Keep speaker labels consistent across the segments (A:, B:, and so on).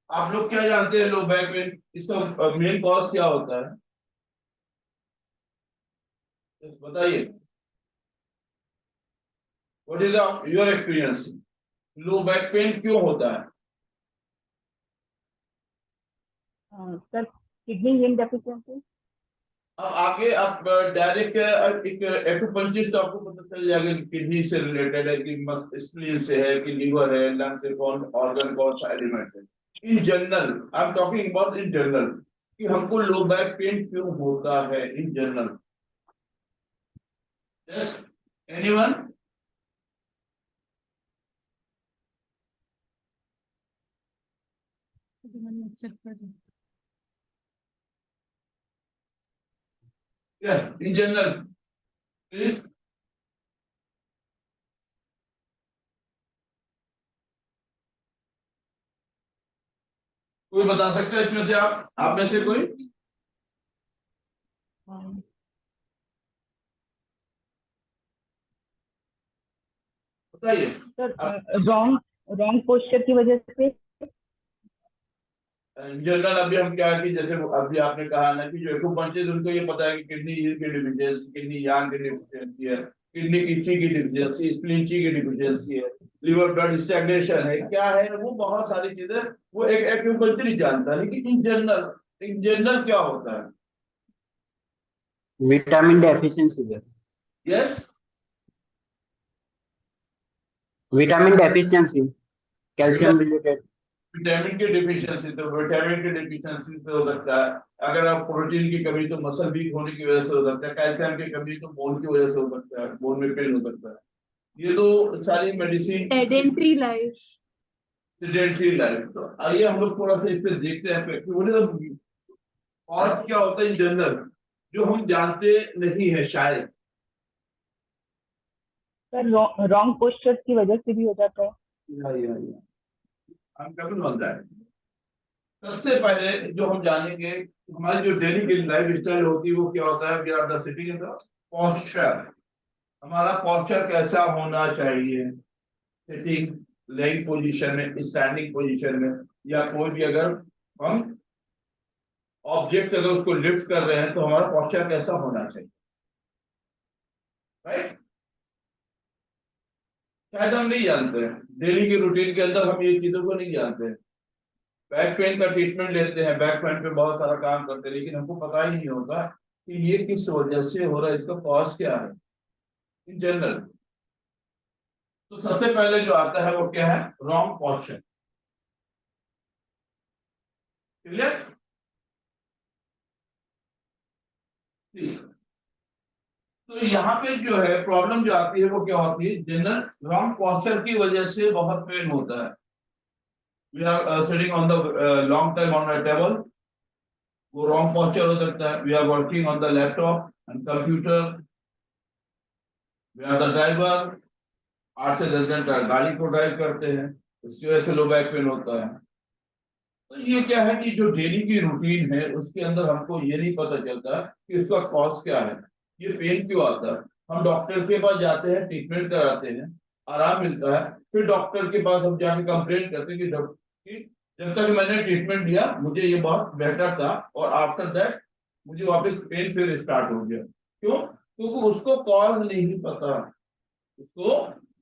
A: आप लोग क्या जानते हैं लो बैक पेन, इसका मेन कॉज क्या होता है? बताइए, what is your experience? Low back pen क्यों होता है?
B: सर, किडनी इन डेफिशिएंसी।
A: अब आगे आप डायरेक्ट एक एक्यूपंक्चर तो आपको पता चल जाएगा कि किडनी से रिलेटेड है कि स्प्लीन से है कि लीवर है, लंग से कौन ऑर्गन कौन सा एलिमेंट है। In general I am talking about in general कि हमको लो बैक पेन क्यों होता है in general. Just anyone? In general please. कोई बता सकता है इसमें से? आप में से कोई बताइए।
B: सर, रॉन्ग रॉन्ग पोस्चर की वजह से।
A: जनरल अभी हम क्या है कि जैसे अभी आपने कहा ना कि जो एक्यूपंक्चर उनको ये पता है कि किडनी की डिफिशियंसी, किडनी यांग की डिफिशियंसी है, किडनी की ची की डिफिशियंसी, स्प्लीन ची की डिफिशियंसी है, लिवर ब्लड स्टैग्नेशन है, क्या है वो बहुत सारी चीजें वो एक एक्यूपंक्चर ही जानता है। लेकिन इन जनरल क्या होता है?
C: Vitamin deficiency.
A: Yes,
C: vitamin deficiency, calcium related.
A: Vitamin की डिफिशियंसी, तो विटामिन की डिफिशियंसी से हो सकता है। अगर आप प्रोटीन की कमी तो मसल वीक होने की वजह से हो सकता है। कैल्शियम की कमी तो बोन की वजह से हो सकता है, बोन में पेन हो सकता है। ये तो सारी medicine
D: sedentary life.
A: Sedentary life. तो आइए हम लोग थोड़ा सा इस पे देखते हैं और क्या होता है इन जनरल जो हम जानते नहीं है शायद।
B: सर, रॉन्ग पोस्चर की वजह से भी हो जाता है।
A: हम कभी बनता है। सबसे पहले जो हम जानेंगे हमारी जो डेली की लाइफ स्टाइल होती है वो क्या होता है। We are the sitting in the posture. हमारा पोस्चर कैसा होना चाहिए? सिटिंग, लेग पोजीशन में, स्टैंडिंग पोजीशन में, या कोई भी अगर हम ऑब्जेक्ट अगर उसको लिफ्ट कर रहे हैं तो हमारा पोस्चर कैसा होना चाहिए? राइट? शायद हम नहीं जानते हैं, डेली की रूटीन के अंदर हम ये चीजों को नहीं जानते हैं। बैक पेन का ट्रीटमेंट लेते हैं, बैक पेन पे बहुत सारा काम करते हैं, लेकिन हमको पता ही नहीं होता कि ये किस वजह से हो रहा है, इसका कॉज क्या है इन जनरल। तो सबसे पहले जो आता है वो क्या है? Wrong posture. क्लियर? तो यहाँ पे जो है प्रॉब्लम जो आती है वो क्या होती है? जनरल रॉन्ग पोस्चर की वजह से बहुत पेन होता है। We are sitting on the long time on a table, वो रॉन्ग पोस्चर हो सकता है। We are working on the laptop and computer, we are the driver, 8 से 10 घंटा गाड़ी को ड्राइव करते हैं, उसकी वजह से लो बैक पेन होता है। तो ये क्या है कि जो डेली की रूटीन है उसके अंदर हमको ये नहीं पता चलता कि उसका कॉज क्या है, ये पेन क्यों आता है। हम डॉक्टर के पास जाते हैं, ट्रीटमेंट कराते हैं, आराम मिलता है, फिर डॉक्टर के पास हम जाके कंप्लेंट करते हैं कि डॉक्टर जब तक मैंने ट्रीटमेंट लिया मुझे ये बहुत बेटर था और आफ्टर दैट मुझे वापस पेन फिर स्टार्ट हो गया। क्यों? क्योंकि उसको कॉज नहीं पता, उसको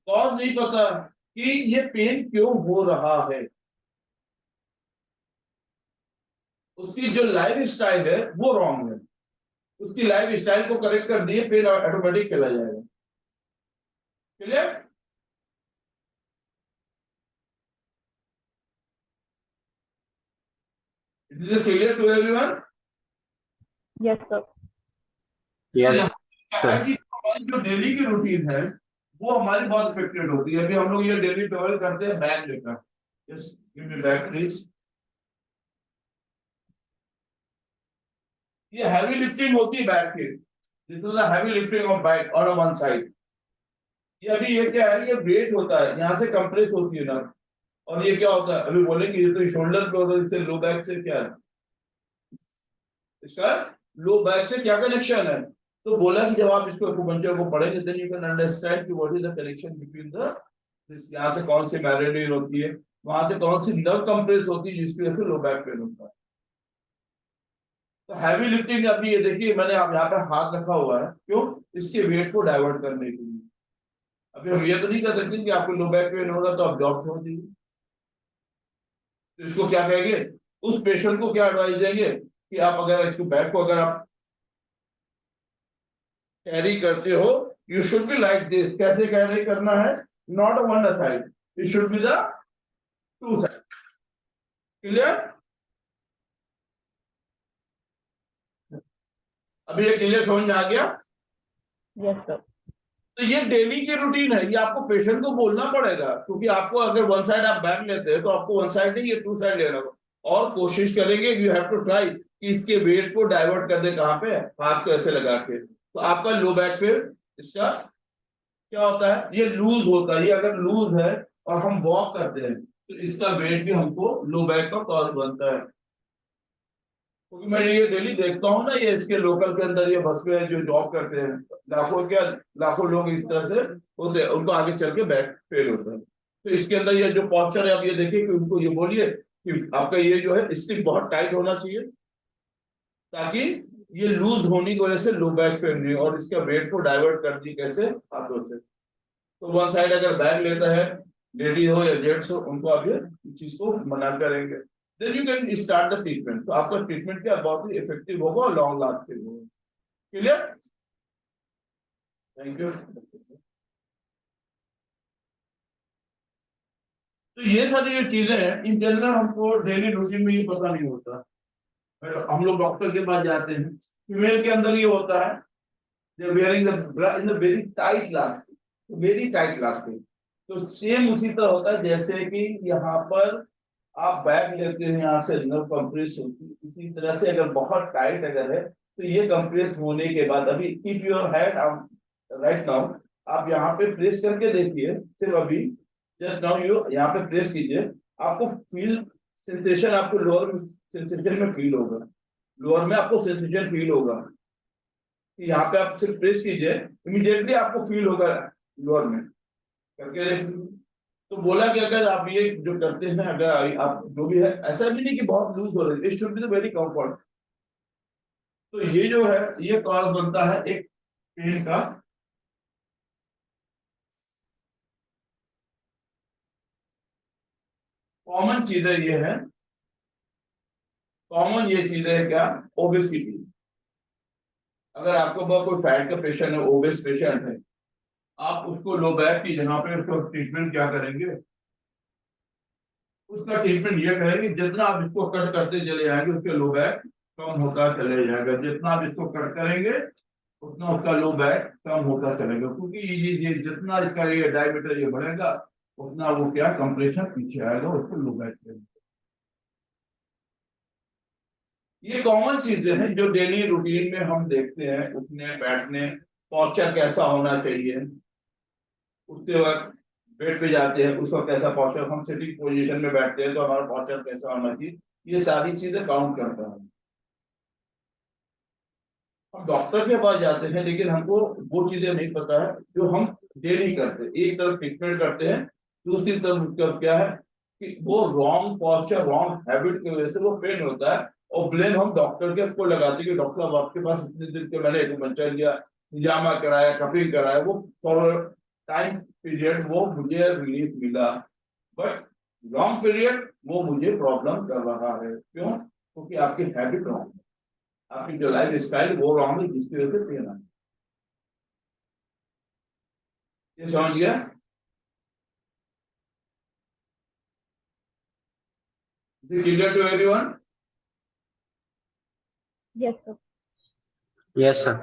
A: कॉज नहीं पता कि ये पेन क्यों हो रहा है। उसकी जो लाइफ स्टाइल है वो रॉन्ग है। उसकी लाइफ स्टाइल को करेक्ट कर दिए पेन ऑटोमेटिक चला जाएगा। Clear? It is clear to everyone?
B: Yes sir.
C: Yes sir.
A: कि हमारी जो डेली की रूटीन है वो हमारी बहुत इफेक्टेड होती है। अभी हम लोग ये डेली ट्रेवल करते हैं बैग लेकर। Yes, give me bag please. ये हैवी लिफ्टिंग होती है बैक की। This is the heavy lifting of back on one side. ये अभी ये क्या है, ये वेट होता है, यहाँ से कंप्रेस होती है ना। और ये क्या होता है अभी बोलेंगे, ये तो शोल्डर ब्लेड से लो बैक से क्या है, इसका लो बैक से क्या कनेक्शन है। तो बोला कि जब आप इसको एक्यूपंक्चर को पढ़ेंगे देन यू कैन अंडरस्टैंड कि what is the connection between the यहाँ से कौन सी मेरिडियन होती है, वहां से कौन सी नर्व कंप्रेस होती है जिसकी वजह से लो बैक पेन होता है। तो हैवी लिफ्टिंग, अभी ये देखिए मैंने आप यहाँ पे हाथ रखा हुआ है, क्यों? इसके वेट को डाइवर्ट करने के लिए। अभी हम ये तो नहीं कर सकते कि आपको लो बैक पेन होगा तो आप जॉब छोड़ दीजिए। तो इसको क्या कहेंगे, उस पेशेंट को क्या एडवाइस देंगे कि आप अगर इसको बैक को अगर आप कैरी करते हो, you should be like this. कैसे कैरी करना है? Not one side, it should be the two side. Clear? अभी ये क्लियर समझ में आ गया?
B: Yes sir.
A: तो ये डेली की रूटीन है, ये आपको पेशेंट को बोलना पड़ेगा, क्योंकि आपको अगर वन साइड आप बैक लेते हैं तो आपको वन साइड नहीं, ये टू साइड लेना होगा। और कोशिश करेंगे, यू हैव टू ट्राई कि इसके वेट को डाइवर्ट कर दे, कहां पे? हाथ को ऐसे लगा के। तो आपका लो बैक पे इसका क्या होता है, ये लूज होता है। ये अगर लूज है और हम वॉक करते हैं तो इसका वेट भी हमको लो बैक का कॉज बनता है। क्योंकि मैं ये डेली देखता हूँ ना, ये इसके लोकल के अंदर ये बस में जो जॉब करते हैं, लाखों क्या लाखों लोग इस तरह से होते हैं, उनको आगे चल के बैक फेल होता है। तो इसके अंदर ये जो पॉस्चर है, आप ये देखिए कि उनको ये बोलिए कि आपका ये जो है स्टिक बहुत टाइट होना चाहिए, ताकि ये लूज होने की वजह से लो बैक पेन नहीं हो, और इसका वेट को डाइवर्ट कर दी कैसे? हाथों से। तो वन साइड अगर बैक लेता है, लेडी हो या जेंट्स हो, उनको आप ये चीज को मना करेंगे। Then you can start the treatment. तो आपका ट्रीटमेंट क्या बहुत ही इफेक्टिव होगा और लॉन्ग लास्टिंग होगा। क्लियर? Thank you. तो ये सारी जो चीजें हैं, इन जनरल हमको डेली रूटीन में ये पता नहीं होता। हम लोग डॉक्टर के पास जाते हैं, फीमेल के अंदर ये होता है, they're wearing the bra in the very tight elastic, very tight elastic। तो सेम उसी तरह होता है जैसे कि यहाँ पर आप बैग लेते हैं, यहाँ से नर्व कंप्रेस होती है, इसी तरह से अगर बहुत टाइट अगर है तो ये कंप्रेस होने के बाद, अभी keep your head right now, आप यहाँ पे प्रेस करके देखिए, सिर्फ अभी जस्ट नाउ यू यहाँ पे प्रेस कीजिए, आपको फील सेंसेशन, आपको लोअर सेंसेशन में फील होगा, लोअर में आपको सेंसेशन फील होगा। यहाँ पे आप सिर्फ प्रेस कीजिए, इमीडिएटली आपको फील होगा लोअर में करके देखिए। तो बोला कि अगर आप ये जो करते हैं, अगर आप जो भी है, ऐसा भी नहीं कि बहुत लूज हो रही है, it should be very comfort. तो ये जो है ये कॉज बनता है एक पेन का। कॉमन चीजें ये है, कॉमन ये चीजें है क्या? ओबेसिटी। अगर आपको बहुत कोई फैट का पेशेंट है, ओबेस पेशेंट है, आप उसको लो बैक की जगह पे उसको ट्रीटमेंट क्या करेंगे? उसका ट्रीटमेंट ये करेंगे, जितना आप इसको कट करते चले जाएंगे उसके लो बैक कम होता चले जाएगा। जितना आप इसको कट करेंगे उतना उसका लो बैक कम होता चलेगा, क्योंकि ये जितना इसका ये डायमीटर ये बढ़ेगा, उतना वो क्या कंप्रेशन पीछे आएगा, उसको लो बैक करेंगे। ये कॉमन चीजें हैं जो डेली रूटीन में हम देखते हैं, उठने बैठने, पॉस्चर कैसा होना चाहिए, उठते वक्त बेड पे जाते हैं उस वक्त कैसा पॉस्चर, हम सिटिंग पोजीशन में बैठते हैं तो हमारा पॉस्चर कैसा होना चाहिए, ये सारी चीजें काउंट करता है। हम डॉक्टर के पास जाते हैं लेकिन हमको वो चीजें नहीं पता है जो हम डेली करते हैं। एक तरफ ट्रीटमेंट करते हैं, दूसरी तरफ उसका क्या है कि वो रॉन्ग पॉस्चर, रॉन्ग हैबिट की वजह से वो पेन होता है, और ब्लेम हम डॉक्टर के को लगाते हैं कि डॉक्टर साहब आपके पास इतने दिन के मैंने एक्यूपंक्चर लिया, हिजामा कराया, कपिंग कराया, वो फॉर टाइम पीरियड वो मुझे रिलीफ मिला, बट लॉन्ग पीरियड वो मुझे प्रॉब्लम कर रहा है। क्यों? क्योंकि आपकी हैबिट रॉन्ग है, आपकी जो लाइफ स्टाइल वो रॉन्ग है, जिसकी वजह से पेन है। ये समझ गया? Clear to everyone?
B: Yes sir.
C: Yes, sir.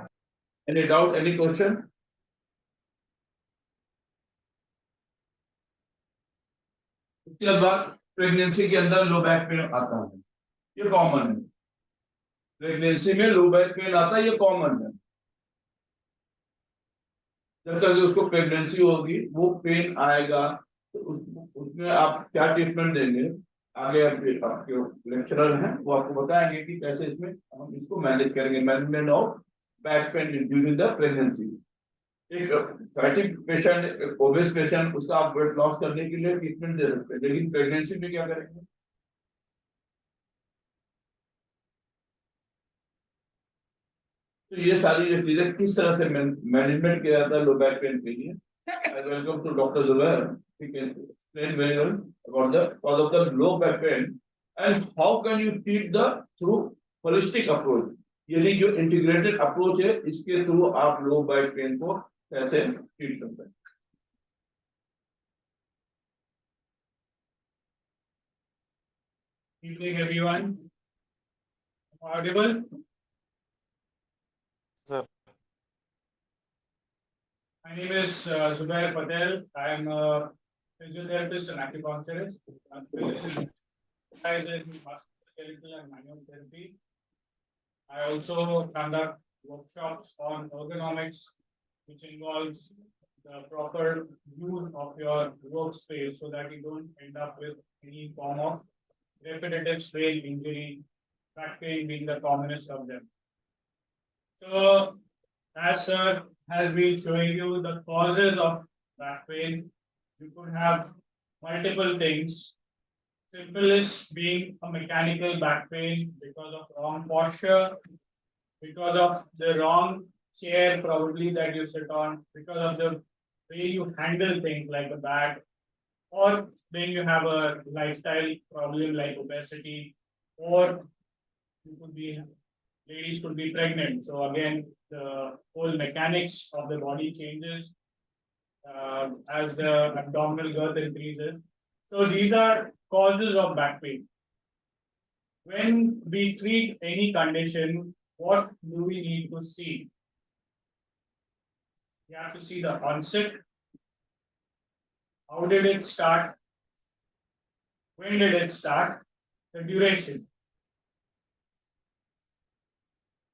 A: Any doubt, any question? उसके बाद प्रेगनेंसी के अंदर लो बैक पेन आता है, ये कॉमन है। प्रेगनेंसी में लो बैक पेन आता है, ये कॉमन है। जब तक उसको प्रेगनेंसी होगी वो पेन आएगा, तो उसमें आप क्या ट्रीटमेंट देंगे, आगे आपके लेक्चरर हैं वो आपको बताएंगे कि कैसे इसमें हम इसको मैनेज करेंगे, management of back pain during the pregnancy. एक फैटिक पेशेंट, ओबेस पेशेंट, उसका आप वेट लॉस करने के लिए ट्रीटमेंट दे सकते हैं, लेकिन प्रेगनेंसी में क्या करेंगे? तो ये सारी जो चीजें किस तरह से मैनेजमेंट किया जाता है लो बैक पेन के लिए, I welcome to Dr. Zubair. He can explain very well about the cause of the low back pain and how can you treat the through holistic approach. यानी जो integrated approach है, इसके through आप लो back pen को कैसे treat करते हैं?
D: Evening, everyone. Audible?
E: Sir.
D: My name is Zubair Patel. I am a physiotherapist and acupuncturist. I'm specialized in musculoskeletal and manual therapy. I also conduct workshops on ergonomics, which involves the proper use of your workspace so that you don't end up with any form of repetitive strain injury, back pain being the commonest of them. So, as sir has been showing you the causes of back pain, you could have multiple things. Simplest being a mechanical back pain because of wrong posture, because of the wrong chair probably that you sit on, because of the way you handle things like a bag, or then you have a lifestyle problem like obesity, or you could be ladies could be pregnant. So again, the whole mechanics of the body changes as the abdominal girth increases. So these are causes of back pain. When we treat any condition, what do we need to see? You have to see the onset. How did it start? When did it start? The duration.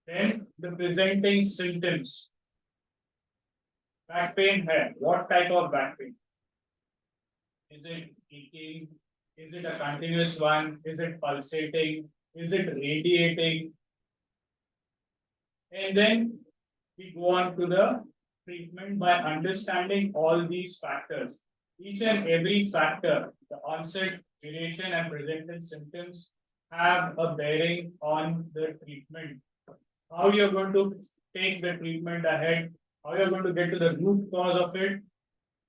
D: Then the presenting symptoms. Back pain है. What type of back pain? Is it aching? Is it a continuous one? Is it pulsating? Is it radiating? And then we go on to the treatment by understanding all these factors. Each and every factor, the onset, duration, and presenting symptoms have a bearing on the treatment. How you're going to take the treatment ahead, how you're going to get to the root cause of it,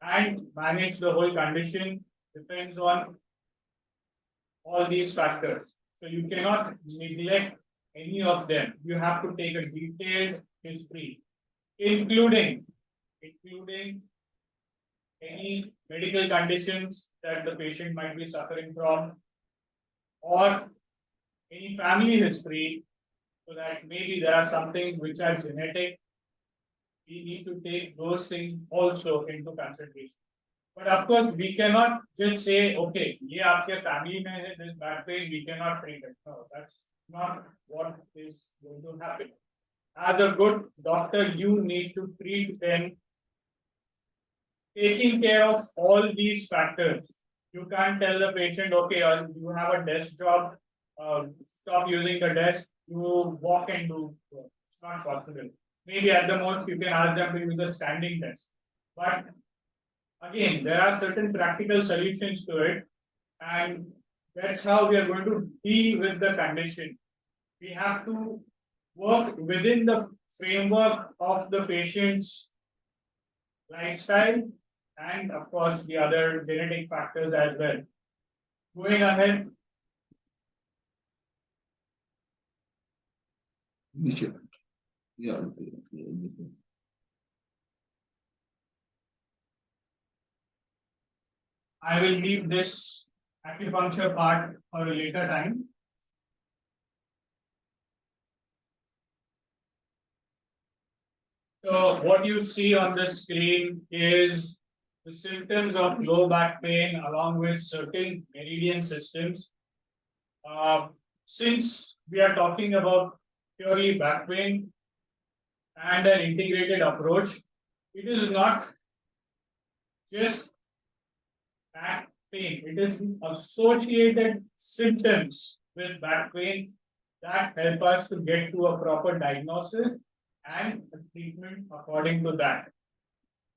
D: and manage the whole condition depends on all these factors. So you cannot neglect any of them. You have to take a detailed history, including any medical conditions that the patient might be suffering from, or any family history, so that maybe there are some things which are genetic. We need to take those things also into consideration. But of course, we cannot just say, okay, ये आपके family में है, this back pain, we cannot treat it. No, that's not what is going to happen. As a good doctor, you need to treat them, taking care of all these factors. You can't tell the patient, okay, you have a desk job, stop using the desk, you walk and do work. It's not possible. Maybe at the most you can ask them to use a standing desk. But again, there are certain practical solutions to it, and that's how we are going to deal with the condition. We have to work within the framework of the patient's lifestyle and of course the other genetic factors as well. Going ahead,
A: Yeah.
D: I will leave this acupuncture part for a later time. So what you see on the screen is the symptoms of low back pain along with certain meridian systems. Since we are talking about purely back pain and an integrated approach, it is not just back pain, it is associated symptoms with back pain that help us to get to a proper diagnosis and a treatment according to that.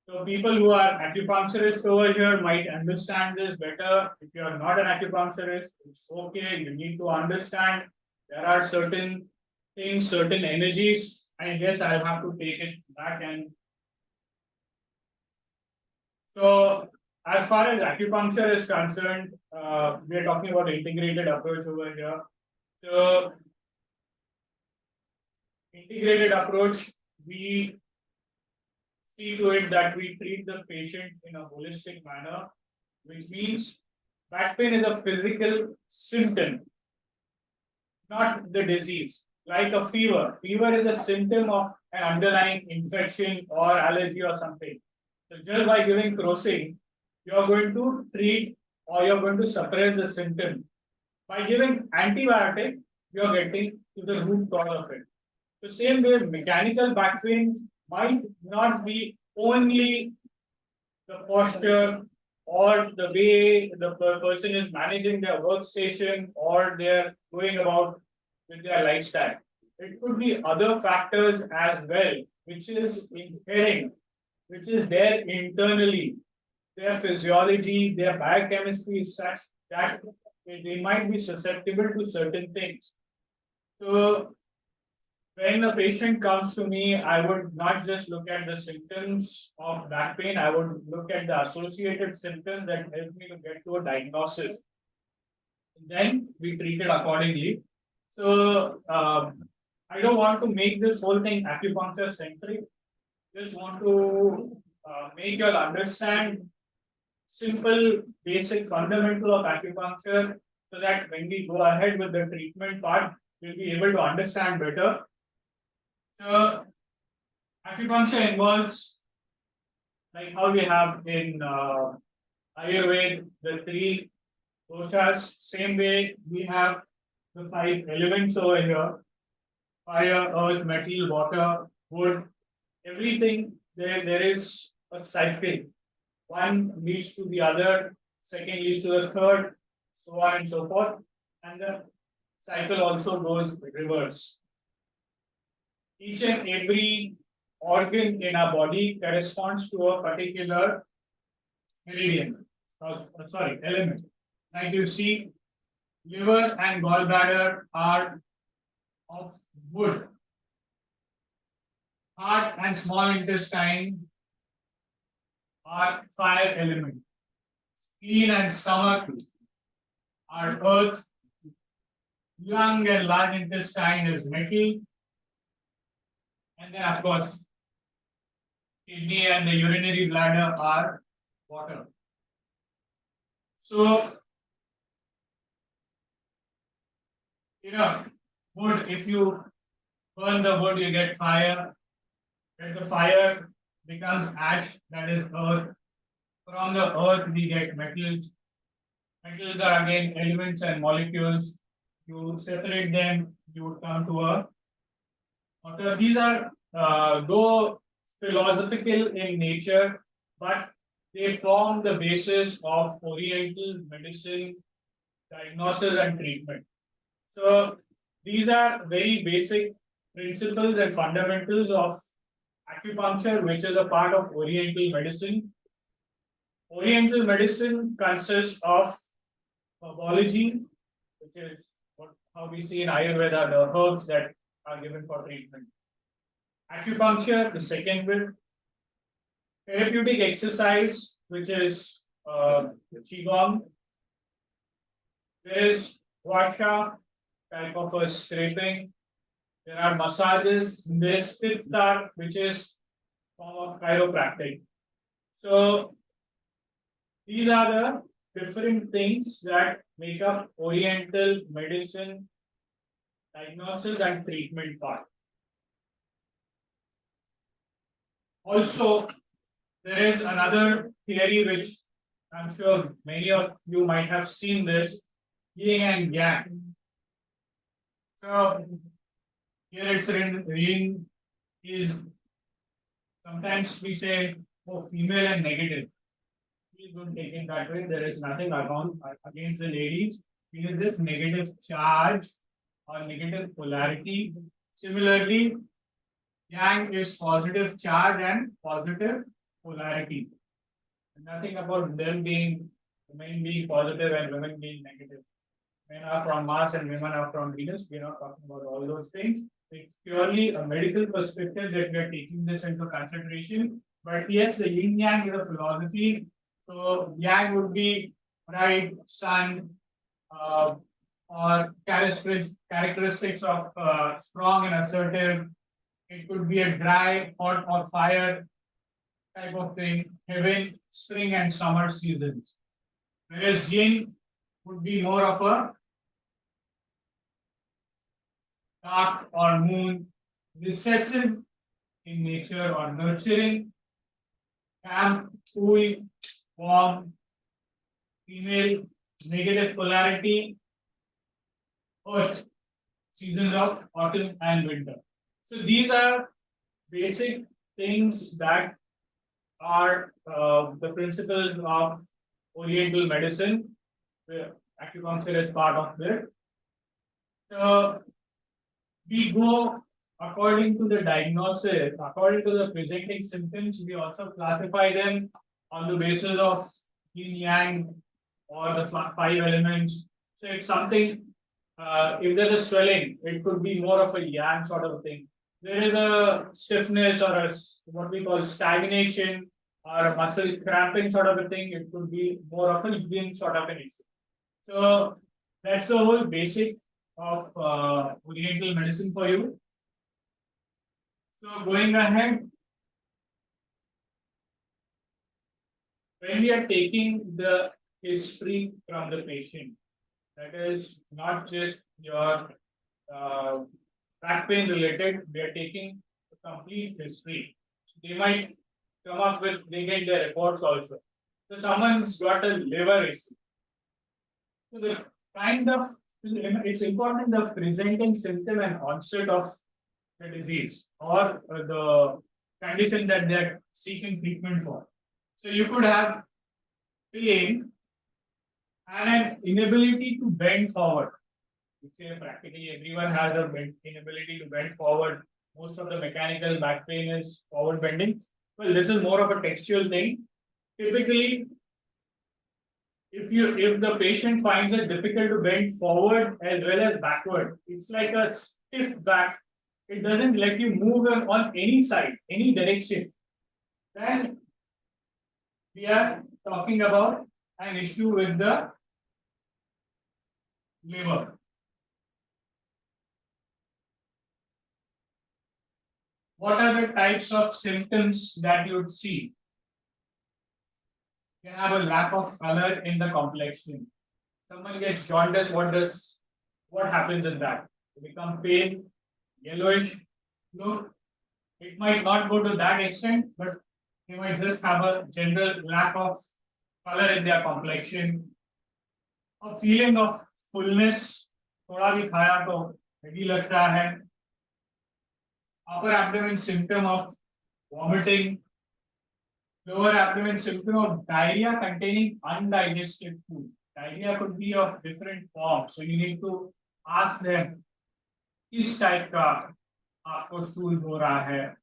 D: So people who are acupuncturists over here might understand this better. If you are not an acupuncturist, it's okay. You need to understand there are certain things, certain energies. I guess I'll have to take it back. And so as far as acupuncture is concerned, we are talking about integrated approach over here. So integrated approach, we see to it that we treat the patient in a holistic manner, which means back pain is a physical symptom, not the disease. Like a fever. Fever is a symptom of an underlying infection or allergy or something. So just by giving crocin, you're going to treat or you're going to suppress the symptom. By giving antibiotic, you're getting to the root cause of it. The same way, mechanical back pain might not be only the posture or the way the person is managing their workstation or they're going about with their lifestyle. It could be other factors as well, which is inherent, which is there internally. Their physiology, their biochemistry is such that they might be susceptible to certain things. So when a patient comes to me, I would not just look at the symptoms of back pain, I would look at the associated symptoms that help me to get to a diagnosis. Then we treat it accordingly. So I don't want to make this whole thing acupuncture centric. Just want to make you all understand simple, basic, fundamental of acupuncture, so that when we go ahead with the treatment part, we'll be able to understand better. So, acupuncture involves, like how we have in Ayurveda, the 3 doshas. Same way we have the 5 elements over here: fire, earth, metal, water, wood. Everything there is a cycle. One leads to the other, second leads to the third, so on and so forth. And the cycle also goes reverse. Each and every organ in our body corresponds to a particular meridian. Element. Like you see, liver and gallbladder are of wood. Heart and small intestine are fire element. Spleen and stomach are earth. Lung and large intestine is metal. And then, of course, kidney and the urinary bladder are water. So, wood, if you burn the wood, you get fire. When the fire becomes ash, that is earth. From the earth, we get metals. Metals are again elements and molecules. You separate them, you would come to a water. These are though philosophical in nature, but they form the basis of Oriental medicine, diagnosis, and treatment. So these are very basic principles and fundamentals of acupuncture, which is a part of Oriental medicine. Oriental medicine consists of herbology, which is how we see in Ayurveda, the herbs that are given for treatment. Acupuncture, the second bit. Therapeutic exercise, which is Qigong. There is Washa, type of a scraping. There are massages. There is Tirthar, which is form of chiropractic. So these are the different things that make up Oriental medicine, diagnosis and treatment part. Also, there is another theory which I'm sure many of you might have seen this, yin and yang. So here it's written, yin is, sometimes we say, female and negative. Please don't take it that way. There is nothing wrong against the ladies. It is this negative charge or negative polarity. Similarly, yang is positive charge and positive polarity. Nothing about them being men being positive and women being negative. Men are from Mars and women are from Venus. We're not talking about all those things. It's purely a medical perspective that we are taking this into consideration. But yes, the yin yang is a philosophy. So yang would be bright, sun, or characteristics of strong and assertive. It could be a dry, hot, or fire type of thing. Heaven, spring, and summer seasons. Whereas yin would be more of a dark or moon, recessive in nature or nurturing, damp, cool, warm, female, negative polarity, earth, seasons of autumn and winter. So these are basic things that are the principles of Oriental medicine, where acupuncture is part of it. We go according to the diagnosis, according to the presenting symptoms, we also classify them on the basis of yin yang or the five elements. So if something, if there's a swelling, it could be more of a yang sort of thing. There is a stiffness or a what we call stagnation or a muscle cramping sort of a thing, it could be more of a yin sort of an issue. So that's the whole basic of Oriental medicine for you. So going ahead, when we are taking the history from the patient, that is not just your back pain related, we are taking the complete history. So they might come up with, they get their reports also. So someone's got a liver issue. So the kind of, it's important the presenting symptom and onset of the disease or the condition that they're seeking treatment for. So you could have pain and an inability to bend forward. Practically everyone has an inability to bend forward. Most of the mechanical back pain is forward bending. Well, this is more of a textual thing. Typically, if the patient finds it difficult to bend forward as well as backward, it's like a stiff back. It doesn't let you move on any side, any direction. Then we are talking about an issue with the liver. What are the types of symptoms that you would see? You have a lack of color in the complexion. Someone gets jaundice, what happens in that? They become pale, yellowish. No, it might not go to that extent, but they might just have a general lack of color in their complexion. A feeling of fullness, थोड़ा भी खाया तो heavy लगता है. Upper abdomen symptom of vomiting. Lower abdomen symptom of diarrhea containing undigested food. Diarrhea could be of different forms, so you need to ask them, किस type का आपको stool हो रहा है?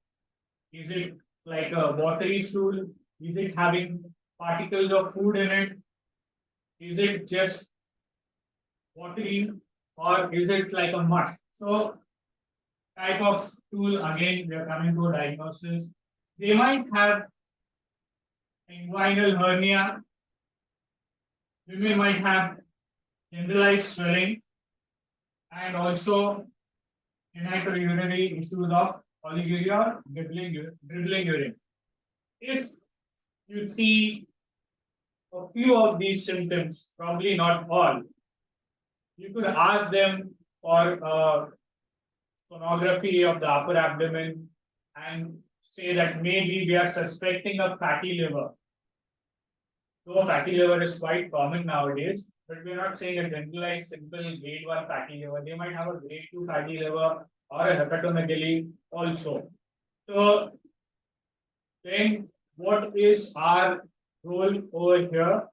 D: Is it like a watery stool? Is it having particles of food in it? Is it just watery, or is it like a mud? So type of stool, again, we are coming to a diagnosis. They might have inguinal hernia. Women might have generalized swelling and also genitourinary issues of oliguria or dribbling urine. If you see a few of these symptoms, probably not all, you could ask them for sonography of the upper abdomen and say that maybe we are suspecting a fatty liver. Though fatty liver is quite common nowadays, but we are not saying a generalized simple grade 1 fatty liver. They might have a grade 2 fatty liver or a hepatomegaly also. So then what is our role over here?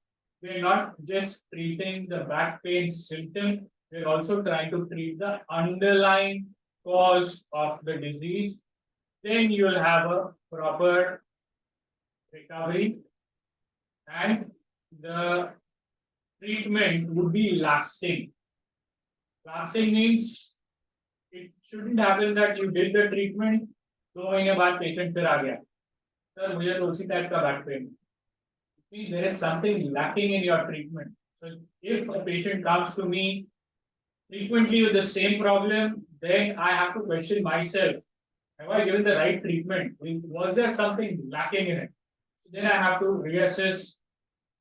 D: We're not just treating the back pain symptom, we're also trying to treat the underlying cause of the disease. Then you'll have a proper recovery, and the treatment would be lasting. Lasting means it shouldn't happen that you did the treatment, 2 महीने बाद patient फिर आ गया, sir मुझे तो उसी type का back pain. There is something lacking in your treatment. So if a patient comes to me frequently with the same problem, then I have to question myself, have I given the right treatment? Was there something lacking in it? So then I have to reassess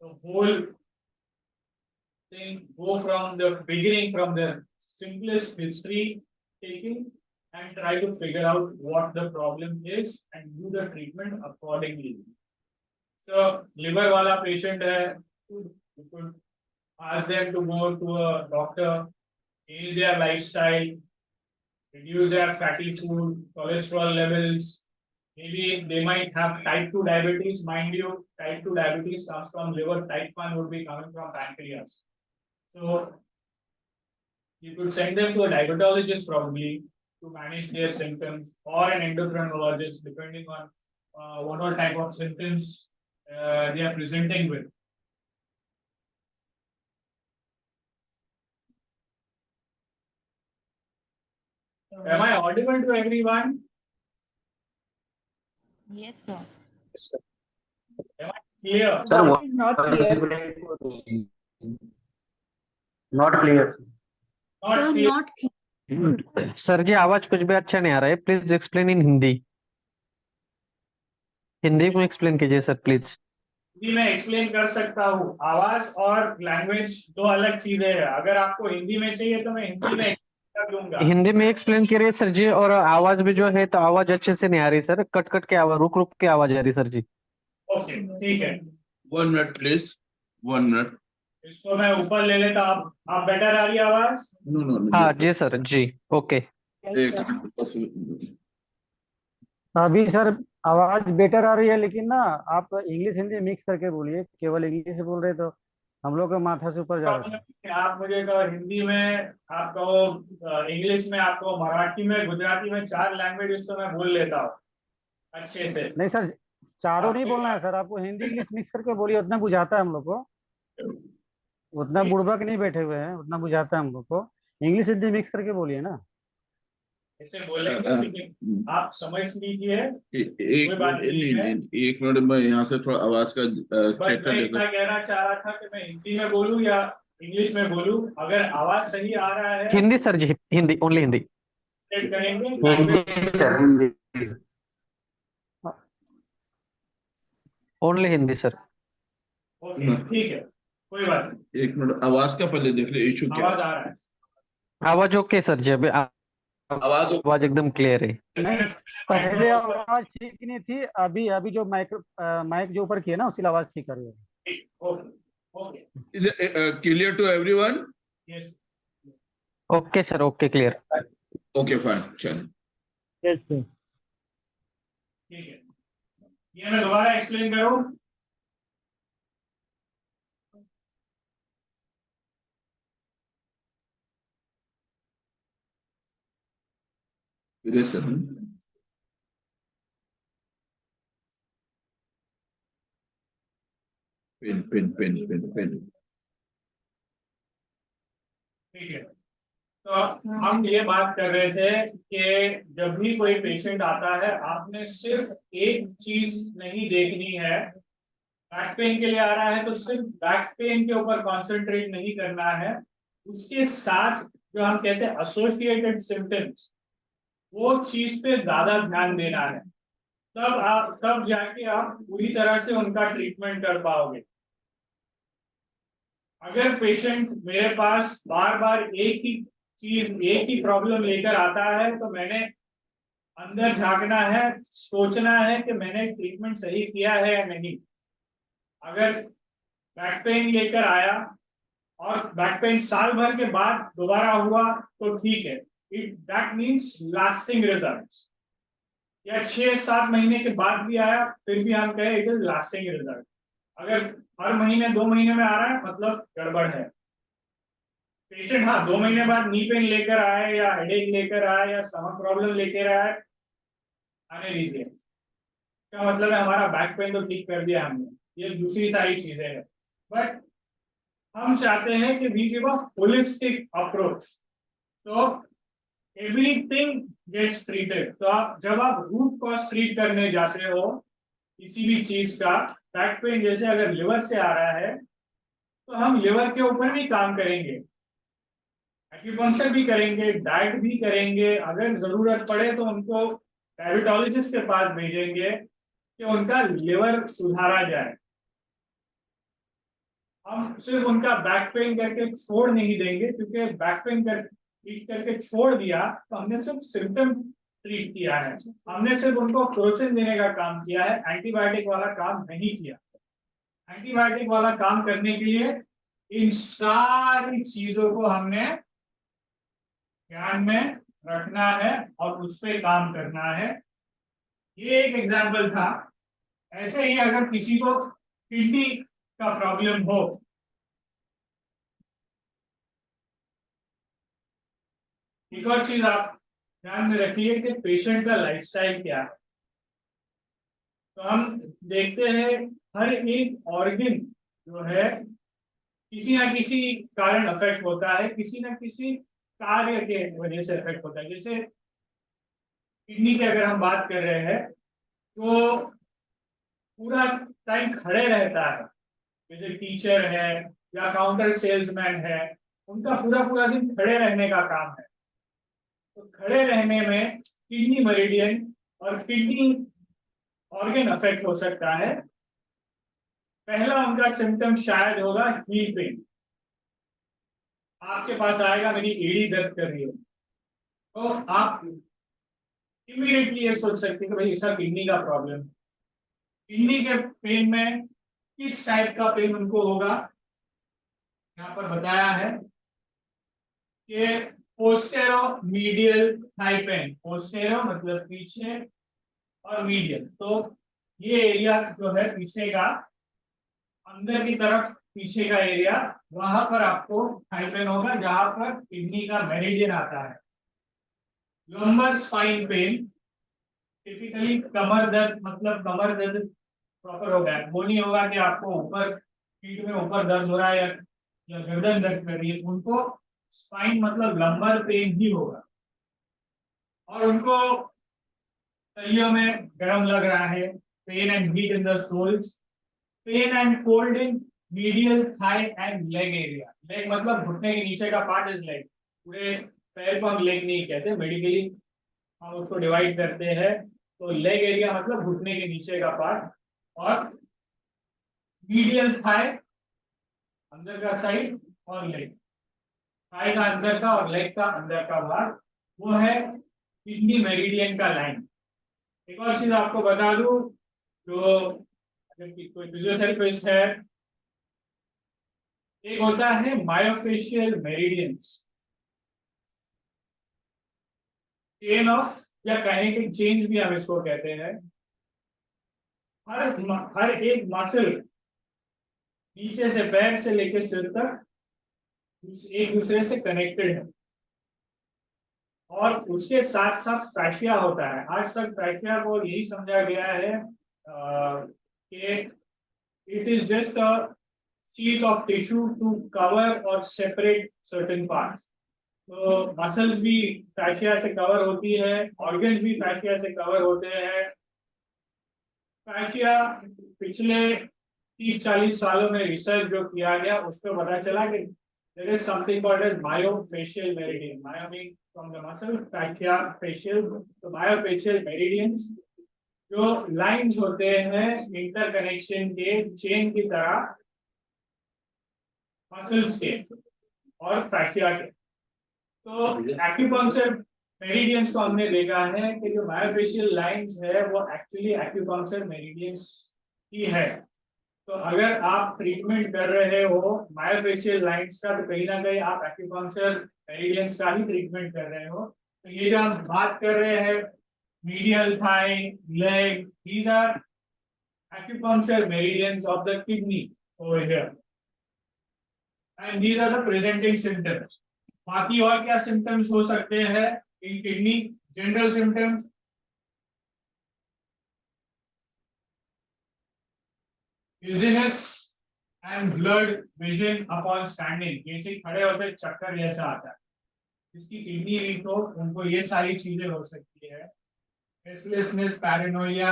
D: the whole thing, go from the beginning, from the simplest history taking, and try to figure out what the problem is and do the treatment accordingly. So liver wala patient hai, you could ask them to go to a doctor, change their lifestyle, reduce their fatty food, cholesterol levels. Maybe they might have type 2 diabetes. Mind you, type 2 diabetes comes from liver, type 1 would be coming from pancreas. So you could send them to a diabetologist probably to manage their symptoms, or an endocrinologist, depending on what all type of symptoms they are presenting with. Am I audible to everyone?
B: Yes, sir.
D: Am I clear?
C: Sir,
B: Voice is not clear.
C: Not clear.
D: Not clear.
E: not
C: sir जी आवाज कुछ भी अच्छा नहीं आ रहा है, please explain in Hindi. Hindi में एक्सप्लेन कीजिए सर प्लीज.
D: हिंदी में एक्सप्लेन कर सकता हूँ. आवाज और लैंग्वेज दो अलग चीजें हैं. अगर आपको हिंदी में चाहिए तो मैं हिंदी में कर दूंगा.
C: हिंदी में एक्सप्लेन करिए सर जी. और आवाज भी जो है तो आवाज अच्छे से नहीं आ रही सर, कट कट के आवाज, रुक रुक के आवाज आ रही सर जी.
D: ओके ठीक है.
A: 1 minute, please. 1 minute.
D: इसको मैं ऊपर ले लेता. आप बेटर आ रही है आवाज?
A: No, no, no.
C: हाँ जी सर जी. ओके.
A: एक बस.
E: अभी सर आवाज बेटर आ रही है, लेकिन ना आप इंग्लिश हिंदी मिक्स करके बोलिए. केवल इंग्लिश से बोल रहे तो हम लोग का माथा से ऊपर जा रहा है.
D: आप मुझे कहो हिंदी में, आप कहो इंग्लिश में, आप कहो मराठी में, गुजराती में, 4 लैंग्वेज तो मैं बोल लेता हूँ अच्छे से.
E: नहीं सर, चारों नहीं बोलना है सर, आपको हिंदी इंग्लिश मिक्स करके बोलिए, उतना बुझाता है हम लोग को. उतना बुड़बक नहीं बैठे हुए हैं, उतना बुझाता है हम लोग को. इंग्लिश हिंदी मिक्स करके बोलिए ना.
D: ऐसे बोलेंगे लेकिन आप समझ लीजिए.
A: एक
D: कोई बात नहीं है.
A: 1 मिनट में यहाँ से थोड़ा आवाज का
D: बस
A: चेक कर
D: मैं
A: लेता
D: इतना कहना चाह रहा था कि मैं हिंदी में बोलूं या इंग्लिश में बोलूं. अगर आवाज सही आ रहा है
C: हिंदी सर जी, हिंदी, ओनली हिंदी.
D: सेट करेंगे.
C: Only Hindi sir.
D: ओके ठीक है, कोई बात नहीं.
A: 1 मिनट, आवाज का पहले देख ले. इशू क्या
D: आवाज
A: है?
D: आ रहा है.
C: आवाज ओके सर जी. अभी आवाज एकदम क्लियर है.
E: नहीं, पहले आवाज ठीक नहीं थी. अभी अभी जो माइक जो ऊपर किया ना, उसकी आवाज ठीक कर रही है.
D: Okay okay.
A: Is it clear to everyone?
D: Yes
C: okay sir, okay clear.
A: Okay, fine. चल.
E: Yes sir.
D: ठीक है. ये मैं दोबारा एक्सप्लेन करूं.
A: Erase कर दूं? पेन.
D: ठीक है. तो हम ये बात कर रहे थे कि जब भी कोई पेशेंट आता है, आपने सिर्फ एक चीज नहीं देखनी है. बैक पेन के लिए आ रहा है तो सिर्फ बैक पेन के ऊपर कॉन्सेंट्रेट नहीं करना है. उसके साथ जो हम कहते हैं एसोसिएटेड सिम्टम्स, वो चीज पे ज्यादा ध्यान देना है. तब जाके आप पूरी तरह से उनका ट्रीटमेंट कर पाओगे. अगर पेशेंट मेरे पास बार बार एक ही चीज, एक ही प्रॉब्लम लेकर आता है, तो मैंने अंदर झांकना है, सोचना है कि मैंने ट्रीटमेंट सही किया है या नहीं. अगर बैक पेन लेकर आया और बैक पेन साल भर के बाद दोबारा हुआ तो ठीक है, दैट मीन्स लास्टिंग रिजल्ट्स. या 6-7 महीने के बाद भी आया फिर भी हम कहें इट इज लास्टिंग रिजल्ट. अगर हर महीने 2 महीने में आ रहा है मतलब गड़बड़ है. पेशेंट 2 महीने बाद नी पेन लेकर आए या हेडेक लेकर आए या स्टमक प्रॉब्लम लेकर आए, आने दीजिए. क्या मतलब है, हमारा बैक पेन तो ठीक कर दिया हमने, ये दूसरी सारी चीजें हैं, बट हम चाहते हैं कि we give a holistic approach, तो एवरीथिंग गेट्स ट्रीटेड। तो आप जब आप रूट कॉज ट्रीट करने जाते हो किसी भी चीज का, बैक पेन जैसे अगर लिवर से आ रहा है तो हम लिवर के ऊपर भी काम करेंगे, एक्यूपंक्चर भी करेंगे, डाइट भी करेंगे, अगर जरूरत पड़े तो उनको डायबिटोलॉजिस्ट के पास भेजेंगे कि उनका लिवर सुधारा जाए। हम सिर्फ उनका बैक पेन करके छोड़ नहीं देंगे, क्योंकि बैक पेन कर ट्रीट करके छोड़ दिया तो हमने सिर्फ सिम्टम ट्रीट किया है, हमने सिर्फ उनको क्रोसिन देने का काम किया है, एंटीबायोटिक वाला काम नहीं किया। एंटीबायोटिक वाला काम करने के लिए इन सारी चीजों को हमने ध्यान में रखना है और उस पर काम करना है। ये एक एग्जाम्पल था। ऐसे ही अगर किसी को किडनी का प्रॉब्लम हो, एक और चीज आप ध्यान में रखिए कि पेशेंट का लाइफस्टाइल क्या है। तो हम देखते हैं हर एक ऑर्गन जो है किसी ना किसी कारण अफेक्ट होता है, किसी ना किसी कार्य के वजह से अफेक्ट होता है। जैसे किडनी की अगर हम बात कर रहे हैं तो पूरा टाइम खड़े रहता है, जैसे टीचर है या काउंटर सेल्समैन है, उनका पूरा पूरा दिन खड़े रहने का काम है। तो खड़े रहने में किडनी मेरिडियन और किडनी ऑर्गन अफेक्ट हो सकता है। पहला उनका सिम्टम शायद होगा हील पेन, आपके पास आएगा मेरी एड़ी दर्द कर रही है, तो आप इमीडिएटली ये सोच सकते हैं कि भाई इसका किडनी का प्रॉब्लम। किडनी के पेन में किस टाइप का पेन उनको होगा, यहाँ पर बताया है कि पोस्टेरो मीडियल थाई पेन, पोस्टेरो मतलब पीछे और मीडियल, तो ये एरिया जो है पीछे का, अंदर की तरफ पीछे का एरिया, वहां पर आपको थाई पेन होगा जहां पर किडनी का मेरिडियन आता है। लंबर स्पाइन पेन, टिपिकली कमर दर्द, मतलब कमर दर्द प्रॉपर होगा, वो नहीं होगा कि आपको ऊपर पीठ में ऊपर दर्द हो रहा है या गर्दन दर्द कर रही है, उनको स्पाइन मतलब लंबर पेन ही होगा। और उनको तलियों में गर्म लग रहा है, pain and heat in the soles, pain and cold in medial thigh and leg area. Leg मतलब घुटने के नीचे का पार्ट इज लेग, पूरे पैर को हम लेग नहीं कहते, मेडिकली हम उसको डिवाइड करते हैं। तो लेग एरिया मतलब घुटने के नीचे का पार्ट, और मीडियल थाई अंदर का साइड, और लेग थाई का अंदर का और लेग का अंदर का भाग, वो है किडनी मेरिडियन का लाइन। एक और चीज आपको बता दूं, जो अगर कोई फिजियोथेरेपिस्ट है, एक होता है मायोफेशियल मेरिडियंस, चेन ऑफ या काइनेटिक चेन भी हम इसको कहते हैं। हर एक मसल नीचे से पैर से लेकर सिर तक एक दूसरे से कनेक्टेड है, और उसके साथ साथ फैशिया होता है। आज तक फैशिया को यही समझा गया है कि it is just a sheet of tissue to cover or separate certain parts. तो मसल्स भी फैशिया से कवर होती है, ऑर्गन्स भी फैशिया से कवर होते हैं। फैशिया पिछले 30-40 सालों में रिसर्च जो किया गया, उसको पता चला कि there is something called as myofascial meridian. Myo means from the muscle, fascia facial, तो myofascial meridians जो लाइंस होते हैं इंटरकनेक्शन के चेन की तरह मसल्स के और फैशिया के। तो एक्यूपंक्चर मेरिडियंस को हमने देखा है कि जो मायोफेशियल लाइंस है वो एक्चुअली एक्यूपंक्चर मेरिडियंस ही है। तो अगर आप ट्रीटमेंट कर रहे हो मायोफेशियल लाइंस का, तो कहीं ना कहीं आप एक्यूपंक्चर मेरिडियंस का ही ट्रीटमेंट कर रहे हो। तो ये जो हम बात कर रहे हैं medial thigh, leg, these are acupuncture meridians of the kidney over here, and these are the presenting symptoms. बाकी और क्या symptoms हो सकते हैं in kidney? General symptoms, dizziness and blurred vision upon standing, जैसे खड़े होते चक्कर जैसा आता है। जिसकी किडनी वीक हो उनको ये सारी चीजें हो सकती है। Restlessness, paranoia,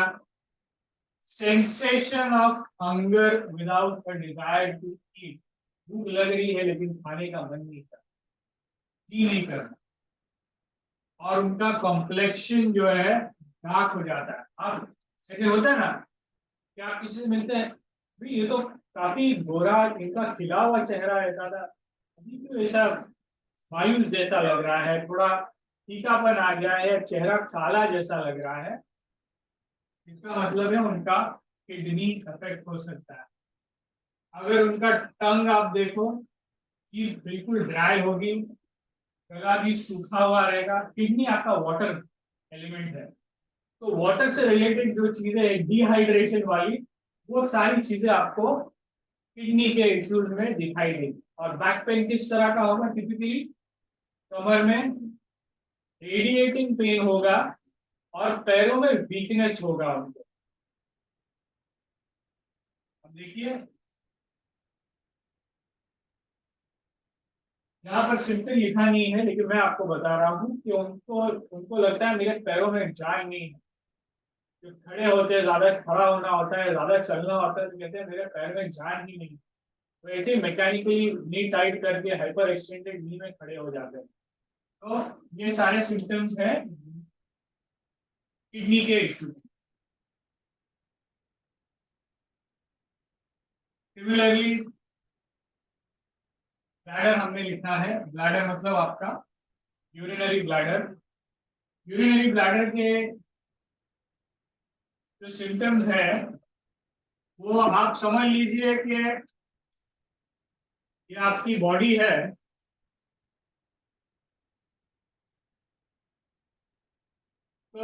D: sensation of hunger without a desire to eat, भूख लग रही है लेकिन खाने का मन नहीं कर, जी नहीं करना, और उनका कॉम्प्लेक्शन जो है डार्क हो जाता है। अब ऐसे होता है ना कि आप किसी से मिलते हैं, भाई ये तो काफी गोरा, इनका खिला हुआ चेहरा है दादा, अभी तो ऐसा मायूस जैसा लग रहा है, थोड़ा फीकापन आ गया है, चेहरा काला जैसा लग रहा है, इसका मतलब है उनका किडनी अफेक्ट हो सकता है। अगर उनका टंग आप देखो कि बिल्कुल ड्राई होगी, गला भी सूखा हुआ रहेगा, किडनी आपका वाटर एलिमेंट है, तो वाटर से रिलेटेड जो चीजें है डिहाइड्रेशन वाली, वो सारी चीजें आपको किडनी के इश्यूज में दिखाई देगी। और बैक पेन किस तरह का होगा? टिपिकली कमर में रेडिएटिंग पेन होगा और पैरों में वीकनेस होगा उनको। अब देखिए यहाँ पर सिंपल लिखा नहीं है, लेकिन मैं आपको बता रहा हूँ कि उनको लगता है मेरे पैरों में जान नहीं है। जो खड़े होते हैं, ज्यादा खड़ा होना होता है, ज्यादा चलना होता है, तो कहते हैं मेरे पैर में जान ही नहीं। तो ऐसे मैकेनिकली नी टाइट करके हाइपर एक्सटेंडेड नी में खड़े हो जाते हैं। तो ये सारे सिम्टम्स हैं किडनी के इश्यू। सिमिलरली ब्लैडर हमने लिखा है, ब्लैडर मतलब आपका यूरिनरी ब्लैडर। यूरिनरी ब्लैडर के जो सिम्टम्स है वो आप समझ लीजिए कि ये आपकी बॉडी है, तो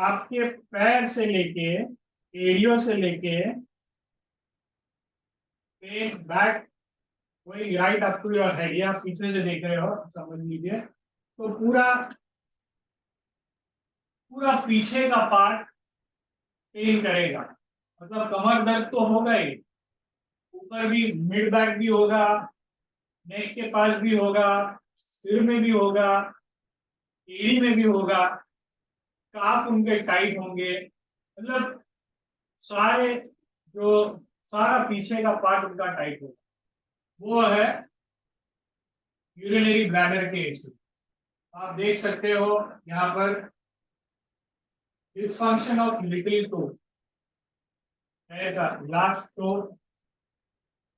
D: आपके पैर से लेके एड़ियों से लेके पेट बैक वही right up to your head, आप पीछे से देख रहे हो समझ लीजिए, तो पूरा पूरा पीछे का पार्ट पेन करेगा। मतलब कमर दर्द तो होगा ही, ऊपर भी मिड बैक भी होगा, नेक के पास भी होगा, सिर में भी होगा, एड़ी में भी होगा, काफ उनके टाइट होंगे, मतलब सारे जो सारा पीछे का पार्ट उनका टाइट होगा। वो है यूरिनरी ब्लैडर के इश्यू। आप देख सकते हो यहाँ पर डिसफंक्शन ऑफ लिटिल टो, पैर का लास्ट टो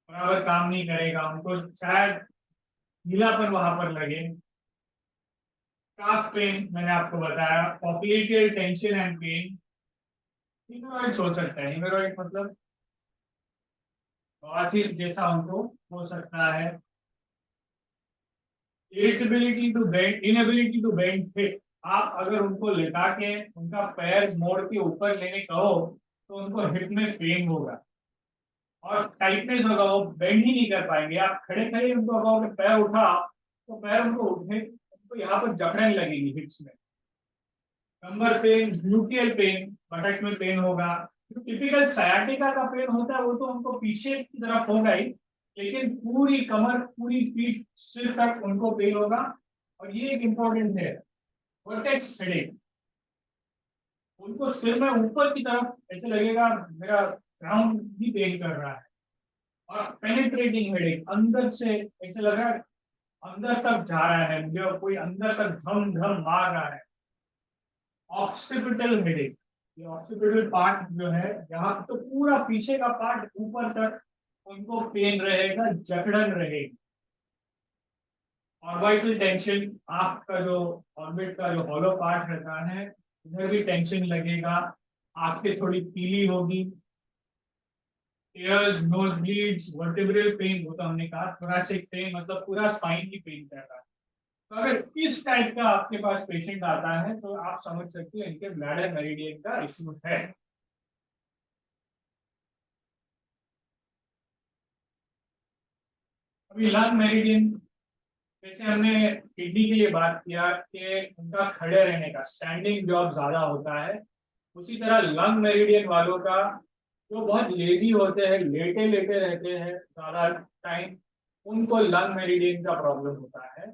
D: बराबर काम नहीं करेगा, उनको शायद ढीलापन वहां पर लगे। काफ पेन मैंने आपको बताया, पॉप्युलेटरी टेंशन एंड पेन, हिमोरॉइड्स हो सकता है। हिमोरॉइड मतलब बवासीर जैसा उनको हो सकता है। Irritability to bend, inability to bend fit, आप अगर उनको लेटा के उनका पैर मोड़ के ऊपर लेने कहो तो उनको हिप में पेन होगा और टाइटनेस होगा, वो बेंड ही नहीं कर पाएंगे। आप खड़े खड़े उनको कहोगे पैर उठा, तो पैर उनको उठे, उनको यहाँ पर जकड़न लगेगी हिप्स में। कमर पेन, ग्लूटियल पेन, बटक में पेन होगा। जो टिपिकल सयाटिका का पेन होता है वो तो उनको पीछे की तरफ होगा ही, लेकिन पूरी कमर, पूरी पीठ, सिर तक उनको पेन होगा। और ये एक इम्पोर्टेंट है, वर्टेक्स हेडेक, उनको सिर में ऊपर की तरफ ऐसे लगेगा मेरा क्राउन भी पेन कर रहा है। और पेनिट्रेटिंग हेडेक, अंदर से ऐसे लग रहा है अंदर तक जा रहा है मुझे, और कोई अंदर तक धम धम मार रहा है। ऑक्सीपिटल हेडेक, ये ऑक्सीपिटल पार्ट जो है यहाँ तो पूरा पीछे का पार्ट ऊपर तक उनको पेन रहेगा, जकड़न रहेगी। ऑर्बिटल टेंशन, आंख का जो ऑर्बिट का जो हॉलो पार्ट रहता है उधर भी टेंशन लगेगा, आंखें थोड़ी पीली होगी। ears, nose bleeds, vertebral pain, वो तो हमने कहा। thoracic pain मतलब पूरा स्पाइन की पेन कर रहा है। तो अगर इस टाइप का आपके पास पेशेंट आता है तो आप समझ सकते हो इनके ब्लैडर मेरिडियन का इश्यू है। अभी लंग मेरिडियन, जैसे हमने किडनी के लिए बात किया कि उनका खड़े रहने का, स्टैंडिंग जॉब ज्यादा होता है, उसी तरह लंग मेरिडियन वालों का जो बहुत लेजी होते हैं, लेटे लेटे रहते हैं ज्यादा टाइम, उनको लंग मेरिडियन का प्रॉब्लम होता है।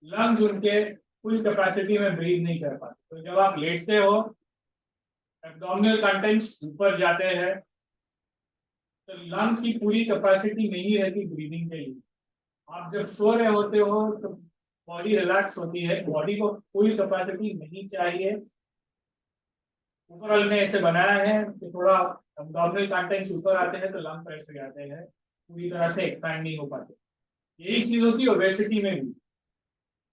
D: लंग्स उनके फुल कैपेसिटी में ब्रीथ नहीं कर पाते। तो जब आप लेटते हो, एब्डोमिनल कंटेंट्स ऊपर जाते हैं, तो लंग की पूरी कैपेसिटी नहीं रहती ब्रीदिंग के लिए। आप जब सो रहे होते हो तो बॉडी रिलैक्स होती है, बॉडी को फुल कैपेसिटी नहीं चाहिए। ऊपर वाले ने ऐसे बनाया है कि थोड़ा एब्डोमिनल कंटेंट्स ऊपर आते हैं तो लंग प्रेशर जाते हैं, पूरी तरह से एक्सपैंड नहीं हो पाते। यही चीज होती है ओबेसिटी में भी।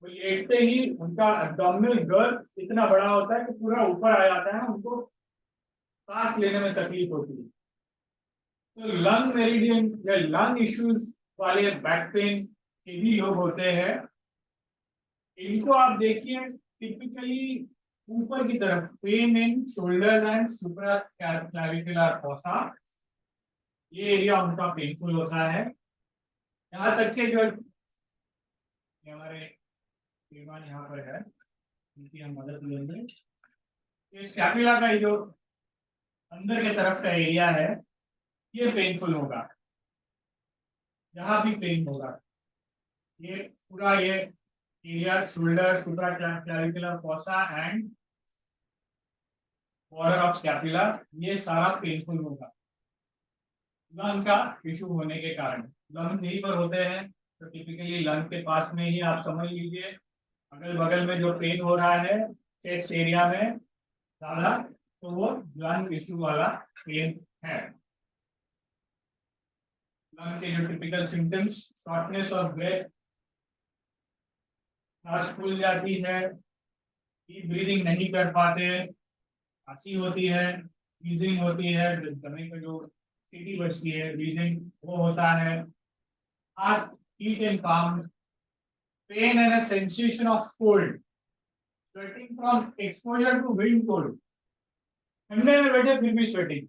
D: वो लेटते ही उनका एब्डोमिनल गर्थ इतना बड़ा होता है कि पूरा ऊपर आ जाता है, उनको सांस लेने में तकलीफ होती है। तो लंग मेरिडियन या लंग इश्यूज वाले बैक पेन के भी लोग होते हैं, इनको आप देखिए टिपिकली ऊपर की तरफ, pain in shoulder and supraclavicular fossa, ये एरिया उनका पेनफुल होता है। यहाँ तक के जो हमारे श्रीमान यहाँ पर है, उनकी हम मदद लेंगे। स्कैपुला का जो अंदर की तरफ का एरिया है, ये पेनफुल होगा। जहां भी पेन होगा, ये पूरा ये area shoulder, supraclavicular fossa and border of scapula, ये सारा पेनफुल होगा लंग का इशू होने के कारण। लंग यहीं पर होते हैं, तो टिपिकली लंग के पास में ही आप समझ लीजिए अगल बगल में जो पेन हो रहा है चेस्ट एरिया में ज्यादा, तो वो लंग इशू वाला पेन है। लंग के जो typical symptoms, shortness of breath, सांस फूल जाती है, डीप ब्रीदिंग नहीं कर पाते, खांसी होती है, वीजिंग होती है, गले में जो सीटी बचती है वीजिंग वो होता है, heart heat and calm, pain and a sensation of cold, sweating from exposure to wind cold, ठंडे में बैठे फिर भी स्वेटिंग,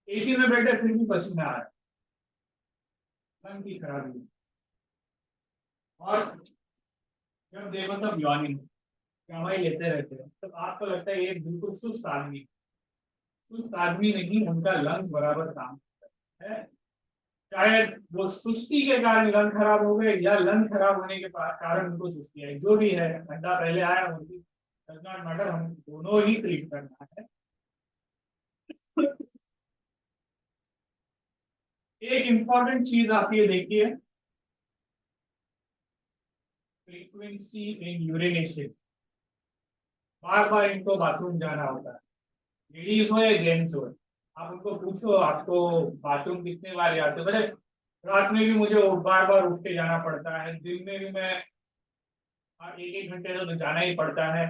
D: एसी में बैठे फिर भी पसीना आ रहा है, लंग की खराबी। और जब देखो तब यॉर्निंग, दवाई लेते रहते हैं, तो आपको लगता है ये बिल्कुल सुस्त आदमी नहीं, उनका लंग्स बराबर काम करता है। शायद वो सुस्ती के कारण लंग खराब हो गए या लंग खराब होने के कारण उनको सुस्ती आई, जो भी है, घंटा पहले आया उनकी डज नॉट मैटर, हम दोनों ही ट्रीट करना है। एक इंपॉर्टेंट चीज आप ये देखिए, फ्रीक्वेंसी इन यूरिनेशन। बार बार इनको बाथरूम जाना होता है, लेडीज हो या जेंट्स हो, आप उनको पूछो आपको बाथरूम कितने बार जाते हो, बोले रात में भी मुझे बार बार उठ के जाना पड़ता है, दिन में भी मैं एक एक घंटे तो जाना ही पड़ता है।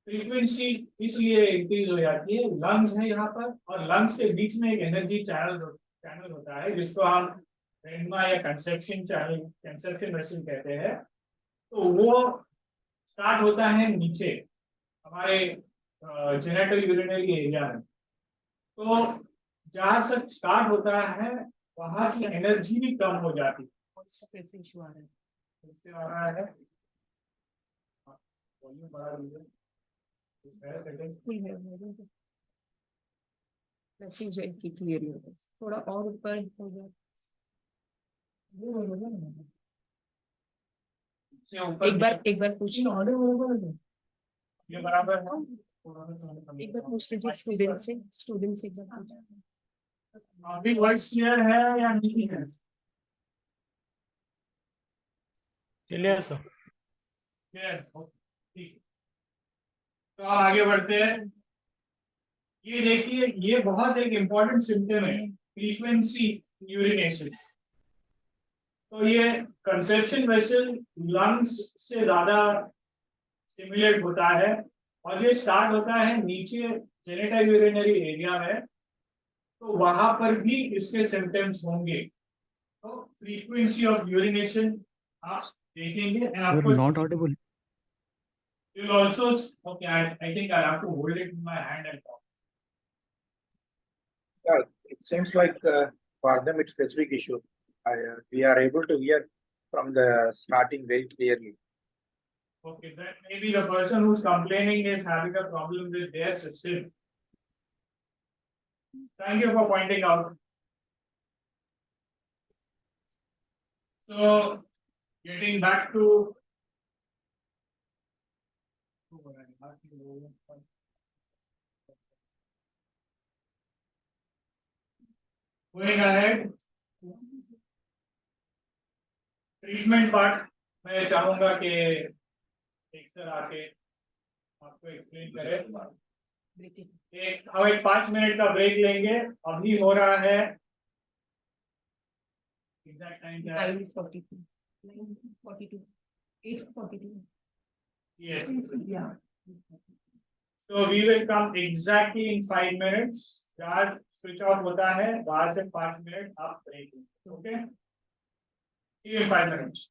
D: फ्रीक्वेंसी इसलिए इंक्रीज हो जाती है, लंग्स है यहाँ पर, और लंग्स के बीच में एक एनर्जी चैनल होता है जिसको हम रेनमा या कंसेप्शन चैनल, कंसेप्शन वेसल कहते हैं। तो वो स्टार्ट होता है नीचे हमारे जेनेटल यूरिनरी एरिया में। तो जहां से स्टार्ट होता है वहां से एनर्जी भी कम हो जाती है। कैसे इशू आ रहा है, वॉल्यूम बढ़ा दीजिए।
F: मैसेज की क्लियर होगा, थोड़ा और ऊपर हो जाए। एक बार पूछिए,
D: ये बराबर है,
F: एक बार पूछ लीजिए स्टूडेंट से एक बार पूछिए।
D: अभी वॉइस क्लियर है या नहीं है?
C: Clear sir.
D: क्लियर, ठीक। तो आप आगे बढ़ते हैं। ये देखिए, ये बहुत एक इंपॉर्टेंट सिम्टम है, फ्रीक्वेंसी यूरिनेशन। तो ये कंसेप्शन वेसल लंग्स से ज्यादा स्टिमुलेट होता है, और ये स्टार्ट होता है नीचे जेनिटल यूरिनरी एरिया में, तो वहां पर भी इसके सिम्टम्स होंगे। तो फ्रीक्वेंसी ऑफ यूरिनेशन आप देखेंगे, आपको
G: not audible.
D: you will also, okay, I think I have to hold it in my hand and talk.
H: Yeah, it seems like for them it's specific issue. We are able to hear from the starting very clearly.
D: Okay, then maybe the person who's complaining is having a problem with their system. Thank you for pointing out. So, getting back to. Going ahead. Treatment part मैं चाहूंगा कि एक sir आके आपको explain करे। हम एक 5 minute का ब्रेक लेंगे। अभी हो रहा है एग्जैक्ट टाइम क्या है?
F: 9:42. 9:42. 8:42.
D: Yes.
F: Yeah.
D: So we will come exactly in 5 minutes. Charge switch off होता है, बाहर से 5 मिनट आप ब्रेक लेंगे। Okay, see you in 5 minutes.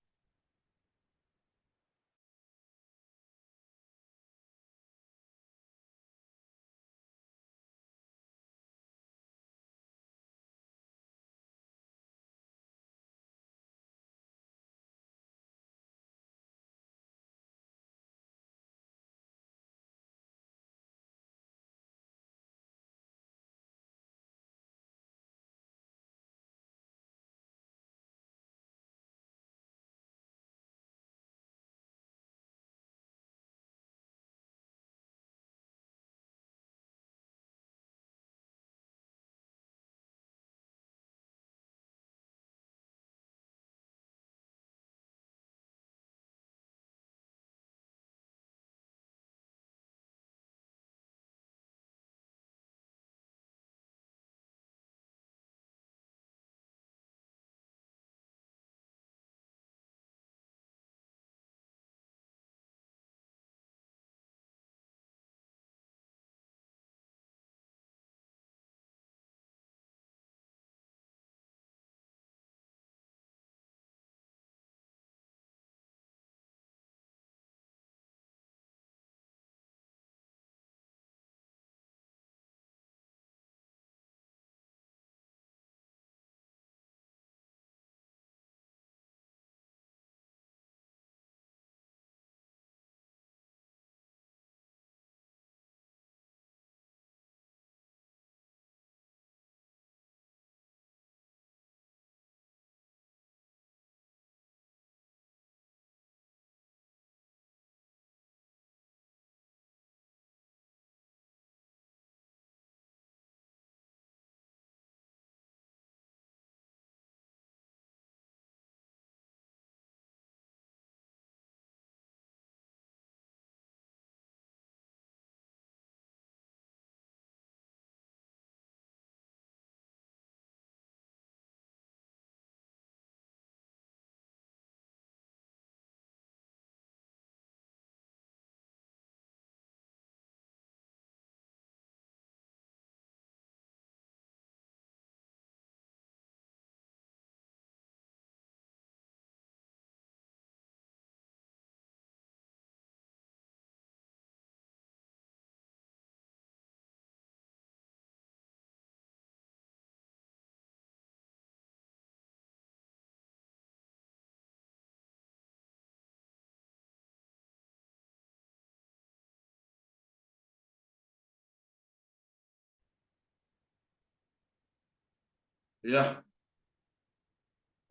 A: Yeah.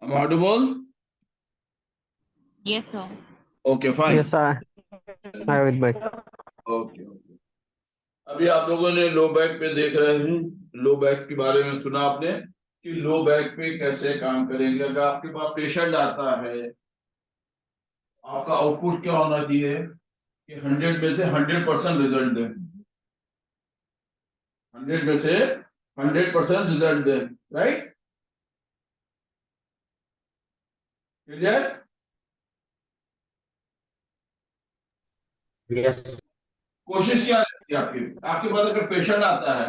A: I'm audible?
G: Yes, sir.
A: Okay, fine.
C: Yes, Navid bhai.
A: Okay okay. अभी आप लोगों ने लो बैक पे देख रहे हैं, लो बैक के बारे में सुना आपने कि लो बैक पे कैसे काम करेंगे। अगर आपके पास पेशेंट आता है, आपका आउटपुट क्या होना चाहिए कि 100 में से 100% रिजल्ट दे, 100 में से 100% रिजल्ट दे, राइट? क्लियर? कोशिश क्या रहती है आपकी? आपके पास अगर पेशेंट आता है,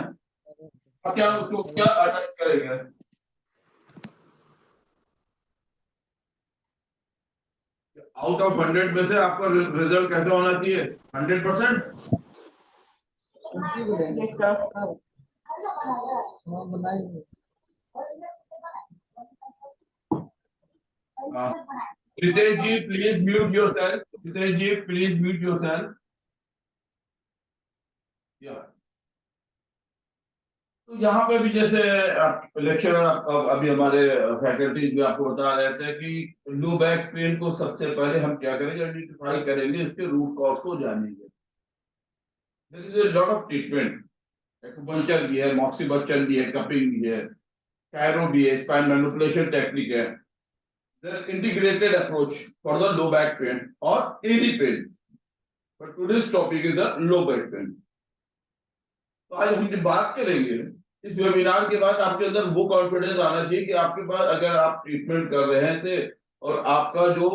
A: आप क्या उसको क्या एडवाइस करेंगे? आउट ऑफ 100 में से आपका रिजल्ट कैसे होना चाहिए? 100%?
B: Yes, sir.
A: Ritesh ji, please mute yourself. Ritesh ji, please mute yourself. Yeah. तो यहाँ पे भी जैसे लेक्चरर अभी हमारे फैकल्टीज भी आपको बता रहे थे कि लो बैक पेन को सबसे पहले हम क्या करेंगे, आइडेंटिफाई करेंगे, इसके रूट कॉज को जानेंगे। There is a lot of treatment, acupuncture भी है, मॉक्सीबस्चन भी है, कपिंग भी है, कैरो भी है, स्पाइन मैनिपुलेशन टेक्निक है। There integrated approach for the low back pain और any pain, but today's topic is the low back pain. तो आज हम जो बात करेंगे इस वेबिनार के बाद, आपके अंदर वो कॉन्फिडेंस आना चाहिए कि आपके पास अगर आप ट्रीटमेंट कर रहे थे और आपका जो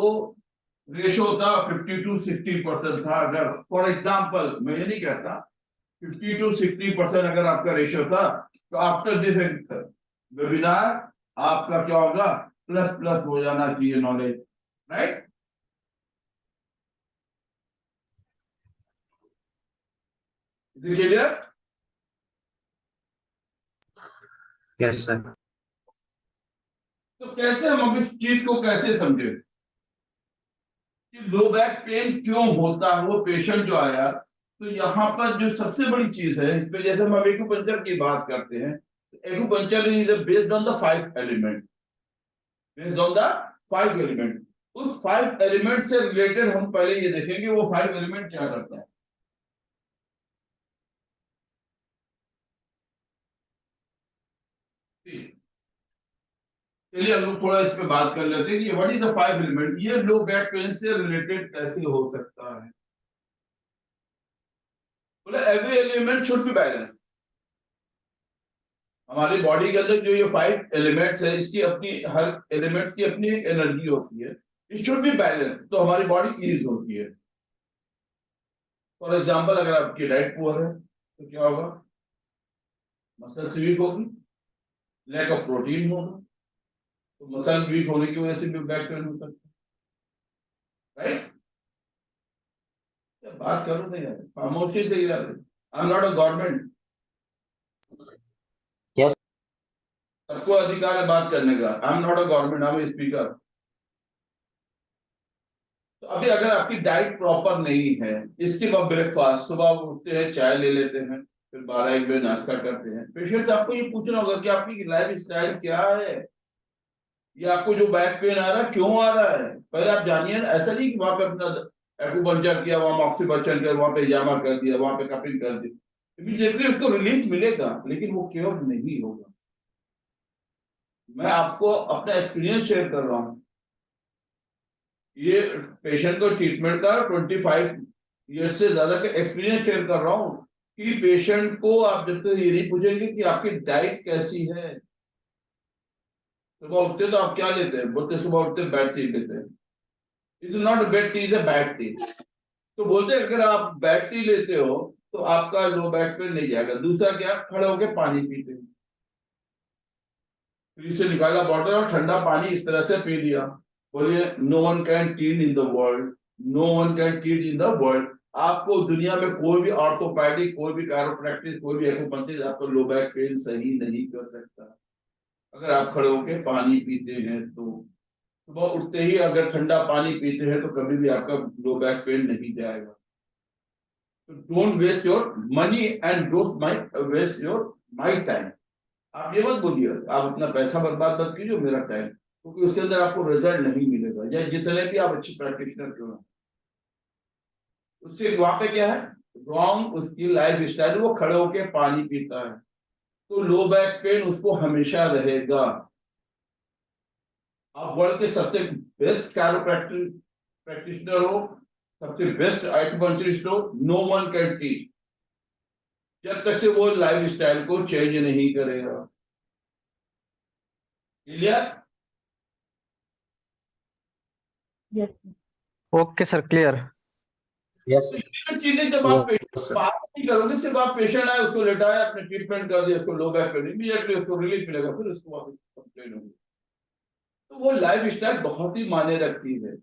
A: रेशो था 50 to 60% था, अगर फॉर एग्जांपल मैं ये नहीं कहता 50 to 60% अगर आपका रेशो था, तो आफ्टर दिस वेबिनार आपका क्या होगा, प्लस प्लस हो जाना चाहिए knowledge, right? Clear?
C: Yes sir.
A: तो कैसे हम अब इस चीज को कैसे समझे कि लो बैक पेन क्यों होता है, वो पेशेंट जो आया, तो यहाँ पर जो सबसे बड़ी चीज है इस पे, जैसे हम एक्यूपंक्चर की बात करते हैं, acupuncture is based on the 5 element, based on the 5 element. उस 5 एलिमेंट से रिलेटेड हम पहले ये देखेंगे वो 5 एलिमेंट क्या करता है। चलिए हम लोग थोड़ा इस पे बात कर लेते हैं कि व्हाट इज द 5 एलिमेंट, ये लो बैक पेन से रिलेटेड कैसे हो सकता है। बोले every element should be balance. हमारी बॉडी के अंदर जो ये 5 एलिमेंट्स है, इसकी अपनी, हर एलिमेंट की अपनी एक एनर्जी होती है, इट शुड बी बैलेंस, तो हमारी बॉडी ईज होती है। फॉर एग्जाम्पल अगर आपकी डाइट पुअर है तो क्या होगा, मसल्स वीक होगी, लैक ऑफ प्रोटीन होगा, तो मसल वीक होने की वजह से भी बैक पेन हो सकता है, राइट? बात करो तो यार, खामोशी से यार, आई am not a government.
C: Yes.
A: सबको अधिकार है बात करने का, आई am not a government, I am speaker. तो अभी अगर आपकी डाइट प्रॉपर नहीं है, इसके बाद ब्रेकफास्ट, सुबह उठते हैं चाय ले लेते हैं, फिर 12-1 बजे नाश्ता करते हैं, पेशेंट से आपको ये पूछना होगा कि आपकी लाइफ स्टाइल क्या है, ये आपको जो बैक पेन आ रहा है क्यों आ रहा है, पहले आप जानिए ना। ऐसा नहीं कि वहां पे अपना एक्यूपंक्चर किया, वहां मॉक्सीबस्चन किया, वहां पे जामा कर दिया, वहां पे कपिंग कर दी, इमीडिएटली उसको रिलीफ मिलेगा, लेकिन वो क्योर नहीं होगा। मैं आपको अपना एक्सपीरियंस शेयर कर रहा हूँ, ये पेशेंट को ट्रीटमेंट का 25 ईयर्स से ज्यादा का एक्सपीरियंस शेयर कर रहा हूँ कि पेशेंट को आप जब तक ये नहीं पूछेंगे कि आपकी डाइट कैसी है, सुबह उठते तो आप क्या लेते हैं, बोलते सुबह उठते बैड टी लेते हैं, it is not bad T, is a bad T. तो बोलते अगर आप बैड टी लेते हो तो आपका लो बैक पेन नहीं जाएगा। दूसरा क्या, खड़े होकर पानी पीते हैं, फ्रिज से निकाला बॉटल और ठंडा पानी इस तरह से पी लिया, बोलिए no one can treat in the world, no one can treat in the world. आपको दुनिया में कोई भी ऑर्थोपैडिक, कोई भी कायरोप्रैक्टिस, कोई भी एक्यूपंक्चर आपको लो बैक पेन सही नहीं कर सकता अगर आप खड़े होकर पानी पीते हैं। तो सुबह उठते ही अगर ठंडा पानी पीते हैं तो कभी भी आपका लो बैक पेन नहीं जाएगा। तो don't waste your money and don't waste your my time. आप ये मत बोलिए आप अपना पैसा बर्बाद मत कीजिए मेरा टाइम, क्योंकि उसके अंदर आपको रिजल्ट नहीं मिलेगा, या जितने भी आप अच्छी प्रैक्टिशनर क्यों ना। उससे वहां पे क्या है, रॉन्ग उसकी लाइफ स्टाइल, वो खड़े होके पानी पीता है, तो लो बैक पेन उसको हमेशा रहेगा। आप वर्ल्ड के सबसे बेस्ट प्रैक्टिशनर हो, सबसे बेस्ट एक्यूपंक्चरिस्ट हो, नो वन कैन ट्रीट जब तक से वो लाइफ स्टाइल को चेंज नहीं करेगा। Clear?
B: Yes
C: okay sir, clear.
A: तो ये चीजें जब आप बात नहीं करोगे, सिर्फ आप पेशेंट आए उसको लेटाया अपने ट्रीटमेंट कर दिया, उसको लो बैक पेन इमीडिएटली उसको रिलीफ मिलेगा, फिर उसको वापस कंप्लेन होगी। तो वो लाइफ स्टाइल बहुत ही मायने रखती है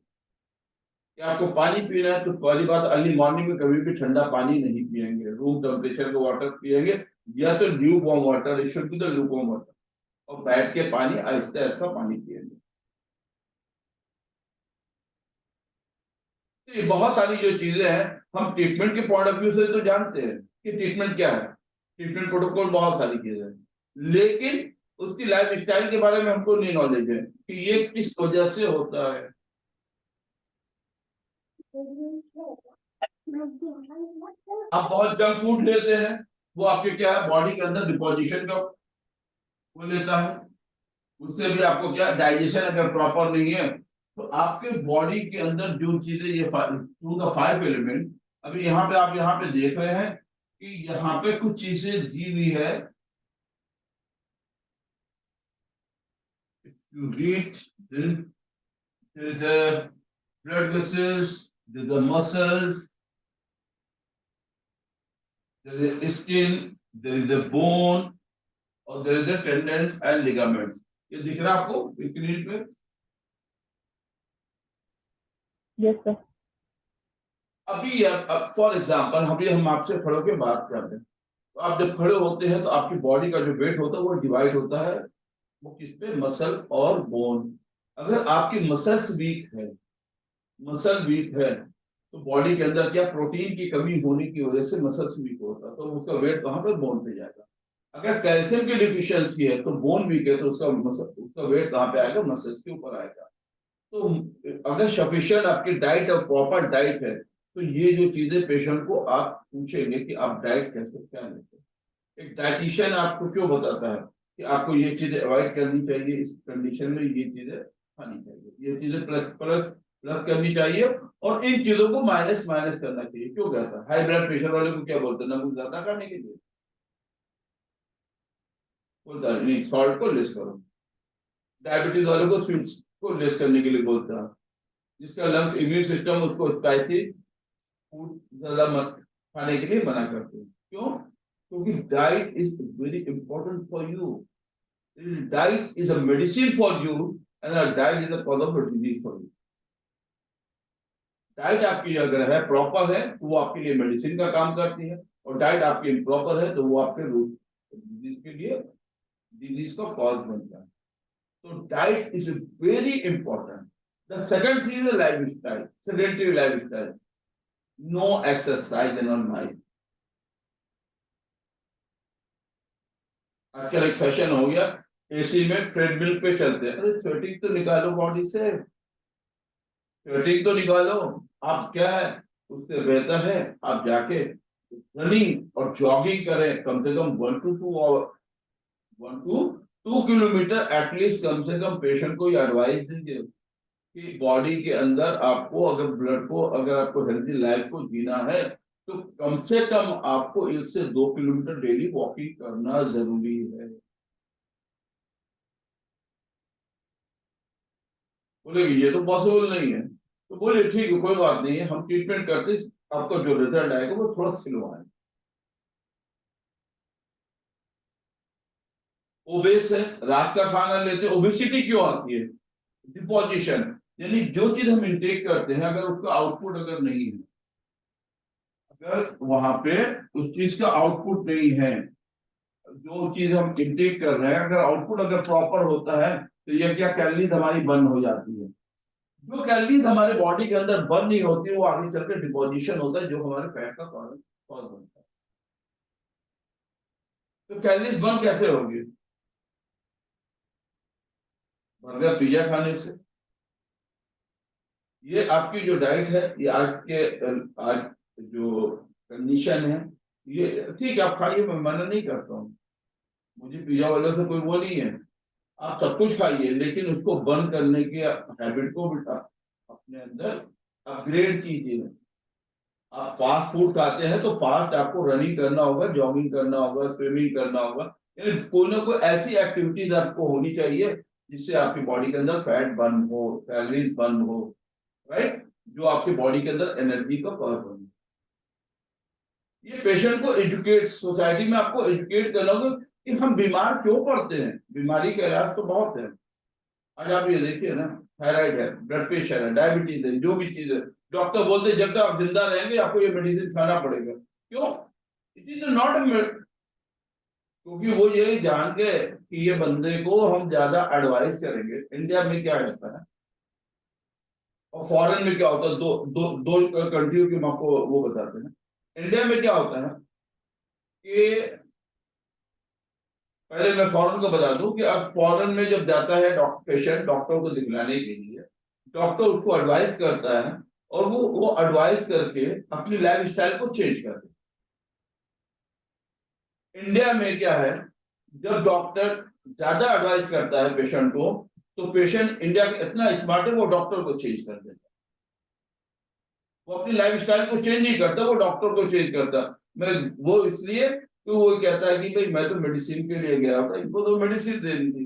A: कि आपको पानी पीना है तो पहली बात, अर्ली मॉर्निंग में कभी भी ठंडा पानी नहीं पिएंगे, रूम टेम्परेचर का वाटर पिएंगे, या तो lukewarm water, it should be the lukewarm water, और बैठ के पानी आहिस्ता आहिस्ता पानी पिएंगे। तो ये बहुत सारी जो चीजें हैं, हम ट्रीटमेंट के पॉइंट ऑफ व्यू से तो जानते हैं कि ट्रीटमेंट क्या है, ट्रीटमेंट प्रोटोकॉल बहुत सारी चीजें हैं, लेकिन उसकी लाइफ स्टाइल के बारे में हमको नहीं नॉलेज है कि ये किस वजह से होता है। आप बहुत जंक फूड लेते हैं, वो आपके क्या है, बॉडी के अंदर डिपोजिशन का वो लेता है, उससे भी आपको क्या, डाइजेशन अगर प्रॉपर नहीं है तो आपके बॉडी के अंदर जो चीजें ये थ्रू द 5 एलिमेंट, अभी यहाँ पे आप यहाँ पे देख रहे हैं कि यहाँ पे कुछ चीजें दी हुई है। You read, then there is a blood vessels, there is the muscles, there is skin, there is the bone, और there is the tendons and ligaments. ये दिख रहा है आपको स्क्रीन पे?
B: Yes sir.
A: अभी फॉर एग्जाम्पल हम आपसे खड़े होकर बात कर रहे हैं, तो आप जब खड़े होते हैं तो आपकी बॉडी का जो वेट होता है वो डिवाइड होता है, वो किस पे, मसल और बोन। अगर आपकी मसल्स वीक है, मसल वीक है, तो बॉडी के अंदर क्या, प्रोटीन की कमी होने की वजह से मसल्स वीक होता है, तो उसका वेट कहाँ पे, बोन पे जाएगा। अगर कैल्शियम की डिफिशियंसी है तो बोन वीक है, तो उसका वेट कहाँ पे आएगा, मसल्स के ऊपर आएगा। तो अगर सफिशिएंट आपकी डाइट और प्रॉपर डाइट है तो ये जो चीजें पेशेंट को आप पूछेंगे कि आप डाइट कैसे क्या लेते हैं। एक डाइटिशियन आपको क्यों बताता है कि आपको ये चीजें अवॉइड करनी चाहिए, इस कंडीशन में ये चीजें खानी चाहिए, ये चीजें प्लस प्लस प्लस करनी चाहिए, और इन चीजों को माइनस माइनस करना चाहिए। क्यों कहता है, हाई ब्लड प्रेशर वाले को क्या बोलते हैं, नमक ज्यादा खाने के लिए बोलता है, नहीं सॉल्ट को लेस करो। डायबिटीज वाले को स्वीट्स को लेस करने के लिए बोलता है। जिसका लंग्स इम्यून सिस्टम, उसको स्पाइसी फूड ज्यादा मत खाने के लिए मना करते हैं। क्यों? क्योंकि diet is very important for you. Diet is a medicine for you and diet is a cause of disease for you. Diet आपकी अगर है, प्रॉपर है, तो वो आपके लिए मेडिसिन का काम करती है, और डाइट आपकी इम्प्रॉपर है तो वो आपके डिजीज के लिए, डिजीज का कॉज बनता है। तो diet is very important. The second चीज है lifestyle, sedentary lifestyle, no exercise in on life. आजकल एक फैशन हो गया, एसी में ट्रेडमिल पे चलते हैं, अरे स्वेटिंग तो निकालो बॉडी से, स्वेटिंग तो निकालो। आप क्या है, उससे बेहतर है आप जाके रनिंग और जॉगिंग करें, कम से कम 1 to 2 किलोमीटर एटलीस्ट, कम से कम पेशेंट को ये एडवाइस दीजिए कि बॉडी के अंदर आपको अगर ब्लड को, अगर आपको हेल्दी लाइफ को जीना है तो कम से कम आपको 1 से 2 किलोमीटर डेली वॉकिंग करना जरूरी है। बोले ये तो पॉसिबल नहीं है, तो बोले ठीक है कोई बात नहीं है, हम ट्रीटमेंट करते, आपका जो रिजल्ट आएगा वो थोड़ा स्लो आएगा। ओबेस है, रात का खाना लेते हैं, ओबेसिटी क्यों आती है, डिपोजिशन, यानी जो चीज हम इंटेक करते हैं अगर उसका आउटपुट अगर नहीं है, अगर वहां पे उस चीज का आउटपुट नहीं है, जो चीज हम इंटेक कर रहे हैं अगर आउटपुट अगर प्रॉपर होता है तो ये क्या, कैलोरीज हमारी बर्न हो जाती है। जो कैलोरीज हमारे बॉडी के अंदर बर्न नहीं होती वो आगे चलकर डिपोजिशन होता है, जो हमारे फैट का कॉज बनता है। तो कैलोरीज बर्न कैसे होगी, बर्गर पिज्जा खाने से। ये आपकी जो डाइट है, ये आज जो कंडीशन है, ये ठीक है आप खाइए, मैं मना नहीं करता हूँ, मुझे पिज्जा वाले से कोई वो नहीं है, आप सब कुछ खाइए, लेकिन उसको बंद करने की हैबिट को अपने अंदर अपग्रेड कीजिए। आप फास्ट फूड खाते हैं तो फास्ट आपको रनिंग करना होगा, जॉगिंग करना होगा, स्विमिंग करना होगा, यानी कोई ना कोई ऐसी एक्टिविटीज आपको होनी चाहिए जिससे आपकी बॉडी के अंदर फैट बर्न हो, कैलोरीज बर्न हो, राइट, जो आपकी बॉडी के अंदर एनर्जी का कॉज बने। ये पेशेंट को एजुकेट, सोसाइटी में आपको एजुकेट करना होगा कि हम बीमार क्यों पड़ते हैं। बीमारी का इलाज तो बहुत है, आज आप ये देखिए ना, थायराइड है, ब्लड प्रेशर है, डायबिटीज है, जो भी चीज है, डॉक्टर बोलते हैं जब तक आप जिंदा रहेंगे आपको ये मेडिसिन खाना पड़ेगा। क्यों? इट इज नॉट, क्योंकि वो ये जान के कि ये बंदे को हम ज्यादा एडवाइस करेंगे। इंडिया में क्या रहता है और फॉरेन में क्या होता है, दो कंट्रियों की हम आपको वो बताते हैं। इंडिया में क्या होता है कि पहले मैं फॉरेन को बता दूं कि अब फॉरेन में जब जाता है पेशेंट डॉक्टर को दिखलाने के लिए, डॉक्टर उसको एडवाइस करता है और वो एडवाइस करके अपनी लाइफ स्टाइल को चेंज कर देता है। इंडिया में क्या है, जब डॉक्टर ज्यादा एडवाइस करता है पेशेंट को, तो पेशेंट इंडिया का इतना स्मार्ट है वो डॉक्टर को चेंज कर देता है। वो अपनी लाइफ स्टाइल को चेंज नहीं करता, वो डॉक्टर को चेंज करता। मैं वो इसलिए तो वो कहता है कि भाई मैं तो मेडिसिन के लिए गया था, इनको तो मेडिसिन देनी थी,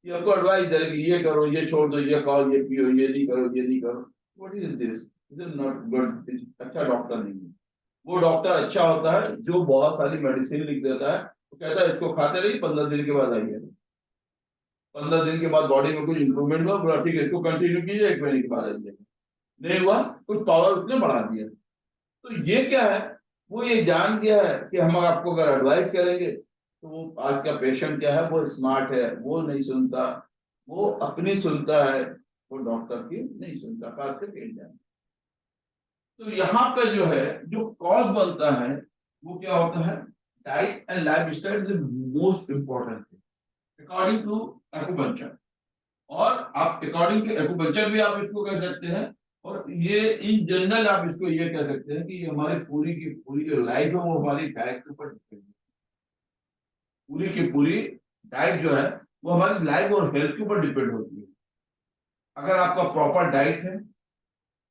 A: ये आपको एडवाइस दे कि ये करो, ये छोड़ दो, ये खाओ, ये पियो, ये नहीं करो, ये नहीं करो। What is this? It is not good. अच्छा डॉक्टर नहीं है। वो डॉक्टर अच्छा होता है जो बहुत सारी मेडिसिन लिख देता है, वो कहता है इसको खाते रहिए, 15 दिन के बाद आइए, 15 दिन के बाद बॉडी में कुछ इंप्रूवमेंट हुआ, बोला ठीक है इसको कंटिन्यू कीजिए, 1 महीने के बाद आइए। नहीं हुआ, कुछ पावर उसने बढ़ा दिया। तो ये क्या है, वो ये जान गया है कि हम आपको अगर एडवाइस करेंगे तो वो आज का पेशेंट क्या है, वो स्मार्ट है, वो नहीं सुनता, वो अपनी सुनता है, वो डॉक्टर की नहीं सुनता, खास करके इंडिया में। तो यहाँ पे जो है जो कॉज बनता है वो क्या होता है, diet and lifestyle is most important thing according to acupuncture. और आप अकॉर्डिंग टू एक्यूपंक्चर भी आप इसको कह सकते हैं, और ये इन जनरल आप इसको ये कह सकते हैं कि हमारी पूरी की पूरी जो लाइफ है वो हमारी डाइट के ऊपर डिपेंड है। पूरी की पूरी डाइट जो है वो हमारी लाइफ और हेल्थ के ऊपर डिपेंड होती है। अगर आपका प्रॉपर डाइट है,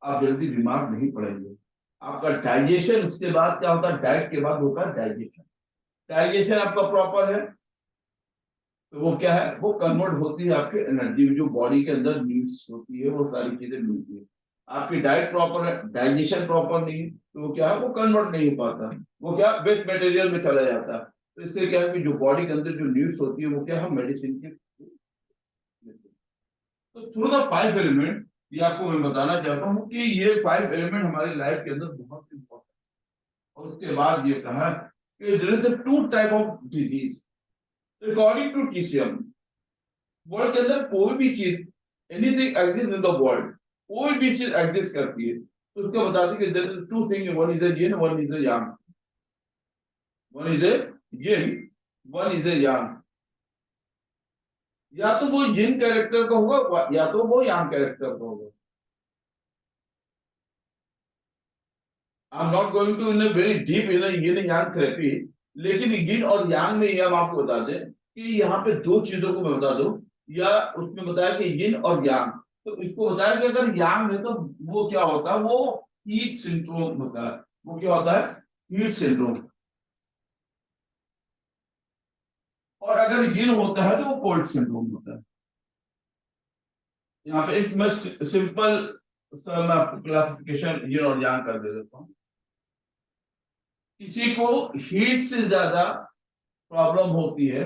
A: आप जल्दी बीमार नहीं पड़ेंगे। आपका डाइजेशन, उसके बाद क्या होता है, डाइट के बाद होता है डाइजेशन। डाइजेशन आपका प्रॉपर है तो वो क्या है, वो कन्वर्ट होती है आपके एनर्जी में, जो बॉडी के अंदर नीड्स होती है वो सारी चीजें मिलती है। आपकी डाइट प्रॉपर है, डाइजेशन प्रॉपर नहीं है, तो वो क्या है, वो कन्वर्ट नहीं हो पाता, वो क्या वेस्ट मटेरियल में चला जाता है। तो इससे क्या है कि जो बॉडी के अंदर जो नीड्स होती है वो क्या हम मेडिसिन के तो थ्रू द 5 एलिमेंट, ये आपको मैं बताना चाहता हूँ कि ये 5 एलिमेंट हमारी लाइफ के अंदर बहुत इंपॉर्टेंट। और उसके बाद ये कहा कि there is 2 type of disease according to TCM. World के अंदर कोई भी चीज, anything exist in the world, कोई भी चीज एग्जिस्ट करती है तो उसको बताते कि there is 2 thing, one is a yin, one is a yang. One is a yin, one is a yang. या तो वो यिन कैरेक्टर का होगा या तो वो यांग कैरेक्टर का होगा। I am not going to in a very deep in yin yang therapy, लेकिन यिन और यांग में ये हम आपको बता दें कि यहाँ पे 2 चीजों को मैं बता दूं, या उसमें बताया कि यिन और यांग। तो इसको बताया कि अगर यांग है तो वो क्या होता है, वो हीट सिंड्रोम होता है। वो क्या होता है, हीट सिंड्रोम। और अगर यिन होता है तो वो कोल्ड सिंड्रोम होता है। यहाँ पे एक मैं सिंपल मैं आपको क्लासिफिकेशन यिन और यांग कर दे देता हूँ। किसी को हीट से ज्यादा प्रॉब्लम होती है,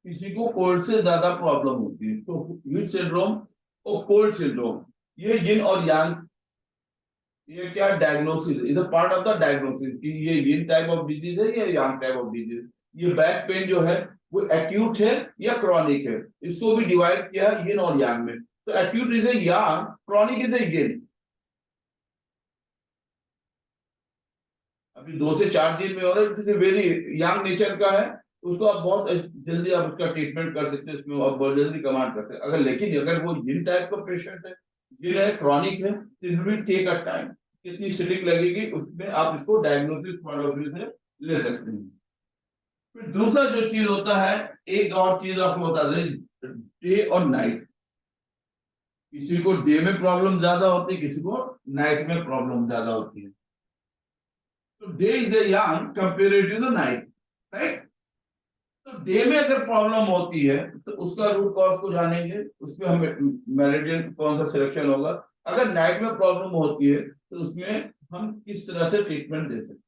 A: किसी को कोल्ड से ज्यादा प्रॉब्लम होती है। तो हीट सिंड्रोम और कोल्ड सिंड्रोम, ये यिन और यांग, ये क्या डायग्नोसिस, इधर पार्ट ऑफ द डायग्नोसिस कि ये यिन टाइप ऑफ डिजीज है या यांग टाइप ऑफ डिजीज। ये बैक पेन जो है वो एक्यूट है या क्रॉनिक है, इसको भी डिवाइड किया यिन और यांग में। तो acute is a yang, chronic is a yin. अभी 2 से 4 दिन में हो रहा है, वेरी यंग नेचर का है, उसको आप बहुत जल्दी आप उसका ट्रीटमेंट कर सकते हैं, उसमें आप बहुत जल्दी कमांड कर सकते हैं। अगर लेकिन अगर वो जिन टाइप का पेशेंट है, जिन है क्रॉनिक है, तो it will take a time, कितनी सिटिंग लगेगी उसमें आप इसको डायग्नोसिस पॉइंट ऑफ व्यू से ले सकते हैं। फिर दूसरा जो चीज होता है, एक और चीज आपको बता दें, डे और नाइट। किसी को डे में प्रॉब्लम ज्यादा होती है, किसी को नाइट में प्रॉब्लम ज्यादा होती है। तो day is a yang comparative to night, right. तो डे में अगर प्रॉब्लम होती है तो उसका रूट कॉज को जानेंगे, उसमें हमें मेरिडियन कौन सा सिलेक्शन होगा। अगर नाइट में प्रॉब्लम होती है तो उसमें हम किस तरह से ट्रीटमेंट दे सकते हैं।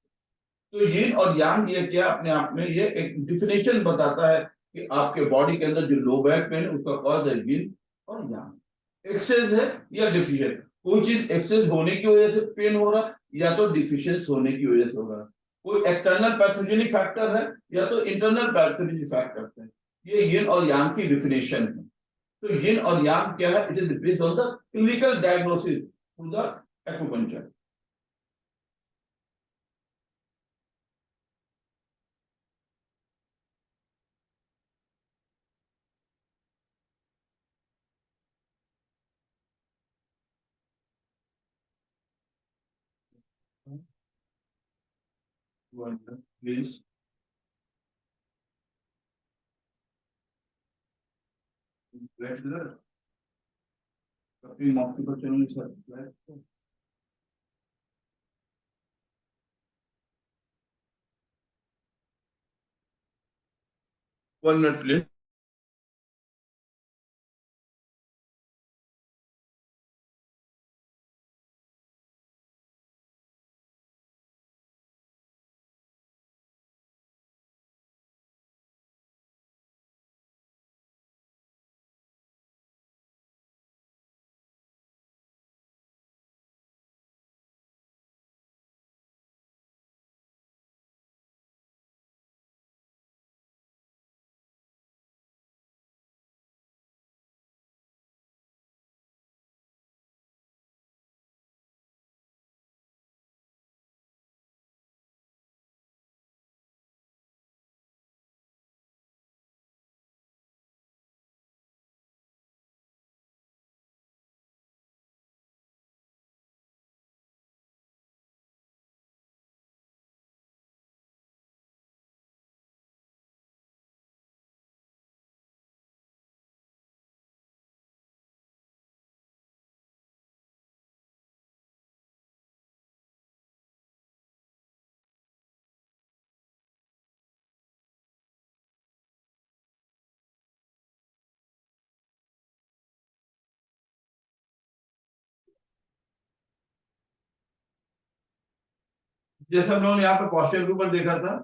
A: तो यिन और यांग ये क्या अपने आप में ये एक डिफिनेशन बताता है कि आपके बॉडी के अंदर जो लो बैक पेन है उसका कॉज है यिन और यांग। एक्सेस है या डिफिशिएंट, कोई चीज एक्सेस होने की वजह से पेन हो रहा या तो डिफिशियंस होने की वजह से हो रहा है। कोई एक्सटर्नल पैथोजेनिक फैक्टर है या तो इंटरनल पैथोजेनिक फैक्टर है। ये यिन और यांग की डिफिनेशन है। तो यिन और यांग क्या है, it is based on the clinical diagnosis through the acupuncture. One minute, please. Right there. Copy multiple channel sir. Right. One minute, please. जैसे हम लोगों ने यहाँ पे क्वेश्चन के ऊपर देखा था,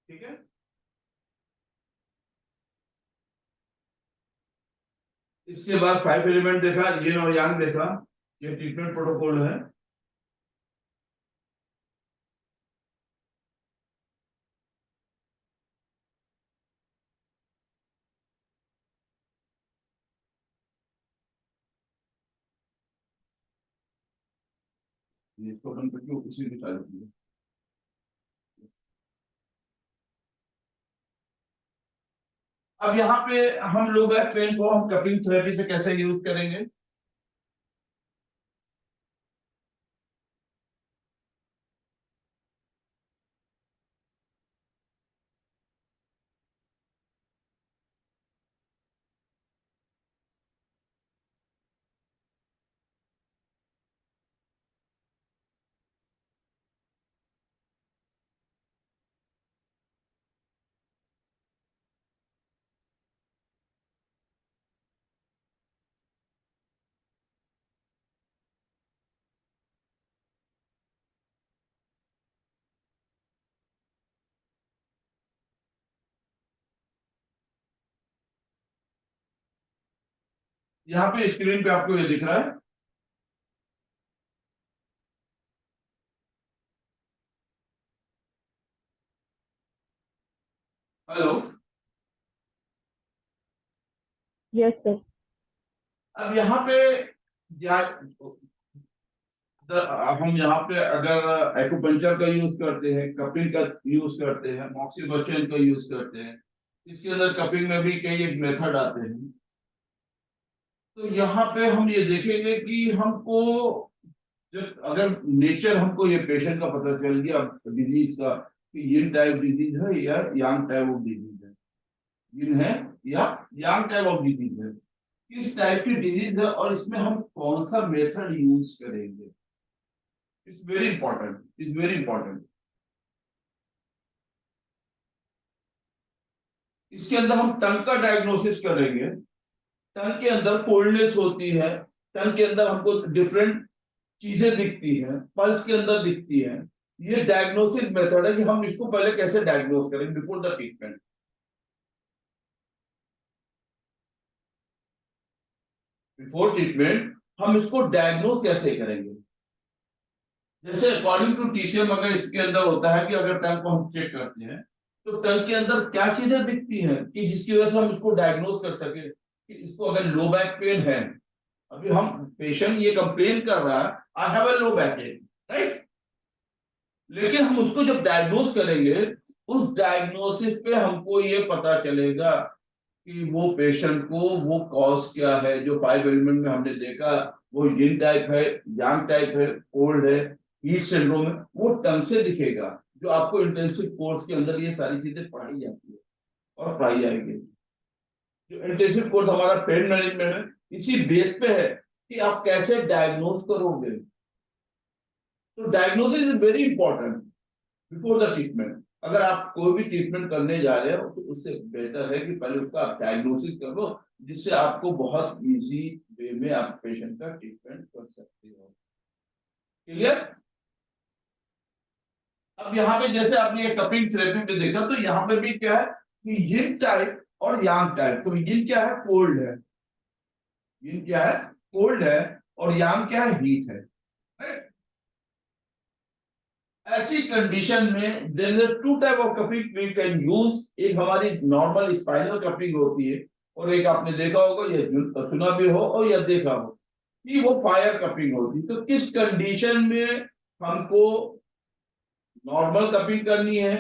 A: ठीक है। इसके बाद 5 एलिमेंट देखा, यिन और यांग देखा, ये ट्रीटमेंट प्रोटोकॉल है। इसको बंद करके उसी की चालू किया। अब यहाँ पे हम लोग पेन को हम कपिंग थेरेपी से कैसे यूज करेंगे। यहाँ पे स्क्रीन पे आपको ये दिख रहा है। Hello,
B: yes sir.
A: अब यहाँ पे हम यहाँ पे अगर एक्यूपंक्चर का यूज करते हैं, कपिंग का यूज करते हैं, मॉक्सीबस्टन का यूज करते हैं, इसके अंदर कपिंग में भी कई एक मेथड आते हैं। तो यहाँ पे हम ये देखेंगे कि हमको जब अगर नेचर हमको ये पेशेंट का पता चल गया डिजीज का कि यिन टाइप डिजीज है या यांग टाइप ऑफ डिजीज है, यिन है या यांग टाइप ऑफ डिजीज है, किस टाइप की डिजीज है और इसमें हम कौन सा मेथड यूज करेंगे, it's very important, it's very important. इसके अंदर हम टंग का डायग्नोसिस करेंगे। टंग के अंदर कोल्डनेस होती है, टंग के अंदर हमको डिफरेंट चीजें दिखती हैं, पल्स के अंदर दिखती हैं। ये डायग्नोसिस मेथड है कि हम इसको पहले कैसे डायग्नोस करें before the treatment. Before treatment हम इसको डायग्नोस कैसे करेंगे। जैसे अकॉर्डिंग टू टीसीएम अगर इसके अंदर होता है कि अगर टंग को हम चेक करते हैं तो टंग के अंदर क्या चीजें दिखती हैं कि जिसकी वजह से हम इसको डायग्नोस कर सके कि इसको अगर लो बैक पेन है, अभी हम पेशेंट ये कंप्लेन कर रहा है I have a low back pen, right, लेकिन हम उसको जब डायग्नोस करेंगे उस डायग्नोसिस पे हमको ये पता चलेगा कि वो पेशेंट को वो कॉज क्या है। जो 5 एलिमेंट में हमने देखा वो यिन टाइप है, यांग टाइप है, कोल्ड है हीट सिंड्रोम है, वो ढंग से दिखेगा। जो आपको इंटेंसिव कोर्स के अंदर ये सारी चीजें पढ़ाई जाती है और पढ़ाई जाएगी। जो इंटेंसिव कोर्स हमारा पेन मैनेजमेंट है, इसी बेस पे है कि आप कैसे डायग्नोज करोगे। तो diagnosis is very important before the treatment. अगर आप कोई भी ट्रीटमेंट करने जा रहे हो तो उससे बेटर है कि पहले उसका आप डायग्नोसिस कर लो, जिससे आपको बहुत इजी वे में आप पेशेंट का ट्रीटमेंट कर सकते हो। क्लियर? अब यहाँ पे जैसे आपने ये कपिंग थेरेपी पे देखा, तो यहाँ पे भी क्या है कि यिन टाइप और यांग टाइप। तो यिन क्या है? कोल्ड है। यिन क्या है? कोल्ड है। और यांग क्या है? हीट है। Right? ऐसी कंडीशन में there is two type of cupping we can use. एक हमारी नॉर्मल स्पाइनल कपिंग होती है, और एक आपने देखा होगा, ये सुना भी हो और या देखा हो कि वो फायर कपिंग होती है। तो किस कंडीशन में हमको नॉर्मल कपिंग करनी है,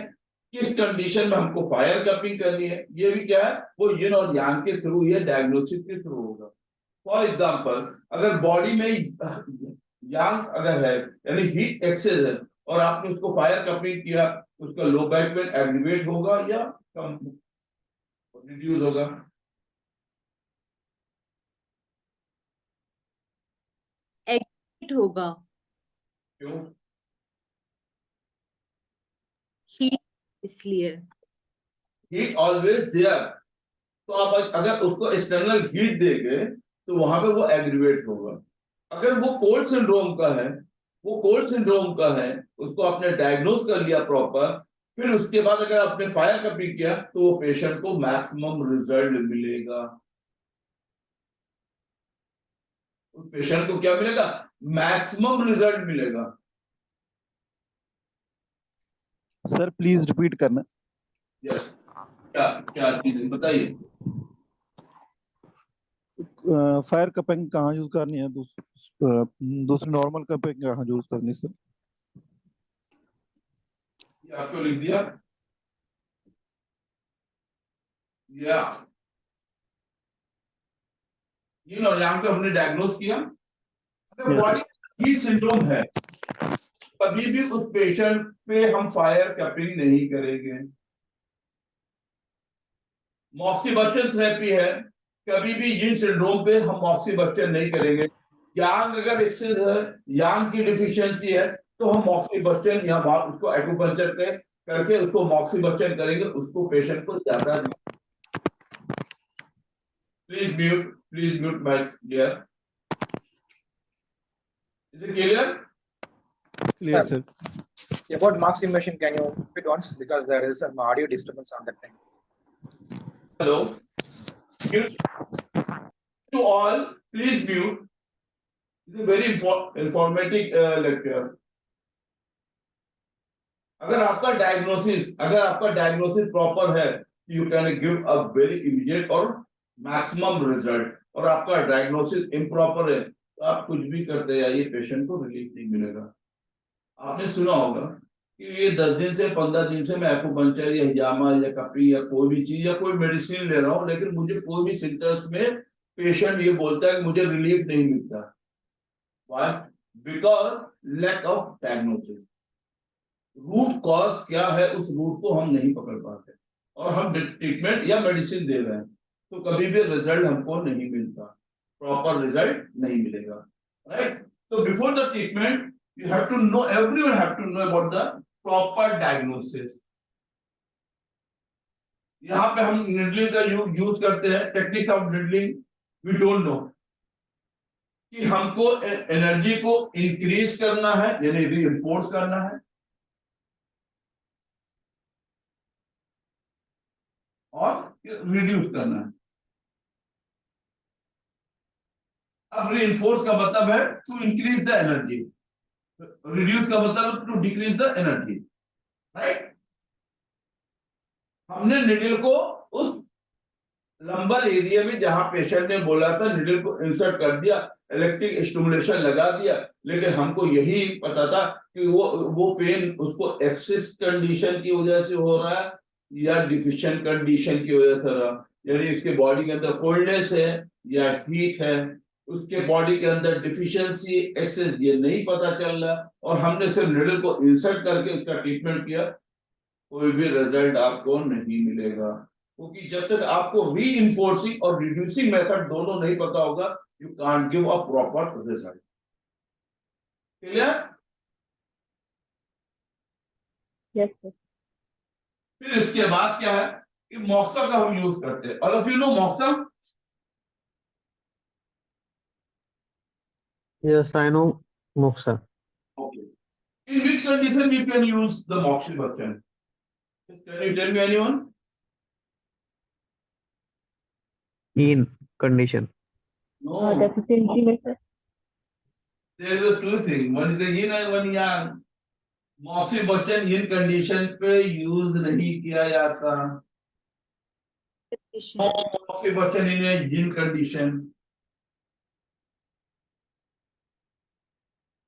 A: किस कंडीशन में हमको फायर कपिंग करनी है, ये भी क्या है, वो यिन और यांग के थ्रू, ये डायग्नोसिस के थ्रू होगा। फॉर एग्जांपल, अगर बॉडी में यांग अगर है, यानी हीट एक्सेस है, और आपने उसको फायर कपिंग किया, उसका लो बैक पेन एग्रीवेट होगा या कम रिड्यूस होगा?
F: होगा।
A: क्यों?
F: हीट, इसलिए।
A: Heat always there. तो आप अगर उसको एक्सटर्नल हीट देंगे तो वहां पे वो एग्रीवेट होगा। अगर वो कोल्ड सिंड्रोम का है, वो कोल्ड सिंड्रोम का है, उसको आपने डायग्नोज कर लिया प्रॉपर, फिर उसके बाद अगर आपने फायर कपिंग किया, तो वो पेशेंट को मैक्सिमम रिजल्ट मिलेगा। उस पेशेंट को क्या मिलेगा? मैक्सिमम रिजल्ट मिलेगा।
I: सर प्लीज रिपीट करना।
A: यस, क्या क्या चीज बताइए।
I: फायर कपिंग कहाँ यूज करनी है, दूसरी नॉर्मल कपिंग कहाँ यूज करनी है सर?
A: ये आपको लिख दिया या ये नो, यहाँ पे हमने डायग्नोज किया। अगर
I: Yes,
A: बॉडी हीट सिंड्रोम है, कभी भी उस पेशेंट पे हम फायर कपिंग नहीं करेंगे। मॉक्सीबस्टन थेरेपी है, कभी भी हीट सिंड्रोम पे हम मॉक्सीबस्टन नहीं करेंगे। यांग अगर एक्सेस है, यांग की डिफिशियंसी है, तो हम मॉक्सीबस्टन या उसको एक्यूपंक्चर करके उसको मॉक्सीबस्टन करेंगे, उसको पेशेंट को ज्यादा। Please mute my dear. Is it clear?
I: clear sir.
H: About marks immersion, can you repeat once, because there is some audio disturbance on that time.
A: Hello. Mute. To all, please mute. It's a very informative lecture. अगर आपका diagnosis proper है, you can give a very immediate और maximum result. और आपका diagnosis improper है, तो आप कुछ भी करते जाइए, पेशेंट को रिलीफ नहीं मिलेगा। आपने सुना होगा कि ये 10 दिन से 15 दिन से मैं एक्यूपंक्चर या हिजामा या कपी या कोई भी चीज या कोई मेडिसिन ले रहा हूँ, लेकिन मुझे कोई भी सिम्टम्स में पेशेंट ये बोलता है कि मुझे रिलीफ नहीं मिलता। Why? Because lack of diagnosis. Root cause क्या है, उस रूट को हम नहीं पकड़ पाते, और हम ट्रीटमेंट या मेडिसिन दे रहे हैं, तो कभी भी रिजल्ट हमको नहीं मिलता, प्रॉपर रिजल्ट नहीं मिलेगा। राइट? तो before the treatment you have to know, everyone have to know about the proper diagnosis. यहाँ पे हम निडलिंग का यूज करते हैं, techniques of needling we don't know कि हमको एनर्जी को इंक्रीज करना है, यानी रीइंफोर्स करना है, और रिड्यूस करना है। अब रीइंफोर्स का मतलब है to increase the energy, reduce का मतलब to decrease the energy. Right? हमने निडल को उस लंबर एरिया में जहां पेशेंट ने बोला था, निडल को इंसर्ट कर दिया, इलेक्ट्रिक स्टिमुलेशन लगा दिया, लेकिन हमको यही पता था कि वो पेन उसको एक्सेस कंडीशन की वजह से हो रहा है या डिफिशिएंट कंडीशन की वजह से हो रहा है, यानी इसके बॉडी के अंदर कोल्डनेस है या हीट है। उसके बॉडी के अंदर डिफिशियंसी एक्सेस ये नहीं पता चल रहा, और हमने सिर्फ निडल को इंसर्ट करके उसका ट्रीटमेंट किया, कोई भी रिजल्ट आपको नहीं मिलेगा। क्योंकि जब तक आपको री इन्फोर्सिंग और रिड्यूसिंग मेथड दोनों नहीं पता होगा, you can't give a proper result. Clear?
B: Yes sir.
A: फिर इसके बाद क्या है कि मॉक्सा का हम यूज करते हैं। All of you know moxa?
C: Yes, I know Moxa.
A: Okay. In which condition you can use the moxibustion? Can you tell me anyone?
C: In condition.
A: No.
B: Deficiency में sir.
A: There is a two thing. One is the yin and one yang. moxibustion in condition पे use नहीं किया जाता। No moxibustion in a yin condition.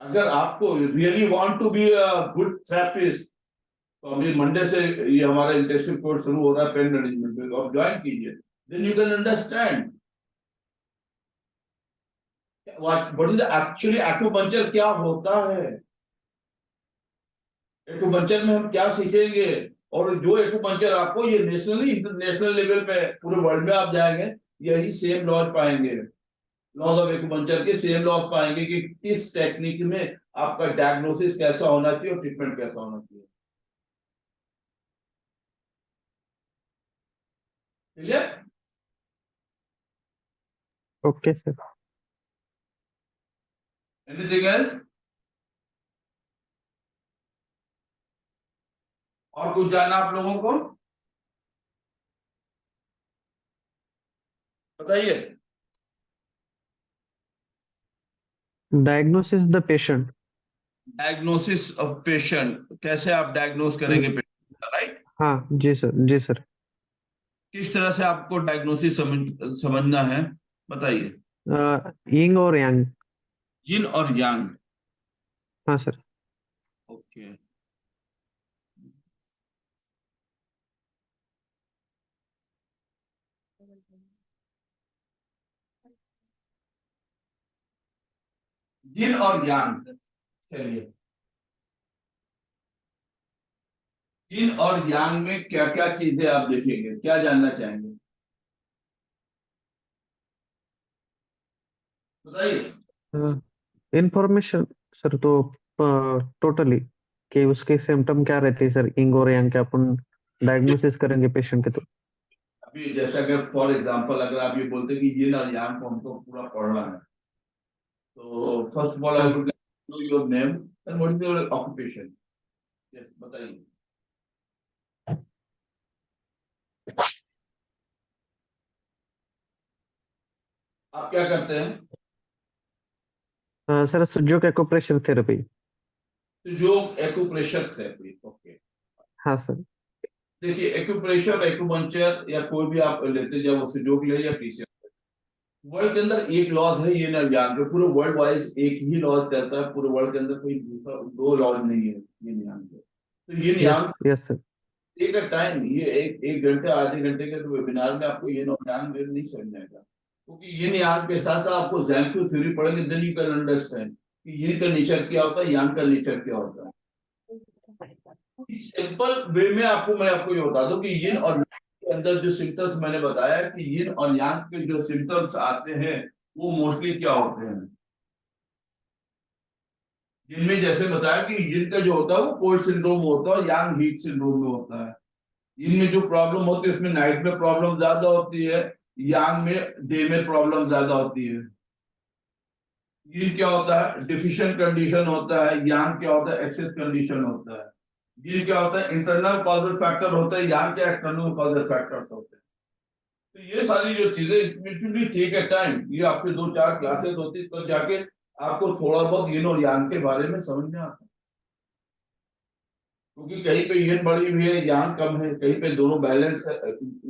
A: अगर आपको really want to be a good therapist, तो अभी Monday से ये हमारा इंटेंसिव कोर्स शुरू हो रहा है पेन मैनेजमेंट पे, आप ज्वाइन कीजिए, then you can understand what is actually acupuncture क्या होता है। एक्यूपंक्चर में हम क्या सीखेंगे, और जो एक्यूपंक्चर आपको ये नेशनली इंटरनेशनल लेवल पे पूरे वर्ल्ड में आप जाएंगे, यही सेम लॉज पाएंगे, लॉज ऑफ एक्यूपंक्चर के सेम लॉज पाएंगे कि किस टेक्निक में आपका डायग्नोसिस कैसा होना चाहिए और ट्रीटमेंट कैसा होना चाहिए। Clear?
C: Okay, sir.
A: Anything else? और कुछ जानना आप लोगों को? बताइए।
C: Diagnosis the patient.
A: Diagnosis of patient, कैसे आप डायग्नोस करेंगे पेशेंट, राइट?
C: हाँ जी सर, जी सर।
A: किस तरह से आपको डायग्नोसिस समझना है, बताइए।
C: यिंग और यांग।
A: जिन और यांग।
C: हाँ सर।
A: ओके। जिन और यांग, चलिए। जिन और यांग में क्या क्या चीजें आप देखेंगे, क्या जानना चाहेंगे, बताइए।
C: इंफॉर्मेशन सर, तो टोटली कि उसके सिम्टम क्या रहते हैं सर, यिंग और यांग के अपन डायग्नोसिस करेंगे पेशेंट के। तो
A: अभी जैसा कि फॉर एग्जांपल अगर आप ये बोलते हैं कि जिन और यांग को हमको पूरा पढ़ना है, तो फर्स्ट ऑफ ऑल आई
C: हाँ।
A: Would know your name and what is your occupation. Yes, बताइए। आप क्या करते हैं?
C: Sir Sujok acupressure therapy.
A: जो एक्यूप्रेशर थेरेपी, ओके।
C: हाँ सर।
A: देखिए, एक्यूप्रेशर, एक्यूपंक्चर या कोई भी आप लेते, जब वो सुजोक ले या पीसीएम, वर्ल्ड के अंदर एक लॉज है ये ना जान के, पूरे वर्ल्ड वाइज एक ही लॉज कहता है, पूरे वर्ल्ड के अंदर कोई दूसरा दो लॉज नहीं है ये नियम के। तो ये नियम
C: यस सर।
A: एक टाइम, ये एक घंटे आधे घंटे के वेबिनार में आपको ये नियम नहीं समझ आएगा, क्योंकि ये नियम के साथ साथ आपको ज़ैंग थ्योरी पढ़ेंगे, देन यू कैन अंडरस्टैंड कि ये का नेचर क्या होता है, यांग का नेचर क्या होता है। सिंपल वे में मैं आपको ये बता दूं कि यिन और के अंदर जो सिम्टम्स मैंने बताया कि यिन और यांग के जो सिम्टम्स आते हैं वो मोस्टली क्या होते हैं। जिनमें जैसे बताया कि यिन का जो होता है वो कोल्ड सिंड्रोम होता है, यांग हीट सिंड्रोम में होता है। यिन में जो प्रॉब्लम होती है उसमें नाइट में प्रॉब्लम ज्यादा होती है, यांग में डे में प्रॉब्लम ज्यादा होती है। यिन क्या होता है, डिफिशिएंट कंडीशन होता है, यांग क्या होता है, एक्सेस कंडीशन होता है। ये क्या होता है, इंटरनल कॉजल फैक्टर होता है, यहाँ क्या एक्सटर्नल कॉजल फैक्टर्स होते हैं। तो ये सारी जो चीजें इसमें भी ठीक है टाइम, ये आपके 2-4 क्लासेस होती है तो जाके आपको थोड़ा बहुत यिन और यांग के बारे में समझ में आता है। क्योंकि कहीं पे यिन बढ़ी हुई है, यांग कम है, कहीं पे दोनों बैलेंस है,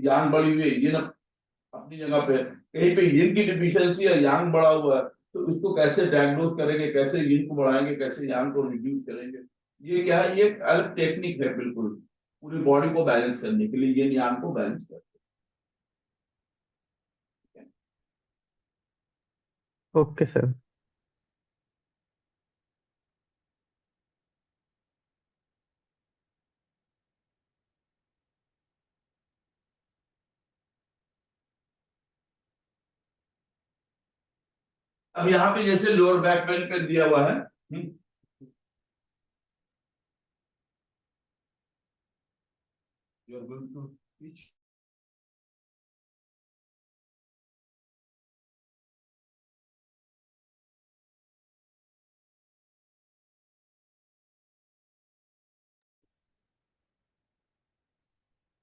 A: यांग बढ़ी हुई है, यिन अपनी जगह पे, कहीं पे यिन की डिफिशियंसी है, यांग बढ़ा हुआ है, तो इसको कैसे डायग्नोज करेंगे, कैसे यिन को बढ़ाएंगे, कैसे यांग को रिड्यूस करेंगे। ये क्या है, ये अलग टेक्निक है बिल्कुल, पूरी बॉडी को बैलेंस करने के लिए, ये यांग को बैलेंस करते
C: ओके सर।
A: अब यहाँ पे जैसे लोअर बैक पेन पे दिया हुआ है, you are going to teach.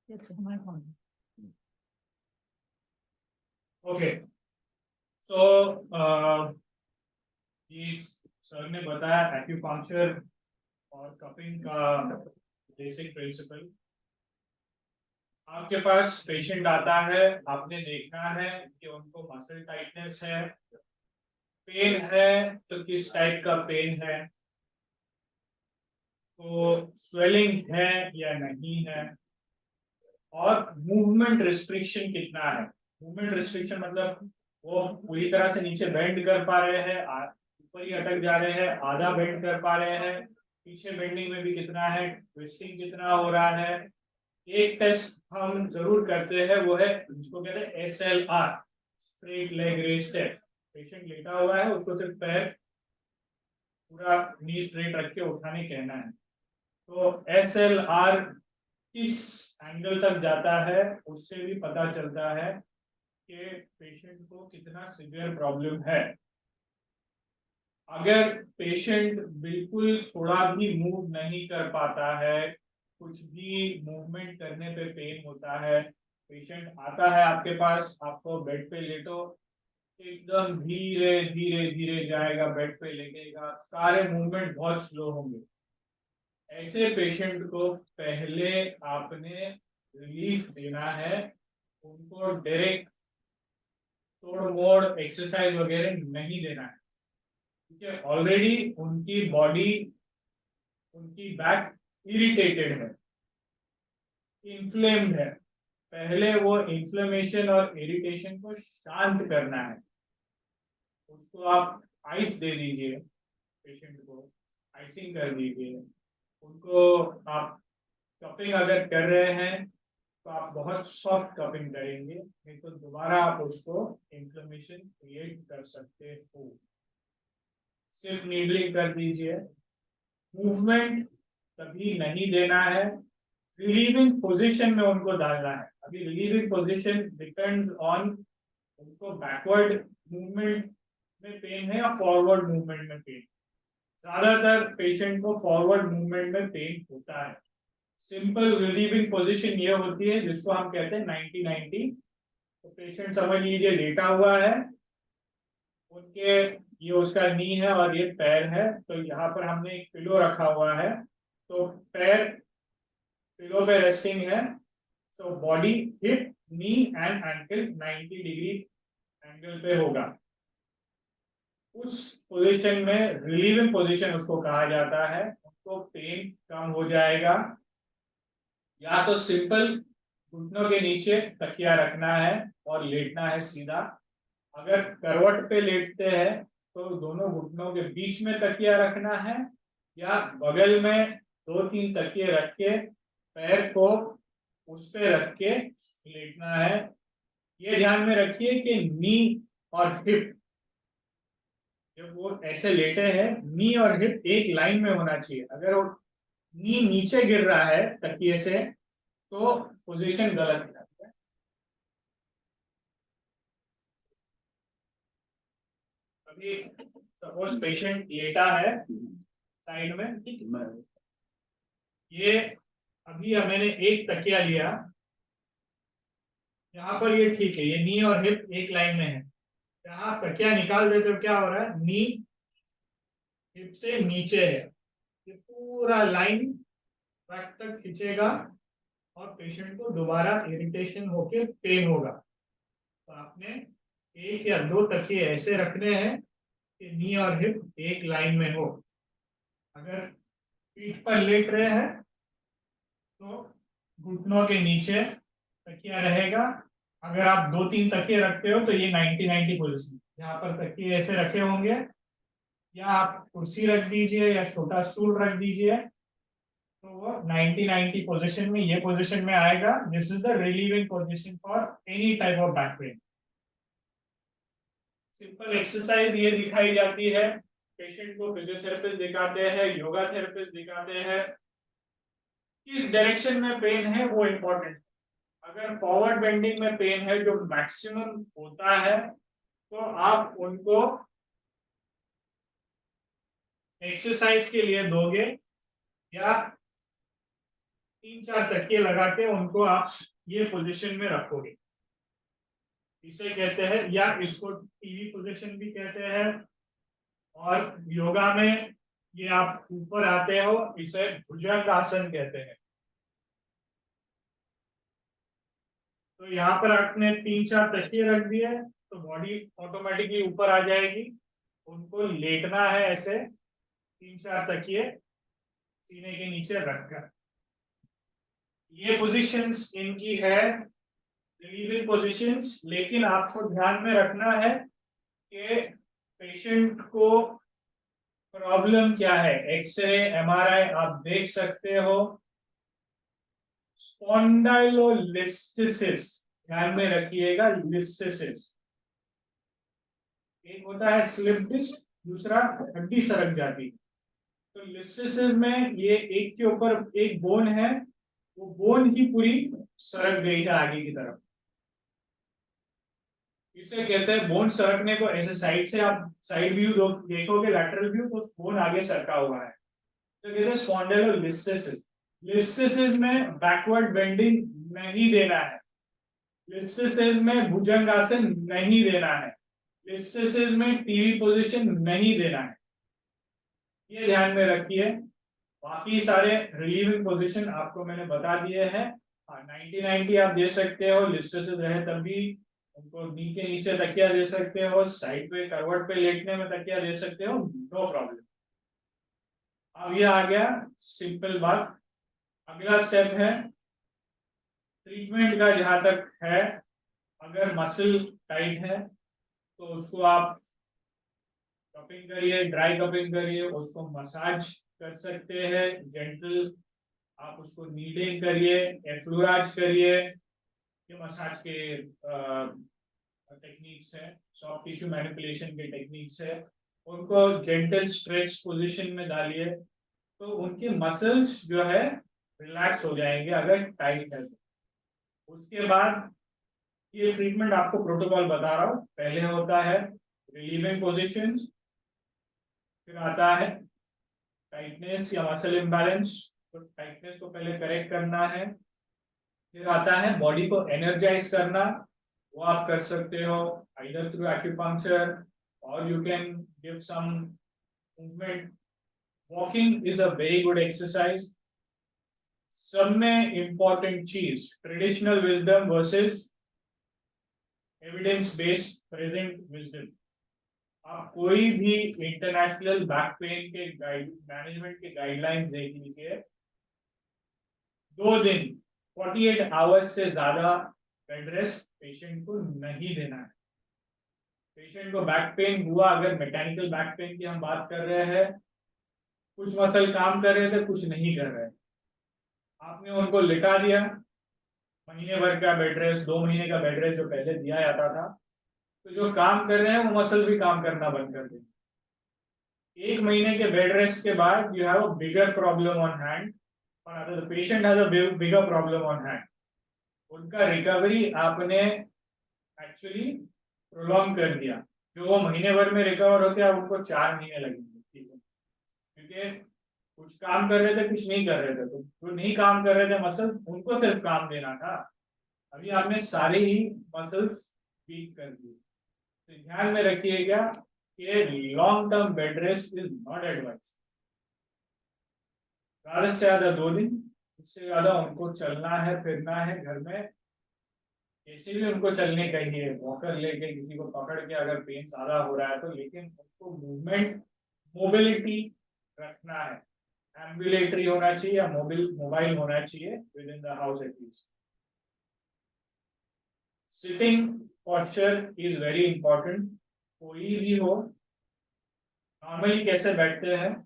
F: Yes, sir, my point.
D: Okay, so ये सर ने बताया एक्यूपंक्चर और कपिंग का बेसिक प्रिंसिपल। आपके पास पेशेंट आता है, आपने देखना है कि उनको मसल टाइटनेस है, पेन है तो किस टाइप का पेन है, तो स्वेलिंग है या नहीं है, और मूवमेंट रिस्ट्रिक्शन कितना है। मूवमेंट रिस्ट्रिक्शन मतलब वो पूरी तरह से नीचे बेंड कर पा रहे हैं, ऊपर ही अटक जा रहे हैं, आधा बेंड कर पा रहे हैं, पीछे बेंडिंग में भी कितना है, ट्विस्टिंग कितना हो रहा है। एक टेस्ट हम जरूर करते हैं, वो है जिसको कहते हैं SLR, straight leg raise test. Patient लेटा हुआ है, उसको सिर्फ पैर पूरा नी स्ट्रेट रख के उठाने कहना है। तो SLR किस एंगल तक जाता है उससे भी पता चलता है कि पेशेंट को कितना सीवियर प्रॉब्लम है। अगर पेशेंट बिल्कुल थोड़ा भी मूव नहीं कर पाता है, कुछ भी मूवमेंट करने पे पेन होता है, पेशेंट आता है आपके पास, आपको बेड पे लेटो, एकदम धीरे धीरे धीरे जाएगा, बेड पे लेटेगा, सारे मूवमेंट बहुत स्लो होंगे। ऐसे पेशेंट को पहले आपने रिलीफ देना है, उनको डायरेक्ट तोड़ मोड़ एक्सरसाइज वगैरह नहीं देना है, क्योंकि ऑलरेडी उनकी बॉडी, उनकी बैक इरिटेटेड है, इन्फ्लेम्ड है। पहले वो इन्फ्लेमेशन और इरिटेशन को शांत करना है। उसको आप आइस दे दीजिए, पेशेंट को आइसिंग कर दीजिए। उनको आप कपिंग अगर कर रहे हैं तो आप बहुत सॉफ्ट कपिंग करेंगे, नहीं तो दोबारा आप उसको इन्फ्लेमेशन क्रिएट कर सकते हो। सिर्फ नीडलिंग कर दीजिए, मूवमेंट कभी नहीं देना है, रिलीविंग पोजीशन में उनको डालना है। अभी रिलीविंग पोजीशन डिपेंड्स ऑन उनको बैकवर्ड मूवमेंट में पेन है या फॉरवर्ड मूवमेंट में पेन। ज्यादातर पेशेंट को फॉरवर्ड मूवमेंट में पेन होता है। सिंपल रिलीविंग पोजीशन ये होती है जिसको हम कहते हैं 90-90। तो पेशेंट समझ लीजिए लेटा हुआ है, उनके ये उसका नी है और ये पैर है, तो यहाँ पर हमने एक पिलो रखा हुआ है, तो पैर पिलो पे रेस्टिंग है, तो body hip knee and ankle 90 degree angle पे होगा। उस पोजीशन में रिलीविंग पोजीशन उसको कहा जाता है, उसको पेन कम हो जाएगा। या तो सिंपल घुटनों के नीचे तकिया रखना है और लेटना है सीधा। अगर करवट पे लेटते हैं तो दोनों घुटनों के बीच में तकिया रखना है, या बगल में 2-3 तकिए रख के पैर को उस पे रख के लेटना है। ये ध्यान में रखिए कि नी और हिप, जब वो ऐसे लेटे हैं, नी और हिप एक लाइन में होना चाहिए। अगर वो नी नीचे गिर रहा है तकिए से तो पोजीशन गलत है। अभी सपोज पेशेंट लेटा है साइड में, ठीक है, ये अभी मैंने एक तकिया लिया, यहाँ पर ये ठीक है, ये नी और हिप एक लाइन में है। यहाँ तकिया निकाल देते तो क्या हो रहा है, नी हिप से नीचे है, ये पूरा लाइन बैक तक खींचेगा और पेशेंट को दोबारा इरिटेशन होके पेन होगा। तो आपने 1 या 2 तकिए ऐसे रखने हैं कि नी और हिप एक लाइन में हो। अगर पीठ पर लेट रहे हैं तो घुटनों के नीचे तकिया रहेगा। अगर आप 2-3 तकिए रखते हो तो ये 90-90 पोजीशन। यहाँ पर तकिए ऐसे रखे होंगे, या आप कुर्सी रख दीजिए या छोटा स्टूल रख दीजिए, तो वो 90-90 पोजीशन में, ये पोजीशन में आएगा. This is the relieving position for any type of back pain. Simple exercise ये दिखाई जाती है. पेशेंट को फिजियोथेरेपिस्ट दिखाते हैं, योगा थेरेपिस्ट दिखाते हैं. किस डायरेक्शन में पेन है वो इम्पोर्टेंट. अगर फॉरवर्ड बेंडिंग में पेन है जो मैक्सिमम होता है, तो आप उनको एक्सरसाइज के लिए दोगे, या 3-4 तकिए लगा के उनको आप ये पोजीशन में रखोगे. इसे कहते हैं, या इसको टीवी पोजीशन भी कहते हैं, और योगा में ये आप ऊपर आते हो, इसे भुजंग आसन कहते हैं. तो यहाँ पर आपने 3-4 तकिए रख दिए तो बॉडी ऑटोमेटिकली ऊपर आ जाएगी. उनको लेटना है ऐसे 3-4 तकिए सीने के नीचे रखकर. ये पोजीशंस इनकी है रिलीविंग पोजीशंस. लेकिन आपको ध्यान में रखना है कि पेशेंट को प्रॉब्लम क्या है. एक्सरे एमआरआई आप देख सकते हो. स्पॉन्डाइलोलिस्थेसिस ध्यान में रखिएगा. लिस्थेसिस एक होता है स्लिप डिस्क, दूसरा हड्डी सरक जाती. तो लिस्थेसिस में ये एक के ऊपर एक बोन है, वो बोन ही पूरी सरक गई है आगे की तरफ. इसे कहते हैं बोन सरकने को. ऐसे साइड से आप साइड व्यू देखोगे, लैटरल व्यू, तो बोन आगे सरका हुआ है, तो कहते हैं स्पॉन्डाइलोलिस्थेसिस. लिस्थेसिस में बैकवर्ड बेंडिंग नहीं देना है. लिस्थेसिस में भुजंगासन नहीं देना है. लिस्थेसिस में टीवी पोजीशन नहीं देना है. ये ध्यान में रखिए. बाकी सारे रिलीविंग पोजीशन आपको मैंने बता दिए हैं. 90-90 आप दे सकते हो. लिस्थेसिस रहे तब भी उनको नी के नीचे तकिया दे सकते हो, साइड पे करवट पे लेटने में तकिया दे सकते हो, नो प्रॉब्लम. अब ये आ गया सिंपल बात. अगला स्टेप है ट्रीटमेंट का. जहां तक है, अगर मसल टाइट है तो उसको आप कपिंग करिए, ड्राई कपिंग करिए, उसको मसाज कर सकते हैं जेंटल. आप उसको नीडिंग करिए, एफ्लूराज करिए. ये मसाज के टेक्निक्स है, सॉफ्ट टिश्यू मैनिपुलेशन के टेक्निक्स है. उनको जेंटल स्ट्रेच पोजीशन में डालिए, तो उनके मसल्स जो है रिलैक्स हो जाएंगे अगर टाइट है. उसके बाद ये ट्रीटमेंट आपको प्रोटोकॉल बता रहा हूँ. पहले होता है रिलीविंग पोजीशंस, फिर आता है टाइटनेस या मसल इम्बैलेंस, तो टाइटनेस को पहले करेक्ट करना है. फिर आता है बॉडी को एनर्जाइज करना. वो आप कर सकते हो either through acupuncture or you can give some movement. Walking is a very good exercise. सब में important चीज traditional wisdom versus evidence based present wisdom. आप कोई भी इंटरनेशनल बैक पेन के मैनेजमेंट के गाइडलाइंस देख लीजिए. 2 दिन 48 आवर्स से ज्यादा बेड रेस्ट पेशेंट को नहीं देना है. पेशेंट को बैक पेन हुआ, अगर मैकेनिकल बैक पेन की हम बात कर रहे हैं, कुछ मसल काम कर रहे थे, कुछ नहीं कर रहे, आपने उनको लिटा दिया. महीने भर का बेड रेस्ट, 2 महीने का बेड रेस्ट जो पहले दिया जाता था, तो जो काम कर रहे हैं वो मसल भी काम करना बंद कर देंगे. 1 महीने के बेड रेस्ट के बाद you have a bigger problem on hand, और the patient has a bigger problem on hand. उनका रिकवरी आपने एक्चुअली प्रोलॉन्ग कर दिया. जो वो महीने भर में रिकवर होते हैं, उनको 4 महीने लगेंगे. ठीक है, क्योंकि कुछ काम कर रहे थे, कुछ नहीं कर रहे थे. तो जो नहीं काम कर रहे थे मसल्स, उनको सिर्फ काम देना था. अभी आपने सारे ही मसल्स वीक कर दिए. तो ध्यान में रखिएगा कि long term bed rest is not advise. ज्यादा से ज्यादा 2 दिन, उससे ज्यादा उनको चलना है, फिरना है घर में. जैसे भी उनको चलने चाहिए, वॉकर लेके किसी को पकड़ के, अगर पेन ज्यादा हो रहा है तो. लेकिन उनको मूवमेंट, मोबिलिटी रखना है. एम्बुलेटरी होना चाहिए या मोबाइल होना चाहिए with in the house at least. Sitting posture is very important. कोई भी हो, नॉर्मली कैसे बैठते हैं,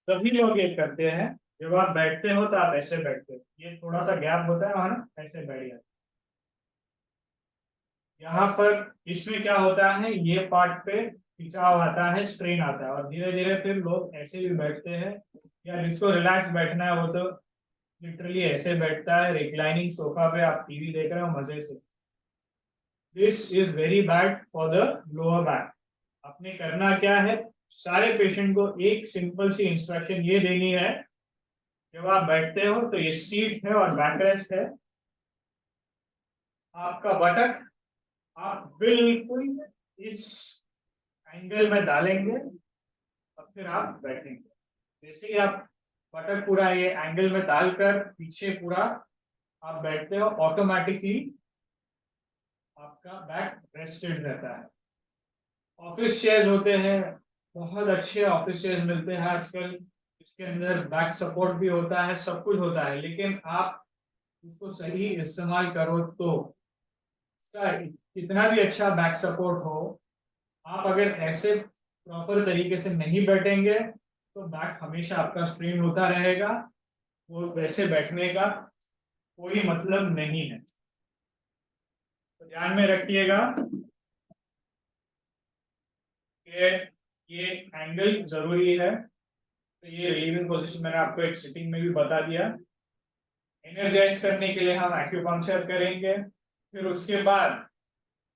D: सभी लोग ये करते हैं। जब आप बैठते हो तो आप ऐसे बैठते हो, ये थोड़ा सा गैप होता है वहां ना, ऐसे बैठ जाते। यहाँ पर इसमें क्या होता है, ये पार्ट पे खिंचाव आता है, स्ट्रेन आता है, और धीरे धीरे फिर लोग ऐसे भी बैठते हैं, या जिसको रिलैक्स बैठना है वो तो लिटरली ऐसे बैठता है, रिक्लाइनिंग सोफा पे आप टीवी देख रहे हो मजे से। This is very bad for the lower back. आपने करना क्या है, सारे पेशेंट को एक सिंपल सी इंस्ट्रक्शन ये देनी है, जब आप बैठते हो तो ये सीट है और बैकरेस्ट है, आपका बटक आप बिल्कुल इस एंगल में डालेंगे और फिर आप बैठेंगे। जैसे ही आप बटक पूरा ये एंगल में डालकर पीछे पूरा आप बैठते हो, ऑटोमेटिकली आपका बैक रेस्टेड रहता है। ऑफिस चेयर्स होते हैं, बहुत अच्छे ऑफिस चेयर्स मिलते हैं आजकल, इसके अंदर बैक सपोर्ट भी होता है, सब कुछ होता है, लेकिन आप उसको सही इस्तेमाल करो तो उसका कितना भी अच्छा बैक सपोर्ट हो, आप अगर ऐसे प्रॉपर तरीके से नहीं बैठेंगे तो बैक हमेशा आपका स्ट्रेन होता रहेगा, वो वैसे बैठने का कोई मतलब नहीं है। तो ध्यान में रखिएगा कि ये एंगल जरूरी है। तो ये रिलीविंग पोजीशन मैंने आपको एक सिटिंग में भी बता दिया। एनर्जाइज करने के लिए हम एक्यूपंक्चर करेंगे, फिर उसके बाद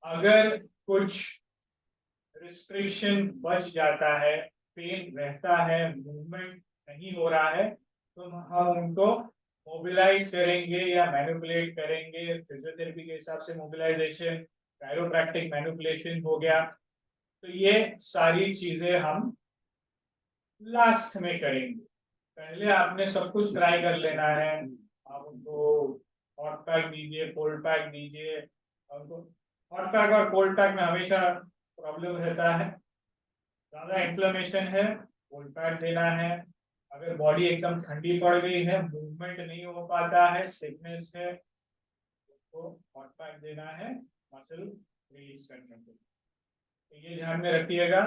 D: अगर कुछ रिस्ट्रिक्शन बच जाता है, पेन रहता है, मूवमेंट नहीं हो रहा है, तो हम उनको मोबिलाइज करेंगे या मैनिपुलेट करेंगे। फिजियोथेरेपी के हिसाब से मोबिलाइजेशन, कायरोप्रैक्टिक मैनिपुलेशन हो गया। तो ये सारी चीजें हम लास्ट में करेंगे। पहले आपने सब कुछ ट्राई कर लेना है। आप उनको हॉट पैक दीजिए, कोल्ड पैक दीजिए। उनको हॉट पैक और कोल्ड पैक में हमेशा प्रॉब्लम रहता है, ज्यादा इन्फ्लेमेशन है, कोल्ड पैक देना है। अगर बॉडी एकदम ठंडी पड़ गई है, मूवमेंट नहीं हो पाता है, सिकनेस है, तो हॉट पैक देना है मसल रिलीज करने के लिए। तो ये ध्यान में रखिएगा।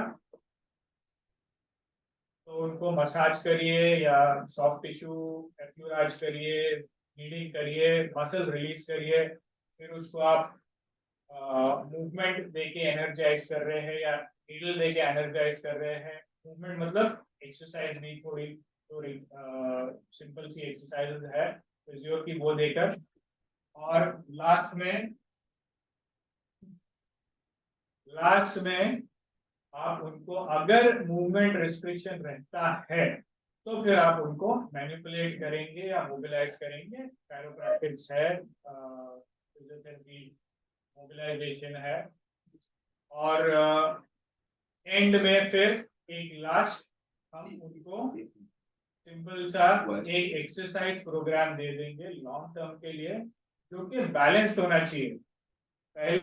D: तो उनको मसाज करिए या सॉफ्ट टिश्यू एफ्यूराज करिए, नीडिंग करिए, मसल रिलीज करिए, फिर उसको आप मूवमेंट देके एनर्जाइज कर रहे हैं या नीडल देके एनर्जाइज कर रहे हैं। मूवमेंट मतलब एक्सरसाइज नहीं, थोड़ी सिंपल सी एक्सरसाइज है फिजियो की, वो देकर। और लास्ट में आप उनको अगर मूवमेंट रिस्ट्रिक्शन रहता है तो फिर आप उनको मैनिपुलेट करेंगे या मोबिलाइज करेंगे। कायरोप्रैक्टिक्स है, फिजियोथेरेपी, मोबिलाइजेशन है, और एंड में फिर एक लास्ट हम उनको सिंपल सा एक एक्सरसाइज प्रोग्राम दे देंगे लॉन्ग टर्म के लिए, जो कि बैलेंस्ड होना चाहिए। पहले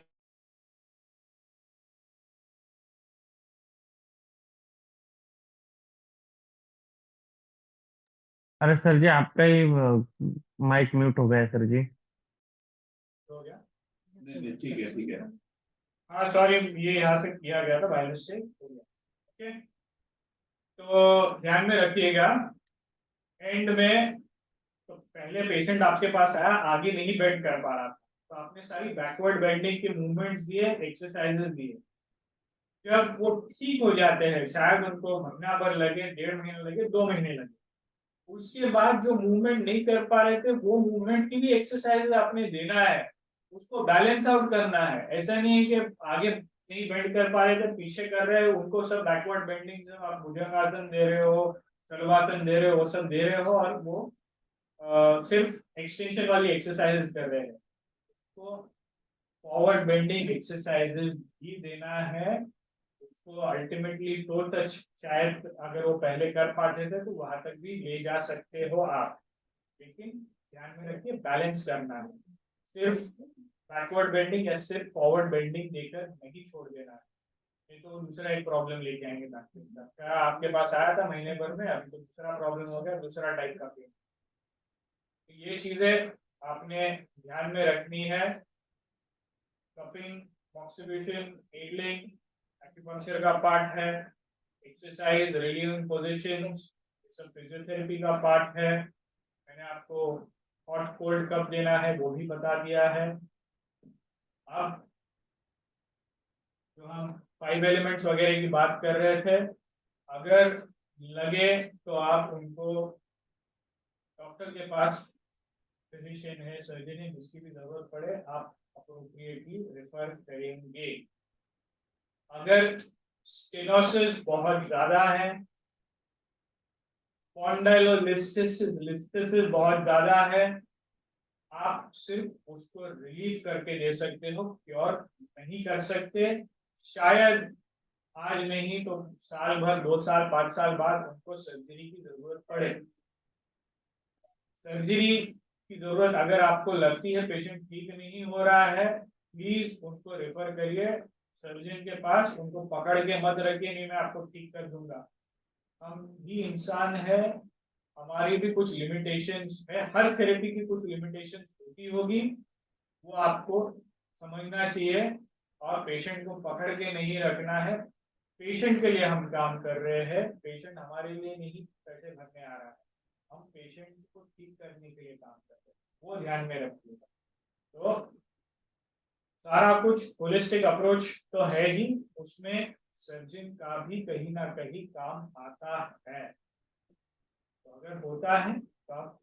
C: अरे सर जी, आपका ही माइक म्यूट हो गया है सर जी।
D: हो गया,
A: नहीं, ठीक है ठीक है।
D: हाँ सॉरी, ये यहाँ से किया गया था, वायरस से हो गया। ओके, तो ध्यान में रखिएगा। एंड में तो पहले पेशेंट आपके पास आया, आगे नहीं बेंड कर पा रहा था, तो आपने सारी बैकवर्ड बेंडिंग के मूवमेंट्स दिए, एक्सरसाइजेस दिए। जब वो ठीक हो जाते हैं, शायद उनको महीना भर लगे, 1.5 महीने लगे, 2 महीने लगे, उसके बाद जो मूवमेंट नहीं कर पा रहे थे, वो मूवमेंट की भी एक्सरसाइज आपने देना है, उसको बैलेंस आउट करना है। ऐसा नहीं है कि आगे नहीं बेंड कर पा रहे थे, पीछे कर रहे हो, उनको सब बैकवर्ड बेंडिंग, आप भुजंगासन दे रहे हो, सर्वासन दे रहे हो, वो सब दे रहे हो, और वो सिर्फ एक्सटेंशन वाली एक्सरसाइजेस कर रहे हैं। तो फॉरवर्ड बेंडिंग एक्सरसाइजेस भी देना है उसको। अल्टीमेटली टो टच शायद अगर वो पहले कर पाते थे तो वहां तक भी ले जा सकते हो आप, लेकिन ध्यान में रखिए बैलेंस करना है। सिर्फ बैकवर्ड बेंडिंग या सिर्फ फॉरवर्ड बेंडिंग देकर नहीं छोड़ देना है। ये तो दूसरा एक प्रॉब्लम लेके आएंगे डॉक्टर। क्या आपके पास आया था महीने भर में, अभी तो दूसरा प्रॉब्लम हो गया, दूसरा टाइप का पेन। ये चीजें आपने ध्यान में रखनी है। कपिंग, मॉक्सिबुशन, नीडलिंग एक्यूपंक्चर का पार्ट है। एक्सरसाइज, रिलीविंग पोजीशंस, सब फिजियोथेरेपी का पार्ट है। मैंने आपको हॉट कोल्ड कब देना है वो भी बता दिया है। अब जो हम 5 एलिमेंट्स वगैरह की बात कर रहे थे, अगर लगे तो आप उनको डॉक्टर के पास, फिजिशियन है, सर्जन है, जिसकी भी जरूरत पड़े, आप अप्रोप्रिएटली रेफर करेंगे। अगर स्टेनोसिस बहुत ज्यादा है, स्पॉन्डाइलोलिस्थेसिस बहुत ज्यादा है, आप सिर्फ उसको रिलीव करके दे सकते हो, क्योर नहीं कर सकते। शायद आज नहीं तो साल भर, 2 साल, 5 साल बाद उनको सर्जरी की जरूरत पड़े। सर्जरी की जरूरत अगर आपको लगती है, पेशेंट ठीक नहीं हो रहा है, प्लीज उनको रेफर करिए सर्जन के पास। उनको पकड़ के मत रखिए, नहीं मैं आपको ठीक कर दूंगा। हम भी इंसान है, हमारी भी कुछ लिमिटेशंस है, हर थेरेपी की कुछ लिमिटेशंस होती होगी, वो आपको समझना चाहिए। और पेशेंट को पकड़ के नहीं रखना है। पेशेंट के लिए हम काम कर रहे हैं, पेशेंट हमारे लिए नहीं पैसे भरने आ रहा है, हम पेशेंट को ठीक करने के लिए काम कर रहे हैं, वो ध्यान में रखिएगा। तो सारा कुछ होलिस्टिक अप्रोच तो है ही, उसमें सर्जन का भी कहीं ना कहीं काम आता है। तो अगर होता है तो आप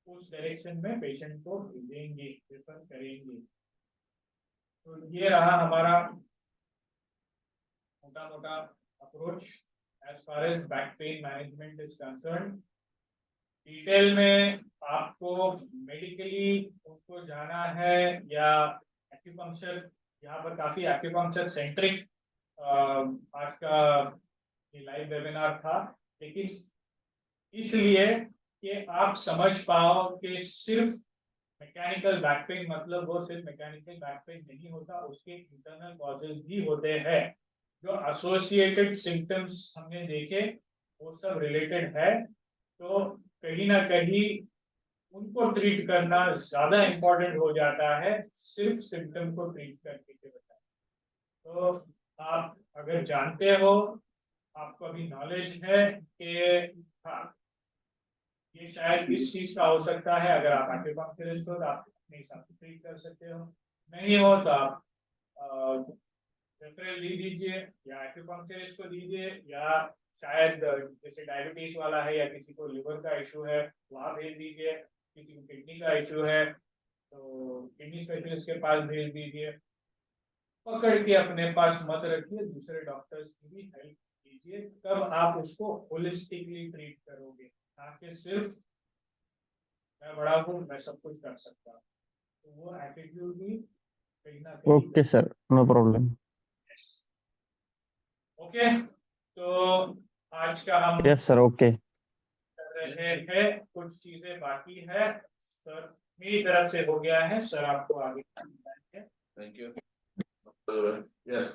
D: उस डायरेक्शन में पेशेंट को भेजेंगे, रेफर करेंगे। तो ये रहा हमारा मोटा मोटा approach as far as back pain management is concern. Detail में आपको मेडिकली उनको जाना है या एक्यूपंक्चर, यहाँ पर काफी एक्यूपंक्चर सेंट्रिक आज का ये लाइव वेबिनार था, लेकिन इसलिए कि आप समझ पाओ कि सिर्फ मैकेनिकल बैक पेन मतलब वो सिर्फ मैकेनिकल बैक पेन नहीं होता, उसके इंटरनल कॉजेज भी होते हैं। जो एसोसिएटेड सिम्टम्स हमने देखे वो सब रिलेटेड है, तो कहीं ना कहीं उनको ट्रीट करना ज्यादा इम्पोर्टेंट हो जाता है सिर्फ सिम्टम को ट्रीट करने के बजाय। तो आप अगर जानते हो, आपको अभी नॉलेज है कि हाँ ये शायद इस चीज का हो सकता है, अगर आप एक्यूपंक्चरिस्ट हो तो आप अपने हिसाब से ट्रीट कर सकते हो, नहीं हो तो आप रेफरल दे दीजिए या एक्यूपंक्चरिस्ट को दीजिए, या शायद जैसे डायबिटीज वाला है या किसी को लिवर का इशू है वहाँ भेज दीजिए, किसी को किडनी का इशू है तो किडनी स्पेशलिस्ट के पास भेज दीजिए। पकड़ के अपने पास मत रखिए, दूसरे डॉक्टर्स की भी हेल्प लीजिए, तब आप उसको होलिस्टिकली ट्रीट करोगे, ना कि सिर्फ मैं बड़ा हूँ मैं सब कुछ कर सकता हूँ। तो वो एटीट्यूड भी कहीं ना कहीं।
C: Okay sir, no problem.
D: Okay, तो आज का हम
C: यस सर, ओके।
D: कर रहे हैं, कुछ चीजें बाकी है सर, मेरी तरफ से हो गया है सर, आपको आगे
A: thank you. Yes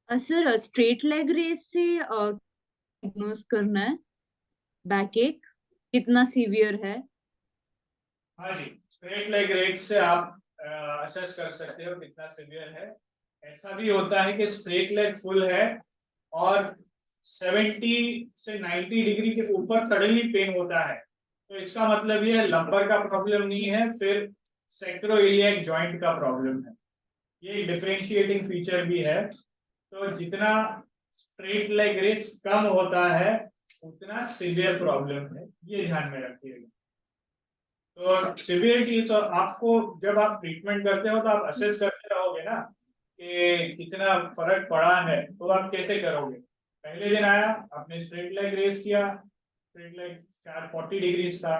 F: sir straight leg raise से डायग्नोज करना है बैक एक कितना सीवियर है?
D: हाँ जी, स्ट्रेट लेग रेट से आप असेस कर सकते हो कितना सीवियर है। ऐसा भी होता है कि स्ट्रेट लेग फुल है और 70 से 90 डिग्री के ऊपर सडनली पेन होता है, तो इसका मतलब ये लंबर का प्रॉब्लम नहीं है, फिर सेक्रोइलियक जॉइंट का प्रॉब्लम है। ये डिफरेंशिएटिंग फीचर भी है। तो जितना स्ट्रेट लेग रेस कम होता है उतना सीवियर प्रॉब्लम है, ये ध्यान में रखिएगा। तो सिवियरिटी तो आपको जब आप ट्रीटमेंट करते हो तो आप असेस करते रहोगे ना कि कितना फर्क पड़ा है, तो आप कैसे करोगे? पहले दिन आया आपने स्ट्रेट लेग रेस किया, स्ट्रेट लेग शायद 40 डिग्री था,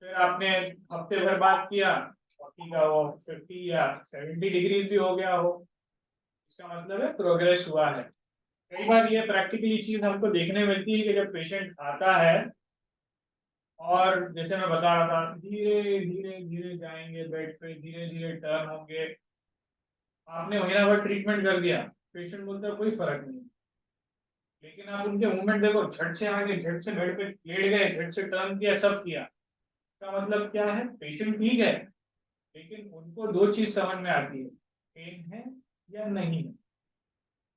D: फिर आपने हफ्ते भर बाद किया 40 का वो 50 या 70 डिग्री भी हो गया हो, इसका मतलब है प्रोग्रेस हुआ है। कई बार ये प्रैक्टिकली चीज हमको देखने मिलती है कि जब पेशेंट आता है और जैसे मैं बता रहा था धीरे धीरे धीरे जाएंगे बेड पे, धीरे धीरे टर्न होंगे, आपने महीना भर ट्रीटमेंट कर दिया, पेशेंट बोलता है कोई फर्क नहीं, लेकिन आप उनके मूवमेंट देखो, झट से आगे, झट से बेड पे लेट गए, झट से टर्न किया, सब किया, इसका मतलब क्या है, पेशेंट ठीक है, लेकिन उनको दो चीज समझ में आती है, पेन है या नहीं है।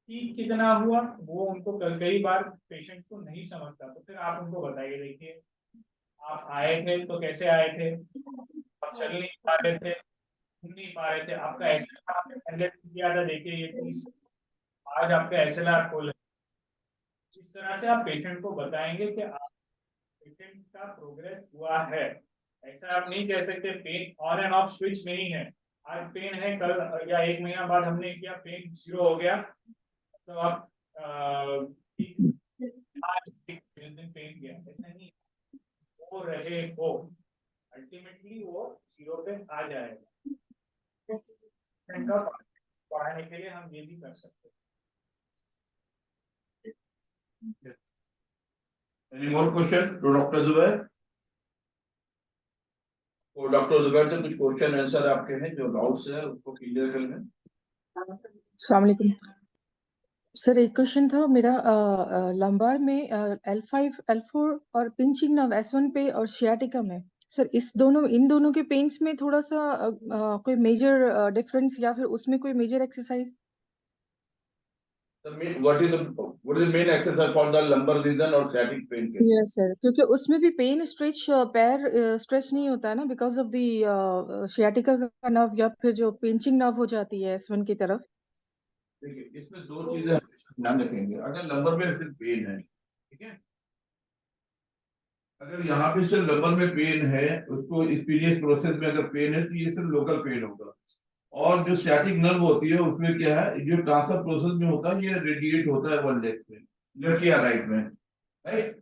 D: ठीक कितना हुआ वो उनको कई बार पेशेंट को नहीं समझता, तो फिर आप उनको बताइए, देखिए आप आए थे तो कैसे आए थे, आप चल नहीं पा रहे थे, घूम नहीं पा रहे थे, आपका एसएलआर आपने पहले किया था, देखिए ये चीज आज आपका एसएलआर खोल है। इस तरह से आप पेशेंट को बताएंगे कि आप पेशेंट का प्रोग्रेस हुआ है। ऐसा आप नहीं कह सकते pain on end off switch नहीं है, आज पेन है, कल या एक महीना बाद हमने किया पेन जीरो हो गया, तो आप आज दिन पेन गया, ऐसा नहीं हो रहे हो, अल्टीमेटली वो जीरो पे आ जाएगा। पेशेंट का बढ़ाने के लिए हम ये भी कर सकते हैं।
A: Any more question to Dr. Zubair? तो डॉक्टर जुबैर से कुछ क्वेश्चन आंसर आपके हैं जो डाउट्स है उसको क्लियर कर लें।
J: अस्सलाम वालेकुम सर, एक क्वेश्चन था मेरा लंबार में L5 L4 और पिंचिंग नर्व S1 पे और शियाटिका में सर, इन दोनों के पेन्स में थोड़ा सा कोई मेजर डिफरेंस या फिर उसमें कोई major exercise?
A: What is the main exercise for the lumbar region और sciatic pain के?
J: यस सर, क्योंकि उसमें भी पेन स्ट्रेच पैर स्ट्रेच नहीं होता है ना, बिकॉज ऑफ द शियाटिका का नर्व या फिर जो पिंचिंग नर्व हो जाती है S1 की तरफ।
A: देखिए इसमें दो चीजें हमेशा ध्यान रखेंगे, अगर लंबर में सिर्फ पेन है, ठीक है, अगर यहाँ पे सिर्फ लंबर में पेन है, उसको स्पीनियस प्रोसेस में अगर पेन है तो ये सिर्फ लोकल पेन होगा, और जो स्टैटिक नर्व होती है उसमें क्या है, जो ट्रांसफर प्रोसेस में होता है ये रेडिएट होता है वन लेग में, लेफ्ट या राइट में, राइट।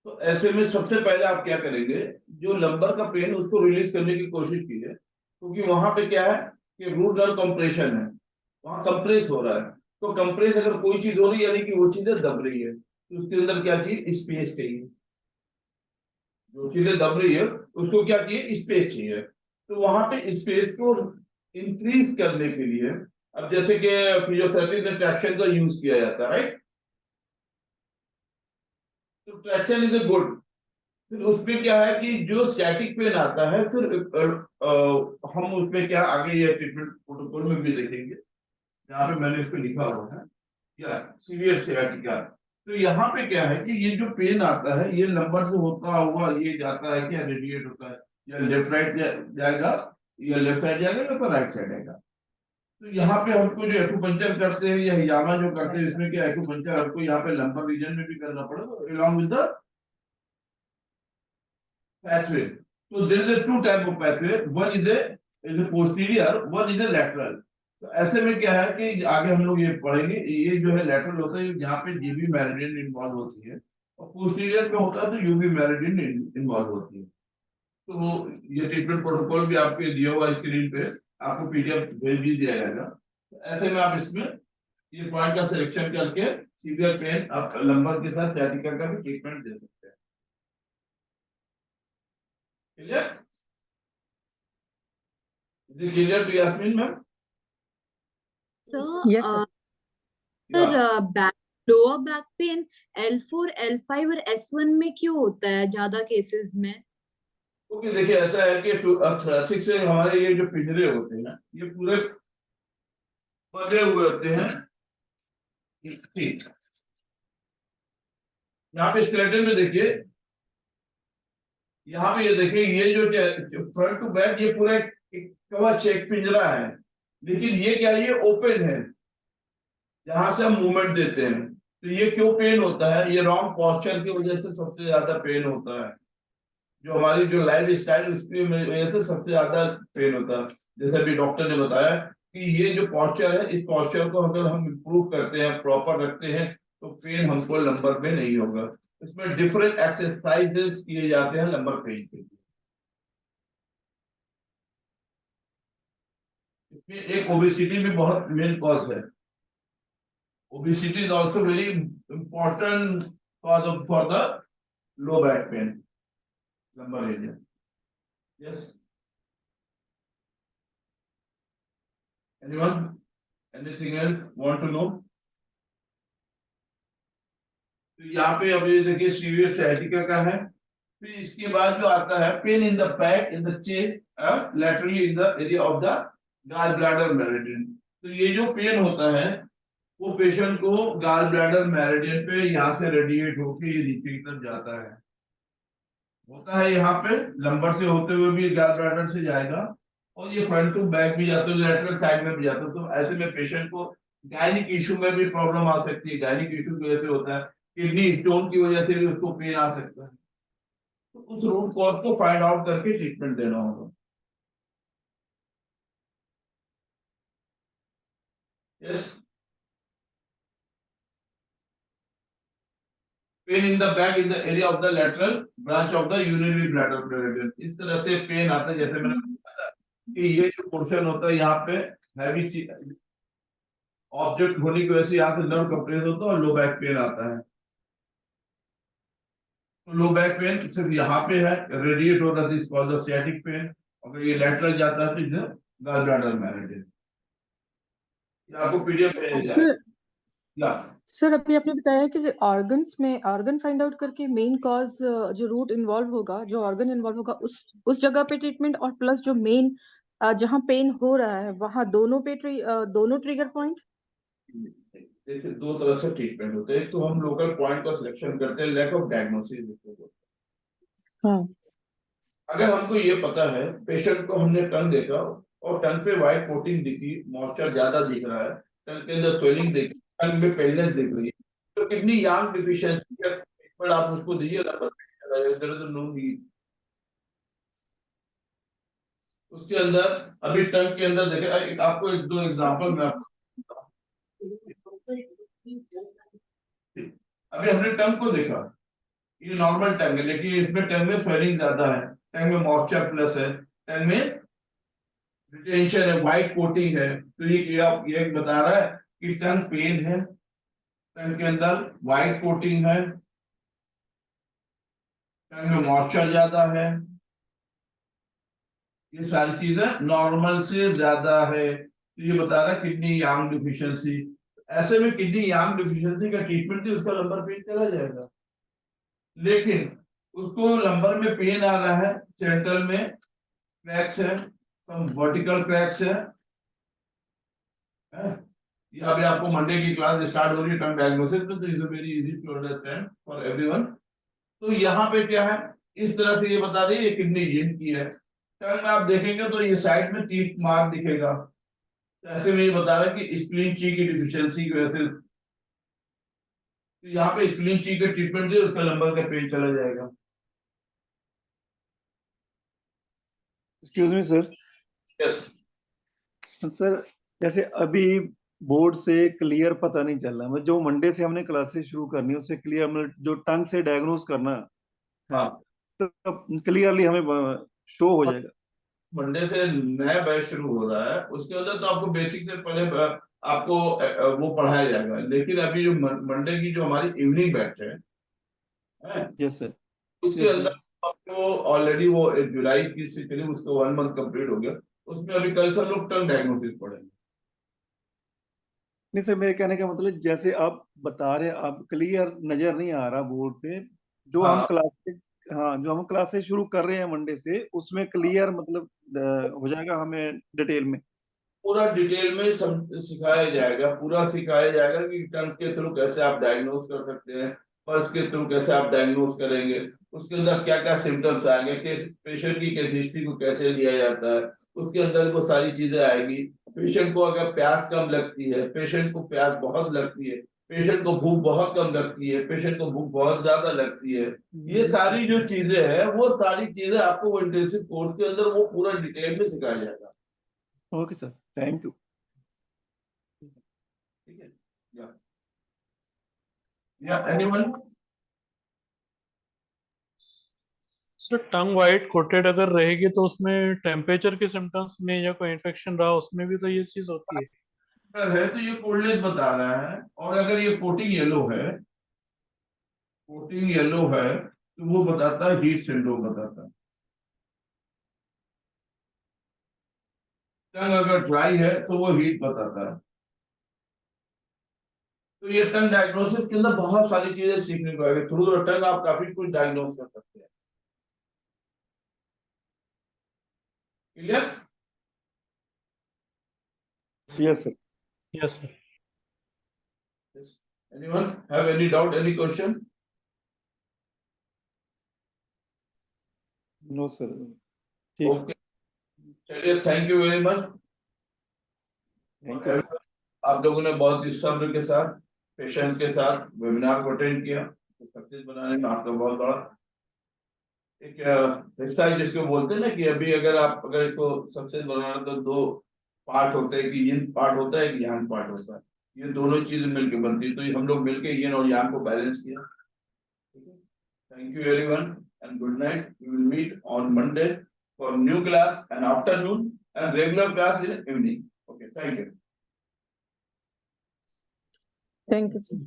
A: तो ऐसे में सबसे पहले आप क्या करेंगे, जो लंबर का पेन उसको रिलीज करने की कोशिश कीजिए, क्योंकि वहां पे क्या है कि रूट नर्व कंप्रेशन है, वहां कंप्रेस हो रहा है, तो कंप्रेस अगर कोई चीज हो रही है यानी कि वो चीजें दब रही है, तो उसके अंदर क्या चाहिए, स्पेस चाहिए, जो चीजें दब रही है उसको क्या चाहिए, स्पेस चाहिए। तो वहां पे स्पेस को इंक्रीज करने के लिए अब जैसे कि फिजियोथेरेपी में ट्रैक्शन का यूज किया जाता है, राइट, तो ट्रैक्शन इज ए गुड। फिर उसमें क्या है कि जो स्टैटिक पेन आता है फिर हम उसमें क्या आगे ये ट्रीटमेंट प्रोटोकॉल में भी देखेंगे, यहाँ पे मैंने इसको लिखा हुआ है या सीवियर स्टैटिका। तो यहाँ पे क्या है कि ये जो पेन आता है ये लंबर से होता हुआ ये जाता है, क्या रेडिएट होता है, या लेफ्ट राइट जाएगा, या लेफ्ट साइड जाएगा या फिर राइट साइड आएगा। तो यहाँ पे हमको जो एक्यूपंक्चर करते हैं या हिजामा जो करते हैं, इसमें क्या एक्यूपंक्चर हमको यहाँ पे लंबर रीजन में भी करना पड़ेगा along with the pathway. So there is a two type of pathway, one is a posterior, one is a lateral. तो ऐसे में क्या है कि आगे हम लोग ये पढ़ेंगे, ये जो है लेटरल होता है जहाँ पे जीबी मेरिडियन इन्वॉल्व होती है, और पोस्टीरियर में होता है तो यूबी मेरिडियन इन्वॉल्व होती है। तो ये ट्रीटमेंट प्रोटोकॉल भी आपके दिया हुआ स्क्रीन पे, आपको पीडीएफ भेज भी दिया जाएगा। तो ऐसे में आप इसमें ये पॉइंट का सिलेक्शन करके सीवियर पेन आप लंबर के साथ सैटिका का भी ट्रीटमेंट दे सकते हैं। Clear? Is clear to Yasmin ma'am?
J: Yes, sir.
F: Sir back lower back pain L4 L5 और S1 में क्यों होता है ज्यादा केसेस में?
A: क्योंकि देखिए ऐसा है कि थोरेसिक से हमारे ये जो पिंजरे होते हैं ना, ये पूरे बंधे हुए होते हैं, ठीक। यहाँ पे स्केलेटन में देखिए, यहाँ पे ये देखिए, ये जो फ्रंट टू बैक ये पूरा एक कवच, एक पिंजरा है, लेकिन ये क्या है, ये ओपन है जहां से हम मूवमेंट देते हैं। तो ये क्यों पेन होता है, ये रॉन्ग पोस्चर की वजह से सबसे ज्यादा पेन होता है, जो हमारी जो लाइफ स्टाइल उसकी वजह से सबसे ज्यादा पेन होता है। जैसे अभी डॉक्टर ने बताया कि ये जो पोस्चर है, इस पोस्चर को अगर हम इम्प्रूव करते हैं, प्रॉपर रखते हैं, तो पेन हमको लंबर पे नहीं होगा। इसमें डिफरेंट एक्सरसाइजेस किए जाते हैं लंबर पेन के लिए। एक ओबेसिटी भी बहुत मेन कॉज है। Obesity is also very important cause for the low back pain, lumbar area. Yes. Anyone? Anything else want to know? तो यहाँ पे अभी देखिए सीवियर sciatica का है। फिर इसके बाद जो आता है pain in the back in the chest laterally in the area of the gall bladder meridian. तो ये जो पेन होता है वो पेशेंट को गॉल ब्लैडर मेरिडियन पे यहाँ से रेडिएट होके ये नीचे की तरफ जाता है, होता है यहाँ पे लंबर से होते हुए भी गॉल ब्लैडर से जाएगा और ये फ्रंट टू बैक भी जाता है, लेटरल साइड में भी जाता है। तो ऐसे में पेशेंट को गायनिक इशू में भी प्रॉब्लम आ सकती है। गायनिक इशू की वजह से होता है, किडनी स्टोन की वजह से भी उसको पेन आ सकता है। तो उस रूट कॉज को फाइंड आउट करके ट्रीटमेंट देना होगा। Yes, pen in the back in the area of the lateral branch of the urinary bladder meridian. इस तरह से पेन आता है, जैसे मैंने बताया कि ये जो पोर्शन होता है यहाँ पे हैवी ऑब्जेक्ट होने की वजह से यहाँ से नर्व कंप्रेस होता है और लो बैक पेन आता है। तो लो बैक पेन सिर्फ यहाँ पे है, रेडिएट हो रहा है, इस कॉज ऑफ सियाटिक पेन। अगर ये लेटरल जाता है तो इधर गॉल ब्लैडर मेरिडियन। ये आपको पीडीएफ भेजा जाएगा।
J: सर सर अभी आपने बताया कि ऑर्गन्स में ऑर्गन फाइंड आउट करके मेन कॉज जो रूट इन्वॉल्व होगा, जो ऑर्गन इन्वॉल्व होगा उस जगह पे ट्रीटमेंट, और प्लस जो मेन जहाँ पेन हो रहा है वहां दोनों पे दोनों ट्रिगर पॉइंट।
A: देखिए दो तरह से ट्रीटमेंट होते हैं। एक तो हम लोकल पॉइंट का सिलेक्शन करते हैं, लैक ऑफ डायग्नोसिस।
J: हाँ
A: अगर हमको ये पता है पेशेंट को हमने टंग देखा और टंग पे व्हाइट कोटिंग दिखी, मॉइस्चर ज्यादा दिख रहा है, टंग के अंदर स्वेलिंग दिखी, टंग में पेलनेस दिख रही है, तो किडनी यांग डिफिशियंसी का ट्रीटमेंट आप उसको दीजिए। इधर उधर नो नीड। उसके अंदर अभी टंग के अंदर देखे, आपको एक दो एग्जांपल मैं आपको अभी हमने टंग को देखा, ये नॉर्मल टंग है, लेकिन इसमें टंग में स्वेलिंग ज्यादा है, टंग में मॉइस्चर प्लस है, टंग में रिटेंशन है, व्हाइट कोटिंग है। तो ये बता रहा है कि टंग पेन है, टंग के अंदर व्हाइट कोटिंग है, टंग में मॉइस्चर ज्यादा है, ये सारी चीजें नॉर्मल से ज्यादा है। तो ये बता रहा है किडनी यांग डिफिशियंसी। ऐसे में किडनी यांग डिफिशियंसी का ट्रीटमेंट ही उसका लंबर पेन चला जाएगा। लेकिन उसको लंबर में पेन आ रहा है, सेंट्रल में क्रैक्स है, some vertical cracks है। ये अभी आपको मंडे की क्लास स्टार्ट हो रही है टंग डायग्नोसिस में, तो is very easy to understand for everyone. तो यहाँ पे क्या है, इस तरह से ये बता रही है किडनी जिन की है। टंग में आप देखेंगे तो ये साइड में चीक मार्क दिखेगा, तो ऐसे में ये बता रहा है कि स्प्लीन ची की डिफिशियंसी की वजह से। तो यहाँ पे स्प्लीन ची के ट्रीटमेंट से उसका लंबर का पेन चला जाएगा।
I: Excuse me sir.
A: Yes
I: sir जैसे अभी बोर्ड से क्लियर पता नहीं चल रहा, मतलब जो मंडे से हमने क्लासेस शुरू करनी है उससे क्लियर, मतलब जो टंग से डायग्नोज करना है
A: हाँ,
I: तो क्लियरली हमें शो हो जाएगा।
A: मंडे से नया बैच शुरू हो रहा है, उसके अंदर तो आपको बेसिक से पहले आपको वो पढ़ाया जाएगा। लेकिन अभी जो मंडे की जो हमारी इवनिंग बैच है,
I: यस सर।
A: उसके अंदर आपको ऑलरेडी वो जुलाई की से करीब उसका 1 मंथ कंप्लीट हो गया। उसमें अभी कल सब लोग टंग डायग्नोसिस पढ़ेंगे।
I: नहीं सर, मेरे कहने का मतलब जैसे आप बता रहे हैं, आप क्लियर नजर नहीं आ रहा बोर्ड पे, जो हम
A: हाँ,
I: क्लासेस, हाँ जो हम क्लासेस शुरू कर रहे हैं मंडे से, उसमें क्लियर मतलब हो जाएगा हमें डिटेल में।
A: पूरा डिटेल में सब सिखाया जाएगा, पूरा सिखाया जाएगा कि टंग के थ्रू कैसे आप डायग्नोज कर सकते हैं, पल्स के थ्रू कैसे आप डायग्नोज करेंगे, उसके अंदर क्या क्या सिम्टम्स आएंगे, किस पेशेंट की केस हिस्ट्री को कैसे लिया जाता है, उसके अंदर वो सारी चीजें आएगी। पेशेंट को अगर प्यास कम लगती है, पेशेंट को प्यास बहुत लगती है, पेशेंट को भूख बहुत कम लगती है, पेशेंट को भूख बहुत ज्यादा लगती है, ये सारी जो चीजें हैं वो सारी चीजें आपको वो इंटेंसिव कोर्स के अंदर वो पूरा डिटेल में सिखाया जाएगा।
I: Okay sir, thank you.
A: ठीक है, या एनीवन?
K: सर टंग वाइट कोटेड अगर रहेगी तो उसमें टेम्परेचर के सिम्टम्स में या कोई इन्फेक्शन रहा उसमें भी तो ये चीज होती है।
A: अगर है तो ये कोल्डनेस बता रहा है, और अगर ये कोटिंग येलो है, कोटिंग येलो है तो वो बताता है हीट सिंड्रोम बताता है। टंग अगर ड्राई है तो वो हीट बताता है। तो ये टंग डायग्नोसिस के अंदर बहुत सारी चीजें सीखने को आएगी। थ्रू द टंग आप काफी कुछ डायग्नोस कर सकते हैं। Clear?
I: Yes sir.
K: Yes sir.
A: Anyone have any doubt, any question?
I: No sir. ठीक।
A: Okay. चलिए, thank you very much.
I: Thank you.
A: आप लोगों ने बहुत सब्र के साथ, पेशेंस के साथ वेबिनार को अटेंड किया। तो सक्सेस बनाने में आपका बहुत बड़ा एक हिस्सा है, जिसको बोलते हैं ना कि अभी अगर इसको सक्सेस बनाना तो दो पार्ट होते हैं, कि यिन पार्ट होता है, कि यांग पार्ट होता है। ये दोनों चीजें मिलकर बनती है, तो ये हम लोग मिलकर यिन और यांग को बैलेंस किया। ठीक है, thank you everyone and good night. We will meet on Monday for new class and afternoon and regular class in evening. Okay, thank you.
J: Thank you, sir.